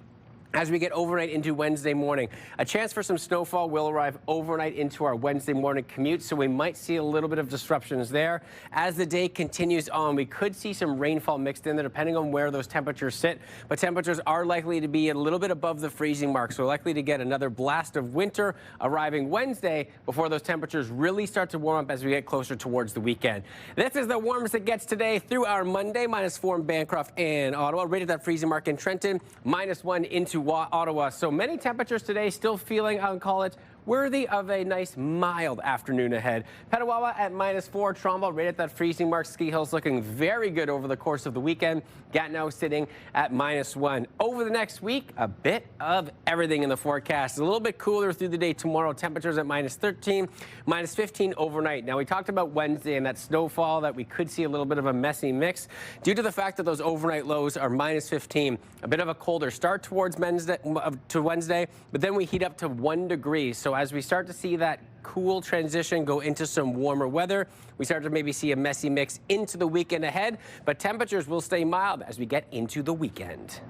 as we get overnight into Wednesday morning. A chance for some snowfall will arrive overnight into our Wednesday morning commute, so we might see a little bit of disruptions there. As the day continues on, we could see some rainfall mixed in there depending on where those temperatures sit, but temperatures are likely to be a little bit above the freezing mark, so likely to get another blast of winter arriving Wednesday before those temperatures really start to warm up as we get closer towards the weekend. This is the warmest it gets today through our Monday, -4 in Bancroft and Ottawa, right at that freezing mark in Trenton, -1 into Ottawa. So many temperatures today, still feeling, I'll call it, worthy of a nice mild afternoon ahead. Petawawa at -4, Trumbull right at that freezing mark. Ski Hill's looking very good over the course of the weekend. Gatineau sitting at -1. Over the next week, a bit of everything in the forecast. A little bit cooler through the day tomorrow. Temperatures at -13, -15 overnight. Now, we talked about Wednesday and that snowfall that we could see a little bit of a messy mix due to the fact that those overnight lows are -15. A bit of a colder start towards Wednesday, but then we heat up to 1 degree. So as we start to see that cool transition go into some warmer weather, we start to maybe see a messy mix into the weekend ahead, but temperatures will stay mild as we get into the weekend.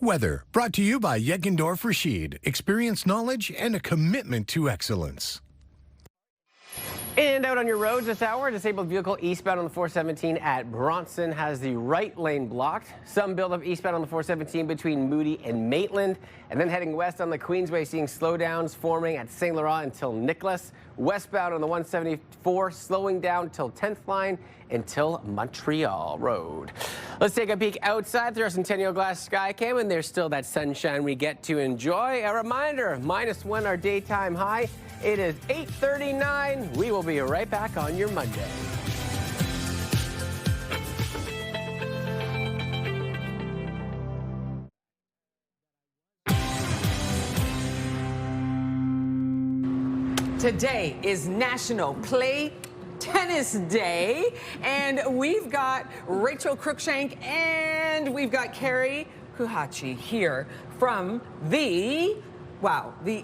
Weather brought to you by Yeckendorf Rashid. Experience, knowledge, and a commitment to excellence. And out on your roads this hour, a disabled vehicle eastbound on the 417 at Bronson has the right lane blocked. Some buildup eastbound on the 417 between Moody and Maitland. And then heading west on the Queensway, seeing slowdowns forming at St. Laurent until Nicholas. Westbound on the 174, slowing down till 10th line until Montreal Road. Let's take a peek outside through our Centennial Glass Sky Cam, and there's still that sunshine we get to enjoy. A reminder, -1 our daytime high. It is 8:39. We will be right back on your Monday. Today is National Play Tennis Day, and we've got Rachel Cruikshank and we've got Carrie Kuhachi here from the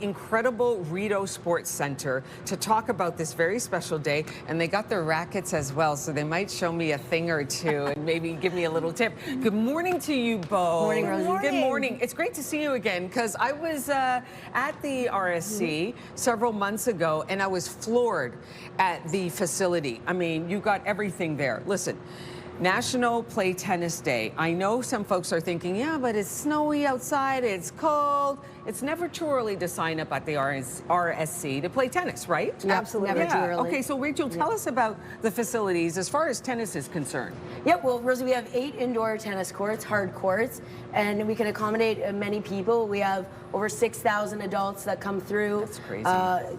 incredible Rideau Sports Center to talk about this very special day. And they got their rackets as well, so they might show me a thing or two and maybe give me a little tip. Good morning to you both. Morning, Rosie. Good morning. It's great to see you again, because I was at the RSC several months ago, and I was floored at the facility. I mean, you got everything there. Listen. National Play Tennis Day. I know some folks are thinking, yeah, but it's snowy outside, it's cold. It's never too early to sign up at the RSC to play tennis, right? Absolutely. Never too early. Okay, so Rachel, tell us about the facilities as far as tennis is concerned. Yep, well, Rosie, we have 8 indoor tennis courts, hard courts, and we can accommodate many people. We have over 6,000 adults that come through. That's crazy.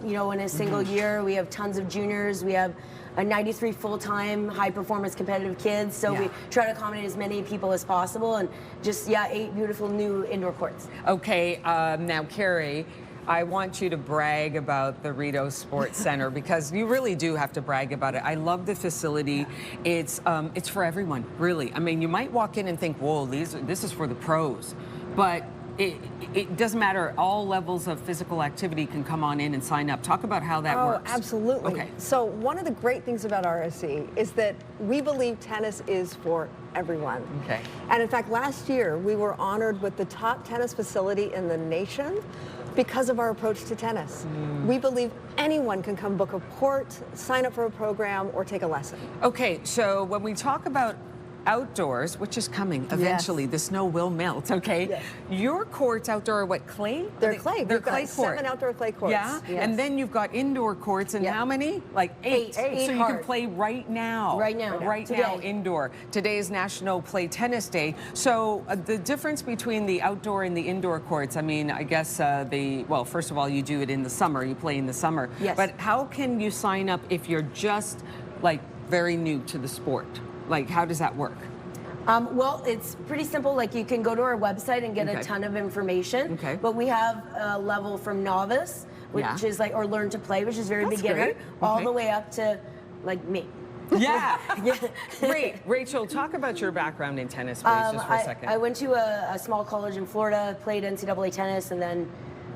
In a single year. We have tons of juniors. We have 93 full-time, high-performance competitive kids. So we try to accommodate as many people as possible, and just, 8 beautiful new indoor courts. Okay, now, Carrie, I want you to brag about the Rideau Sports Center, because you really do have to brag about it. I love the facility. It's for everyone, really. I mean, you might walk in and think, whoa, this is for the pros, but it doesn't matter. All levels of physical activity can come on in and sign up. Talk about how that works. Oh, absolutely. Okay. So one of the great things about RSC is that we believe tennis is for everyone. Okay. And in fact, last year we were honored with the top tennis facility in the nation because of our approach to tennis. We believe anyone can come book a court, sign up for a program, or take a lesson. Okay, so when we talk about outdoors, which is coming eventually, the snow will melt, okay? Yes. Your courts outdoor are what, clay? They're clay. They're We've got clay court. 7 outdoor clay courts. Yeah? Yes. And then you've got indoor courts, and how many? Like 8. So you can play right now. Right now. Right Today. now, indoor. Today is National Play Tennis Day. So the difference between the outdoor and the indoor courts, I mean, I guess first of all, you do it in the summer. You play in the summer. Yes. But how can you sign up if you're just, like, very new to the sport? Like, how does that work? Well, it's pretty simple. Like, you can go to our website and get a ton of information. Okay. But we have a level from novice, which is like, or learn to play, which is very beginner, great. all Okay. the way up to, like, me. Yeah. Great. Rachel, talk about your background in tennis, please, just for a second. I went to a small college in Florida, played NCAA tennis, and then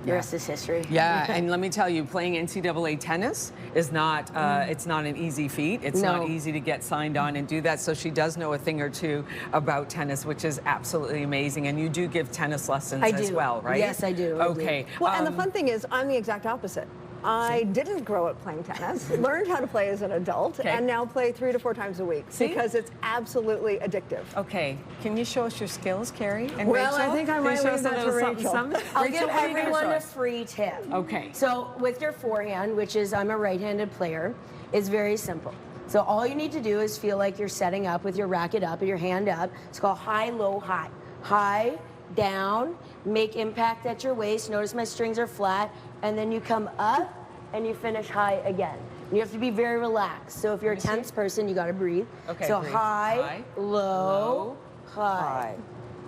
The rest is history. Yeah, and let me tell you, playing NCAA tennis is not, it's not an easy feat. It's not easy to get signed on and do that. So she does know a thing or two about tennis, which is absolutely amazing. And you do give tennis lessons as well, right? Yes, I do. Okay. Well, and the fun thing is, I'm the exact opposite. I didn't grow up playing tennis, learned how to play as an adult, and now play 3 to 4 times a week because it's absolutely addictive. Okay, can you show us your skills, Carrie and Well, Rachel? I think I might leave that to Rachel. I'll Rachel, give what are you gonna everyone show a us? free tip. Okay. So with your forehand, which is I'm a right-handed player, it's very simple. So all you need to do is feel like you're setting up with your racket up and your hand up. It's called high, low, high. High, down, make impact at your waist. Notice my strings are flat. And then you come up and you finish high again. You have to be very relaxed. So if you're a tense person, you gotta breathe. Okay, so breathe. high, low, high.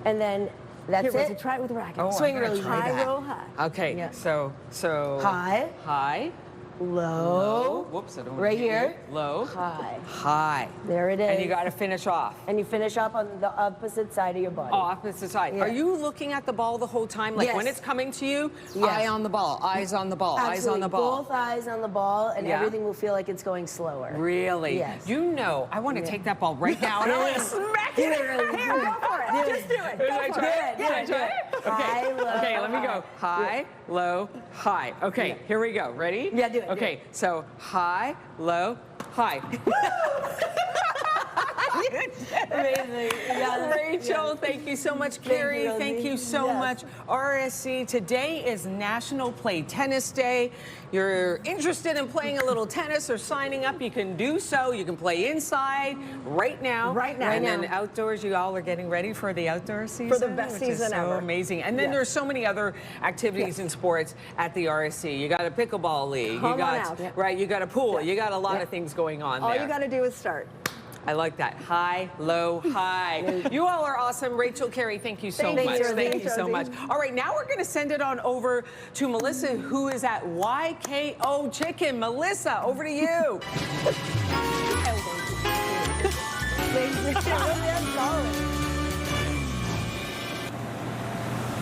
And then that's Here, it. Rosie, try it with the racket. Swing really high, low, high. Okay, so high, low. Whoops, I don't want right to hit here. you. Low. High. High. There it is. And you got to finish off. And you finish up on the opposite side of your body. Opposite side. Yeah. Are you looking at the ball the whole time? Like when Yes. it's coming to you, Yes. eye on the ball, eyes on the ball, eyes on Absolutely. the ball. Both eyes on the ball, and Yeah. everything will feel like it's going slower. Really? Yes. You know, I want to take that ball right now and I want to smack it. Here, go for it. Just do it. Should I Go for try it. it? Should I try it? Okay. High, low, Okay, let me go. high. High, low, high. Okay, here we go. Ready? Yeah, do it, do Okay, so high, low, high. Amazing. Yes. Rachel, thank you so much. Carrie, Rosie. thank you so Yes. much. RSC, today is National Play Tennis Day. You're interested in playing a little tennis or signing up, you can do so. You can play inside right now. Right now. And Right then now. outdoors, you all are getting ready for the outdoor season. For the best which is season so ever. amazing. And then Yes. there's so many other activities and sports at the RSC. You got a pickleball league. Come you on got out. Yeah. right. You got a pool. Yeah. You got a lot Yeah. of things going on All there. you got to do is start. I like that. High, low, high. You all are awesome. Rachel, Carrie, thank you so Thank much. you, Rosie. Thank you so much. All right, now we're going to send it on over to Melissa, who is at YKO Chicken. Melissa, over to you.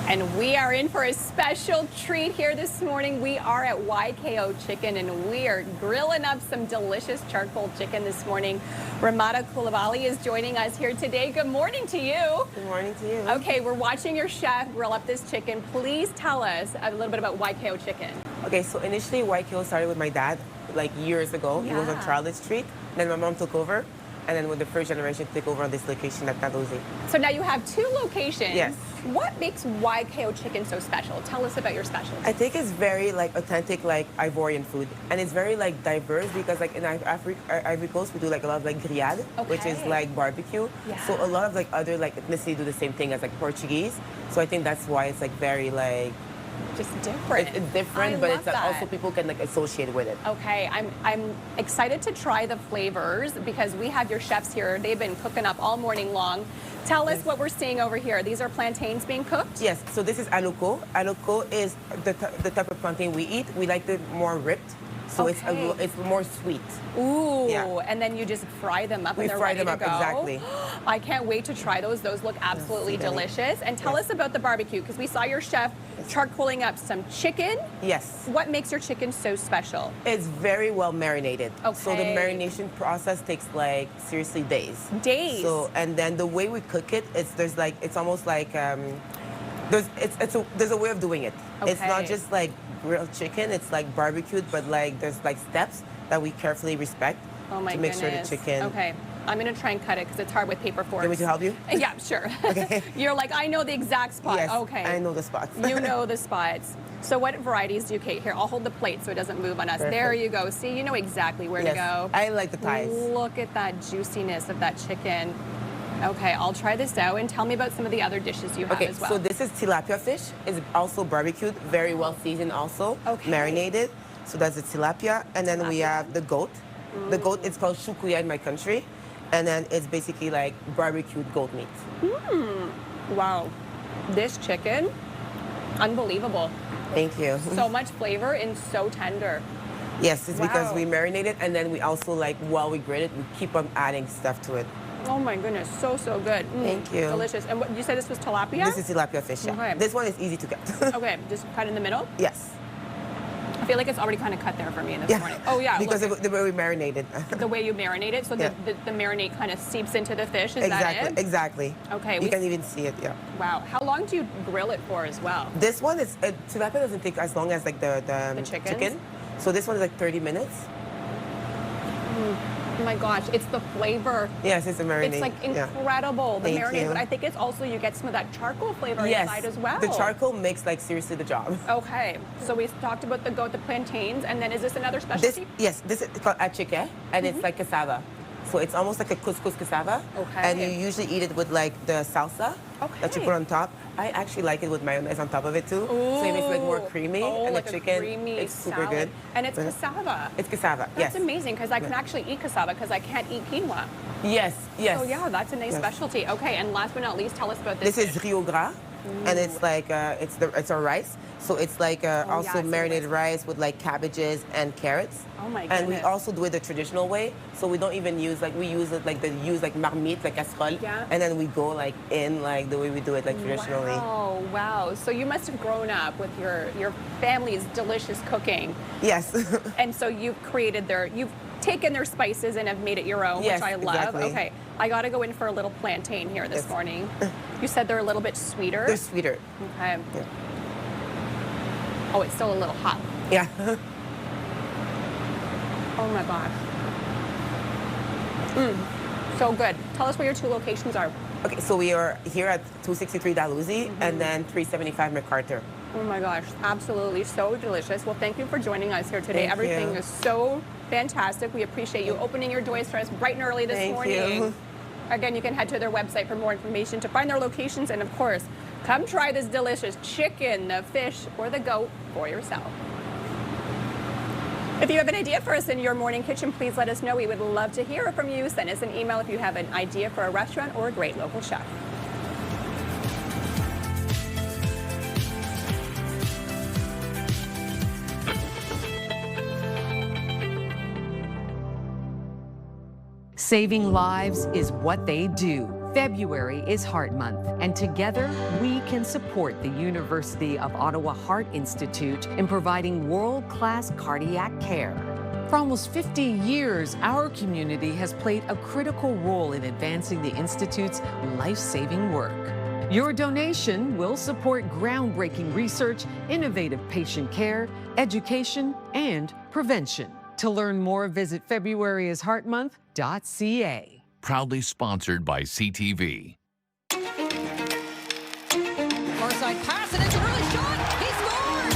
And we are in for a special treat here this morning. We are at YKO Chicken and we are grilling up some delicious charcoal chicken this morning. Ramada Koulibaly is joining us here today. Good morning to you. Good morning to you. Okay, we're watching your chef grill up this chicken. Please tell us a little bit about YKO Chicken. Okay, so initially YKO started with my dad like years ago. He was on Yeah. Charlotte Street. Then my mom took over. And then with the first generation to take over on this location at Tadozi. So now you have 2 locations. Yes. What makes YKO Chicken so special? Tell us about your specialty. I think it's very like authentic, like Ivorian food, and it's very like diverse because like in Ivory Coast we do like a lot of like grillade, which is Okay. like barbecue. Yeah. So a lot of like other like ethnicity do the same thing as like Portuguese. So I think that's why it's like very like just different. It's different, I but love it's like, that. also people can like associate with it. Okay, I'm excited to try the flavors because we have your chefs here. They've been cooking up all morning long. Tell us what we're seeing over here. These are plantains being cooked? Yes, so this is aluko. Aluko is the type of plantain we eat. We like it more ripped, so Okay. it's more sweet. Ooh, Yeah. and then you just fry them up We and they're fry ready them to up, go. exactly. I can't wait to try those. Those look absolutely Yes, delicious. And tell us about the barbecue because we saw your chef charcoaling up some chicken. Yes. What makes your chicken so special? It's very well marinated. So the Okay. marination process takes like seriously days. Days? So and then the way we cook it, it's almost like there's a way of doing it. It's not Okay. just like grilled chicken. It's like barbecued, but like there's like steps that we carefully respect Oh my to make goodness. sure the chicken. Okay, I'm gonna try and cut it because it's hard with paper forks. You want me to help you? Yeah, sure. Okay. You're like, I know the exact spot. Yes, Okay. I know the spots. You know the spots. So what varieties do you cater? Here, I'll hold the plate so it doesn't move on us. Perfect. There you go. See, you know exactly where Yes, to go. I like the thighs. Look at that juiciness of that chicken. Okay, I'll try this out and tell me about some of the other dishes you have Okay, as well. so this is tilapia fish. It's also barbecued, very well seasoned also, marinated. So that's the tilapia. And then we have the goat. The goat, it's called shukuya in my country. And then it's basically like barbecued goat meat. Wow, this chicken, unbelievable. Thank you. So much flavor and so tender. Yes, it's because Wow. we marinate it and then we also like, while we grate it, we keep on adding stuff to it. Oh my goodness, so good. Thank you. Delicious. And what you said this was tilapia? This is tilapia fish, yeah. Okay. This one is easy to get. Okay, just cut in the middle? Yes. I feel like it's already kind of cut there for me this morning. Oh yeah, because of the way we marinated. The way you marinate it, so the marinade kind of seeps into the fish, is that it? Exactly. Okay. You can even see it, yeah. Wow. How long do you grill it for as well? This one is, tilapia doesn't take as long as like the chicken. So this one is like 30 minutes. Oh my gosh, it's the flavor. Yes, it's a marinade. It's like incredible, the Thank marinade, you. but I think it's also, you get some of that charcoal flavor inside as well. The charcoal makes like seriously the job. Okay, so we talked about the goat, the plantains, and then is this another specialty? This is called achique, and it's like cassava. So it's almost like a couscous cassava. Okay. And you usually eat it with like the salsa that you put on top. I actually like it with mayonnaise on top of it too. So it makes it like more creamy. And like the chicken, creamy it's super salad. good. And it's cassava. It's cassava, yes. That's amazing, because I can actually eat cassava because I can't eat quinoa. Yes. So yeah, that's a nice specialty. Okay, and last but not least, tell us about this. This is Rio Gras, and it's like it's our rice. So it's like also marinated rice with like cabbages and carrots. Oh my goodness. And we also do it the traditional way. So we don't even use we use it like marmite, like casserole. Yeah. And then we go like in like the way we do it like traditionally. Wow, wow. So you must have grown up with your family's delicious cooking. Yes. And so you've taken their spices and have made it your own, Yes, which I love. exactly. Okay, I got to go in for a little plantain here this morning. You said they're a little bit sweeter. They're sweeter. Okay. Yeah. Oh, it's still a little hot. Yeah. Oh my gosh. So good. Tell us where your two locations are. Okay, so we are here at 263 Dalhousie and then 375 MacArthur. Oh my gosh, absolutely so delicious. Well, thank you for joining us here today. Thank Everything you. is so fantastic. We appreciate you opening your doors for us bright and early this morning. You. Again, you can head to their website for more information to find their locations, and of course, come try this delicious chicken, the fish, or the goat for yourself. If you have an idea for us in your morning kitchen, please let us know. We would love to hear from you. Send us an email if you have an idea for a restaurant or a great local chef. Saving lives is what they do. February is Heart Month, and together we can support the University of Ottawa Heart Institute in providing world-class cardiac care. For almost 50 years, our community has played a critical role in advancing the Institute's life-saving work. Your donation will support groundbreaking research, innovative patient care, education, and prevention. To learn more, visit FebruaryIsHeartMonth.ca. Proudly sponsored by CTV. Far side pass, and it's an early shot. He scores!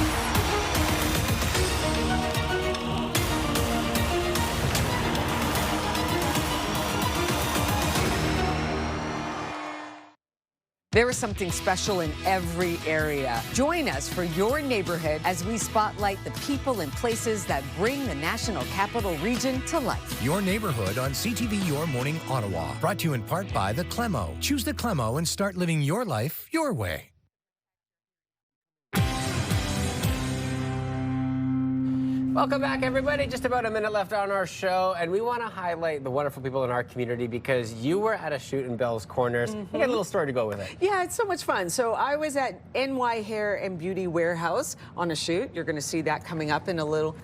There is something special in every area. Join us for Your Neighborhood as we spotlight the people and places that bring the National Capital Region to life. Your Neighborhood on CTV Your Morning Ottawa. Brought to you in part by the Clemo. Choose the Clemo and start living your life your way. Welcome back, everybody. Just about a minute left on our show, and we want to highlight the wonderful people in our community because you were at a shoot in Bell's Corners. You got a little story to go with it. Yeah, it's so much fun. So I was at NY Hair and Beauty Warehouse on a shoot. You're going to see that coming up in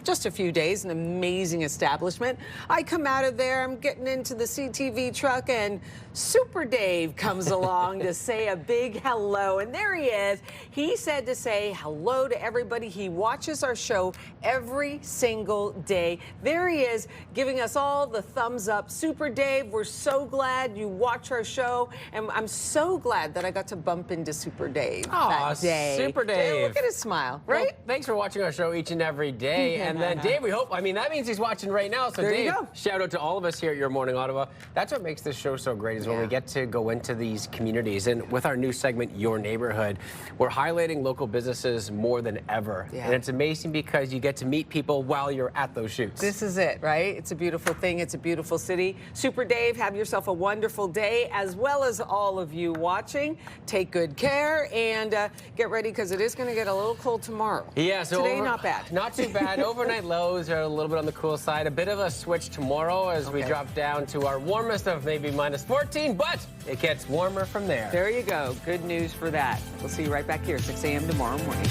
just a few days, an amazing establishment. I come out of there, I'm getting into the CTV truck, and Super Dave comes along to say a big hello, and there he is. He said to say hello to everybody. He watches our show every single day. There he is, giving us all the thumbs up. Super Dave, we're so glad you watch our show, and I'm so glad that I got to bump into Super Dave that day. Super Dave. Look at his smile, right? Well, thanks for watching our show each and every day. And then Dave, we hope, that means he's watching right now. So there Dave, you go. Shout out to all of us here at Your Morning Ottawa. That's what makes this show so great is when we get to go into these communities. And with our new segment, Your Neighborhood, we're highlighting local businesses more than ever. And it's amazing because you get to meet people people while you're at those shoots. This is it, right? It's a beautiful thing. It's a beautiful city. Super Dave, have yourself a wonderful day, as well as all of you watching. Take good care and get ready because it is going to get a little cold tomorrow. Yeah, so today not bad. Not too bad. Overnight lows are a little bit on the cool side. A bit of a switch tomorrow as we drop down to our warmest of maybe -14, but it gets warmer from there. There you go. Good news for that. We'll see you right back here, 6 a.m. tomorrow morning.